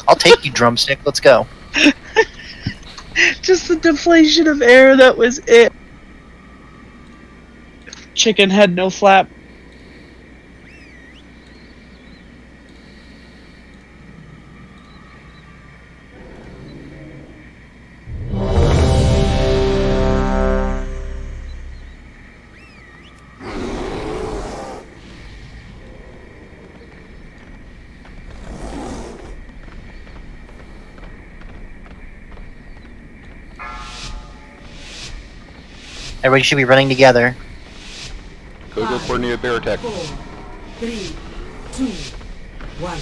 I'll take you, drumstick. Let's go. Just the deflation of air, that was it. Chicken head, no flap. Everybody should be running together. Go coordinate bear attack. 4, 3, 2, 1.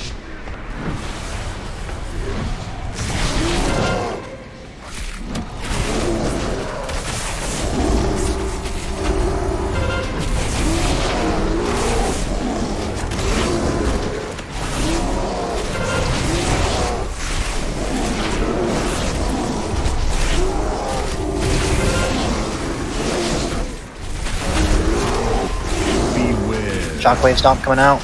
Shockwave stomp coming out.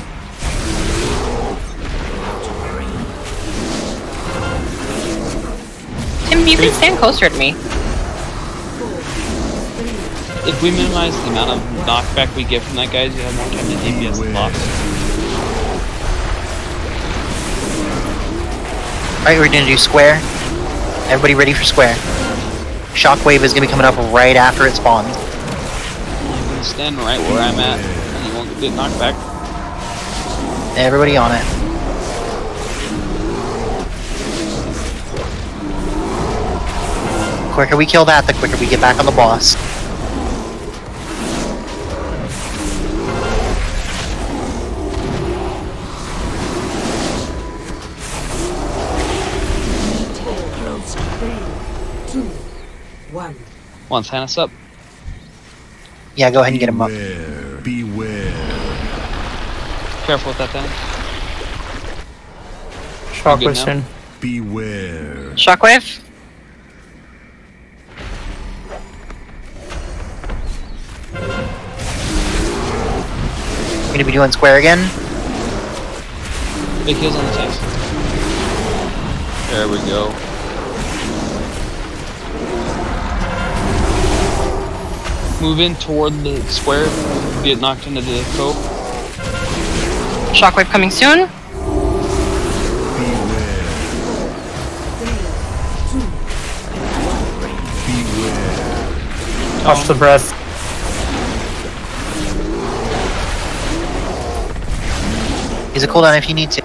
Tim, you can stand closer to me. If we minimize the amount of knockback we get from that, guys, you have more time to DPS the boss. Alright, we're gonna do square. Everybody ready for square. Shockwave is gonna be coming up right after it spawns. I'm gonna stand right where I'm at, and you won't get knocked back. Everybody on it. The quicker we kill that, the quicker we get back on the boss. One, fan us up. Yeah, go ahead and get him up. Beware. Careful with that thing. Shockwave soon. Beware. Shockwave? We're gonna be doing square again. Big heals on the tanks. There we go. Move in toward the square, get knocked into the cove. Shockwave coming soon. Watch the breath. Use a cooldown if you need to.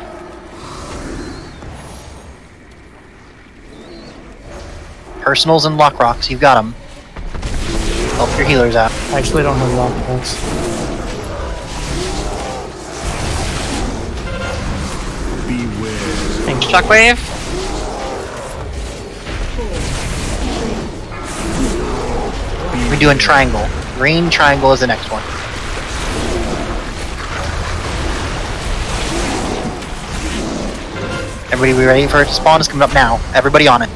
Personals and lock rocks, you've got them. Help your healers out. I actually don't have lock rocks. Thanks, Shockwave. We're doing triangle. Green triangle is the next one. Everybody, we ready for it to spawn? It's coming up now. Everybody on it.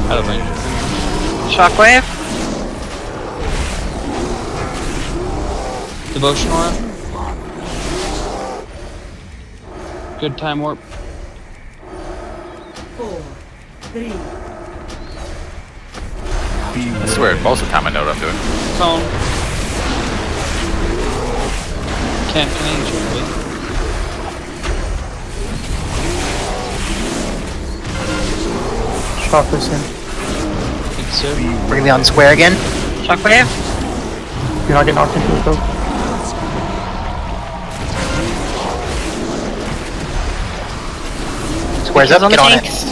Out of range. Shockwave. Devotion aura. Good time warp. 4, 3. I swear, most of the time I know what I'm doing. Cone. Can't change it, Shockwave soon. Good sir. We're gonna be on square again. Shockwave. You're not getting knocked into the cove. Square's up, on get the on tanks. it.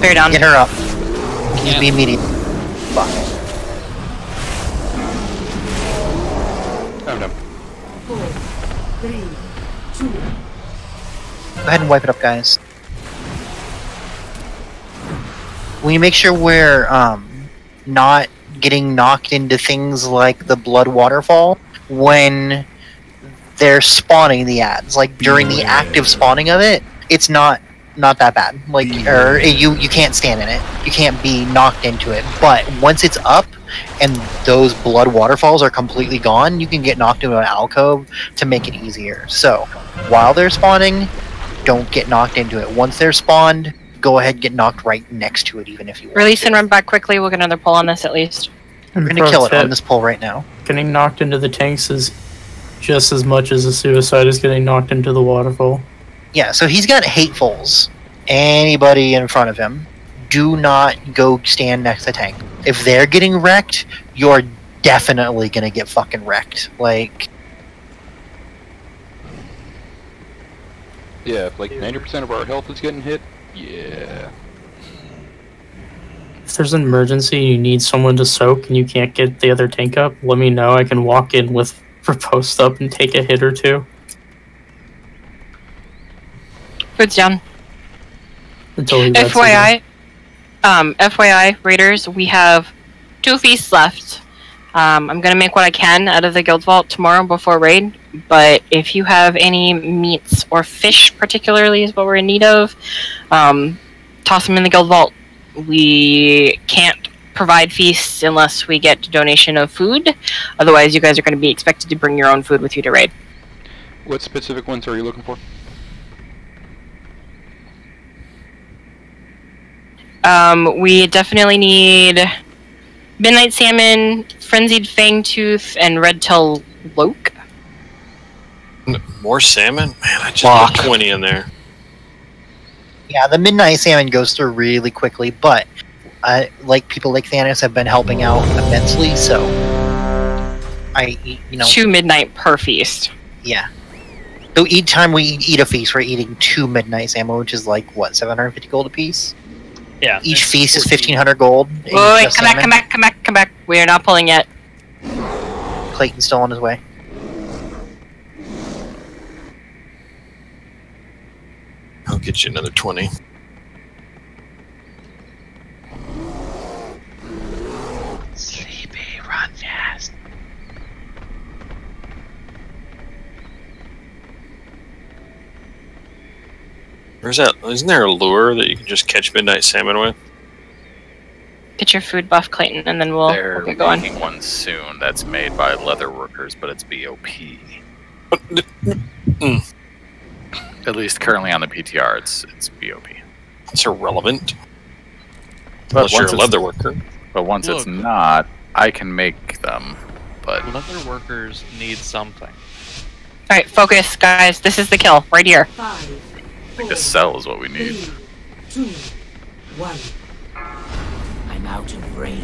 Bear down. Get her up. Needs to be immediate. Fuck. I'm done. 4, 3, 2. Go ahead and wipe it up, guys. We make sure we're not getting knocked into things like the blood waterfall when they're spawning the ads. Like during the active spawning of it, it's not that bad. Like, or you can't stand in it. You can't be knocked into it. But once it's up and those blood waterfalls are completely gone, you can get knocked into an alcove to make it easier. So while they're spawning, don't get knocked into it. Once they're spawned, go ahead and get knocked right next to it, even if you want. Release and run back quickly. We'll get another pull on this at least. We're gonna kill it on this pull right now. Getting knocked into the tanks is just as much as a suicide is getting knocked into the waterfall. Yeah, so he's got hatefuls. Anybody in front of him, do not go stand next to the tank. If they're getting wrecked, you're definitely gonna get fucking wrecked. Like, yeah, if like 90% of our health is getting hit, yeah. If there's an emergency and you need someone to soak and you can't get the other tank up, let me know. I can walk in with Riposte up and take a hit or two. Food's down. Until FYI, Raiders, we have 2 feasts left. I'm gonna make what I can out of the guild vault tomorrow before raid, but if you have any meats or fish particularly is what we're in need of, toss them in the guild vault. We can't provide feasts unless we get a donation of food. Otherwise, you guys are going to be expected to bring your own food with you to raid. What specific ones are you looking for? We definitely need midnight salmon, frenzied fangtooth, and red-tail loke. More salmon? Man, I just put 20 in there. yeah, the midnight salmon goes through really quickly, but like people like Thanos have been helping out immensely, so you know, 2 midnight per feast. Yeah. So each time we eat a feast, we're eating 2 midnight salmon, which is like what, 750 gold a piece? Yeah. Each feast is 1,500 gold. Wait, come back. We are not pulling yet. Clayton's still on his way. I'll get you another 20. Sleepy, run fast. Where's that? Isn't there a lure that you can just catch midnight salmon with? Get your food buff, Clayton, and then we'll get going. They're making one soon that's made by leather workers, but it's BOP. At least currently on the PTR, it's BOP. It's irrelevant. Unless you're a leather worker. But once it's not, I can make them. But leather workers need something. Alright, focus, guys. This is the kill, right here. I think the cell is what we need. 3, 2, 1. I'm out of range.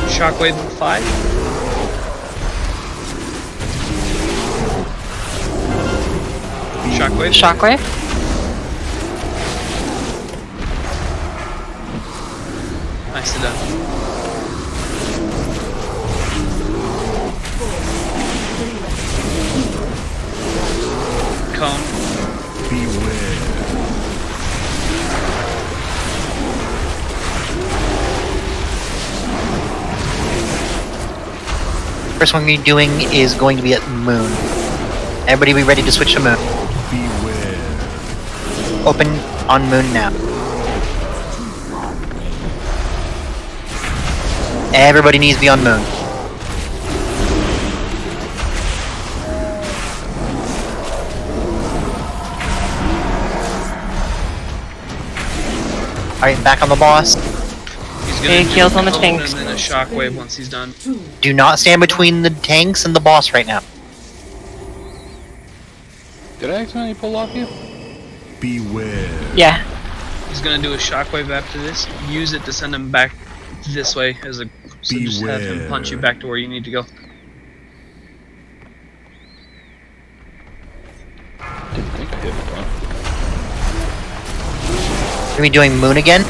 Shockwave 5. Shockwave. Nicely done. Cone. Beware. First one we're doing is going to be at Moon. Everybody be ready to switch to Moon. Beware. Open on Moon now. Everybody needs to be on Moon. Alright, back on the boss. He's gonna Big heals on the cone tanks. and then a shockwave once he's done. Do not stand between the tanks and the boss right now. Did I accidentally pull off you? Beware. Yeah. He's gonna do a shockwave after this. Use it to send him back this way as a. So just have him punch you back to where you need to go. Didn't think I hit it, though. Are we doing Moon again?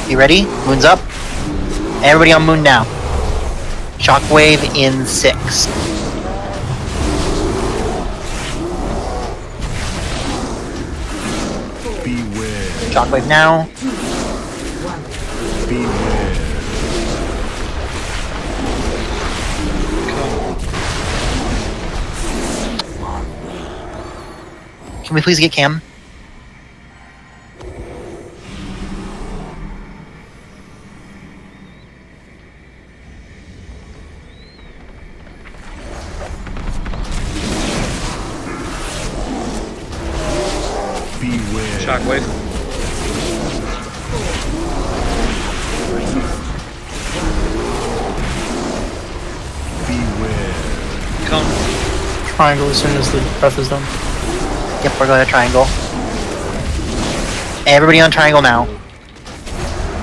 You ready? Moon's up. Everybody on moon now. Shockwave in 6. Beware. Shockwave now. Beware. Can we please get Cam? Beware. Shockwave. Beware. Come. Triangle as soon as the breath is done. Yep, we're going to triangle. Everybody on triangle now.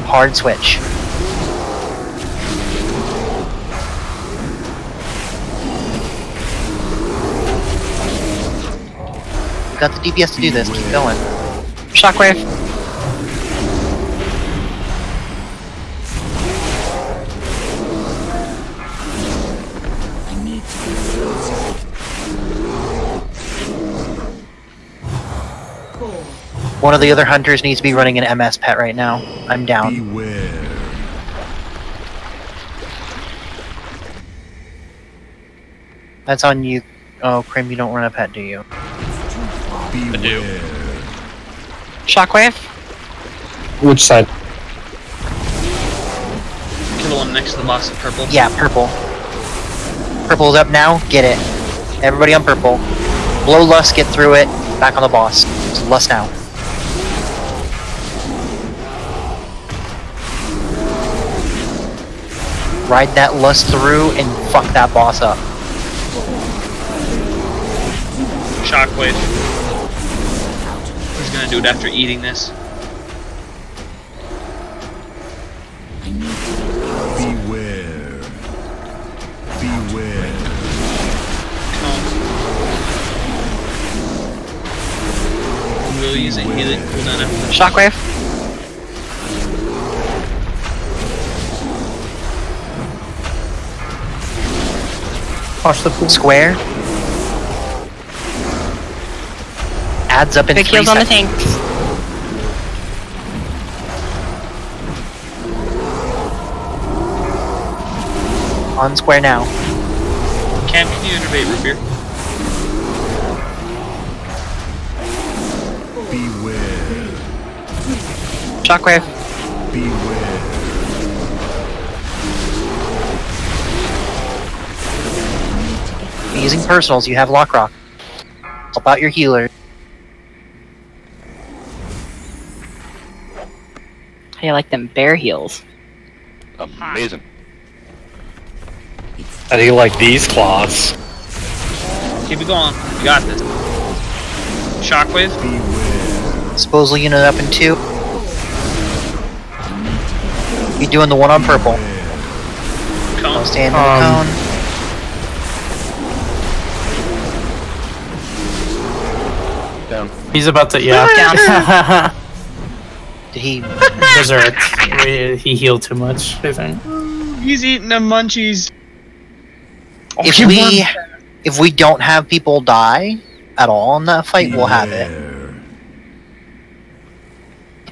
Hard switch. We've got the DPS to do this. Keep going. Shockwave. One of the other hunters needs to be running an MS pet right now. I'm down. Beware. That's on you. Oh, Krim, you don't run a pet, do you? I do. Shockwave. Which side? Kill the one next to the box of purple. Yeah, purple. Purple's up now. Get it. Everybody on purple. Blow Lust, get through it. Back on the boss. It's Lust now. Ride that Lust through and fuck that boss up. Shockwave. He's gonna do it after eating this. Beware. Beware. We'll use a healing cooldown after that. Shockwave. Watch the pool. Square. Adds up in Big 3 heals on the seconds. tanks. On square now. Cam, can you innervate root beer? Beware. Shockwave. Beware. Using personals, you have Lock Rock. Help out your healer. How do you like them bear heals? Amazing. How do you like these claws? Keep it going. You got this. Shockwave. Disposal unit up in 2. You doing the one on purple. Cone. Stand in the cone. Down. He's about to, yeah. Down. Did he? Berserk. He healed too much, I think. He's eating the munchies. Oh, If we don't have people die at all in that fight, we'll have it.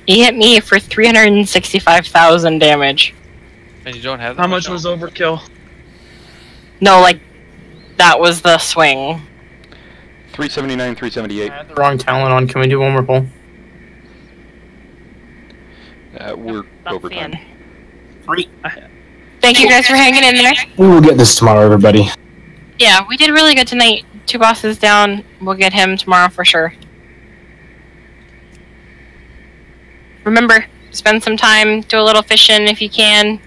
He hit me for 365,000 damage. And you don't have that How much was overkill? No, like, that was the swing. 379, 378. I had the wrong talent on. Can we do one more pull? We're overtime. Thank you guys for hanging in there. We will get this tomorrow, everybody. Yeah, we did really good tonight. 2 bosses down. We'll get him tomorrow for sure. Remember, spend some time, do a little fishing if you can.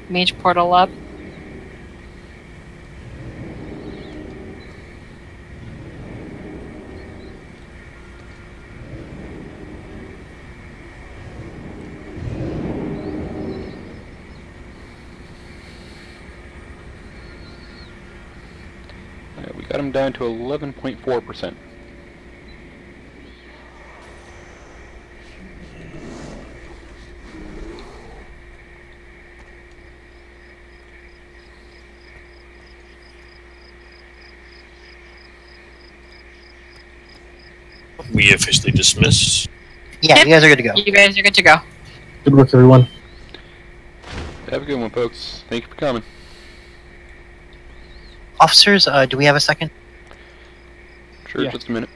Mage portal up. him down to 11.4%. We officially dismiss. Yeah, you guys are good to go. You guys are good to go. Good work, everyone. Have a good one, folks. Thank you for coming. Officers, do we have a second? Sure, Yeah. just a minute.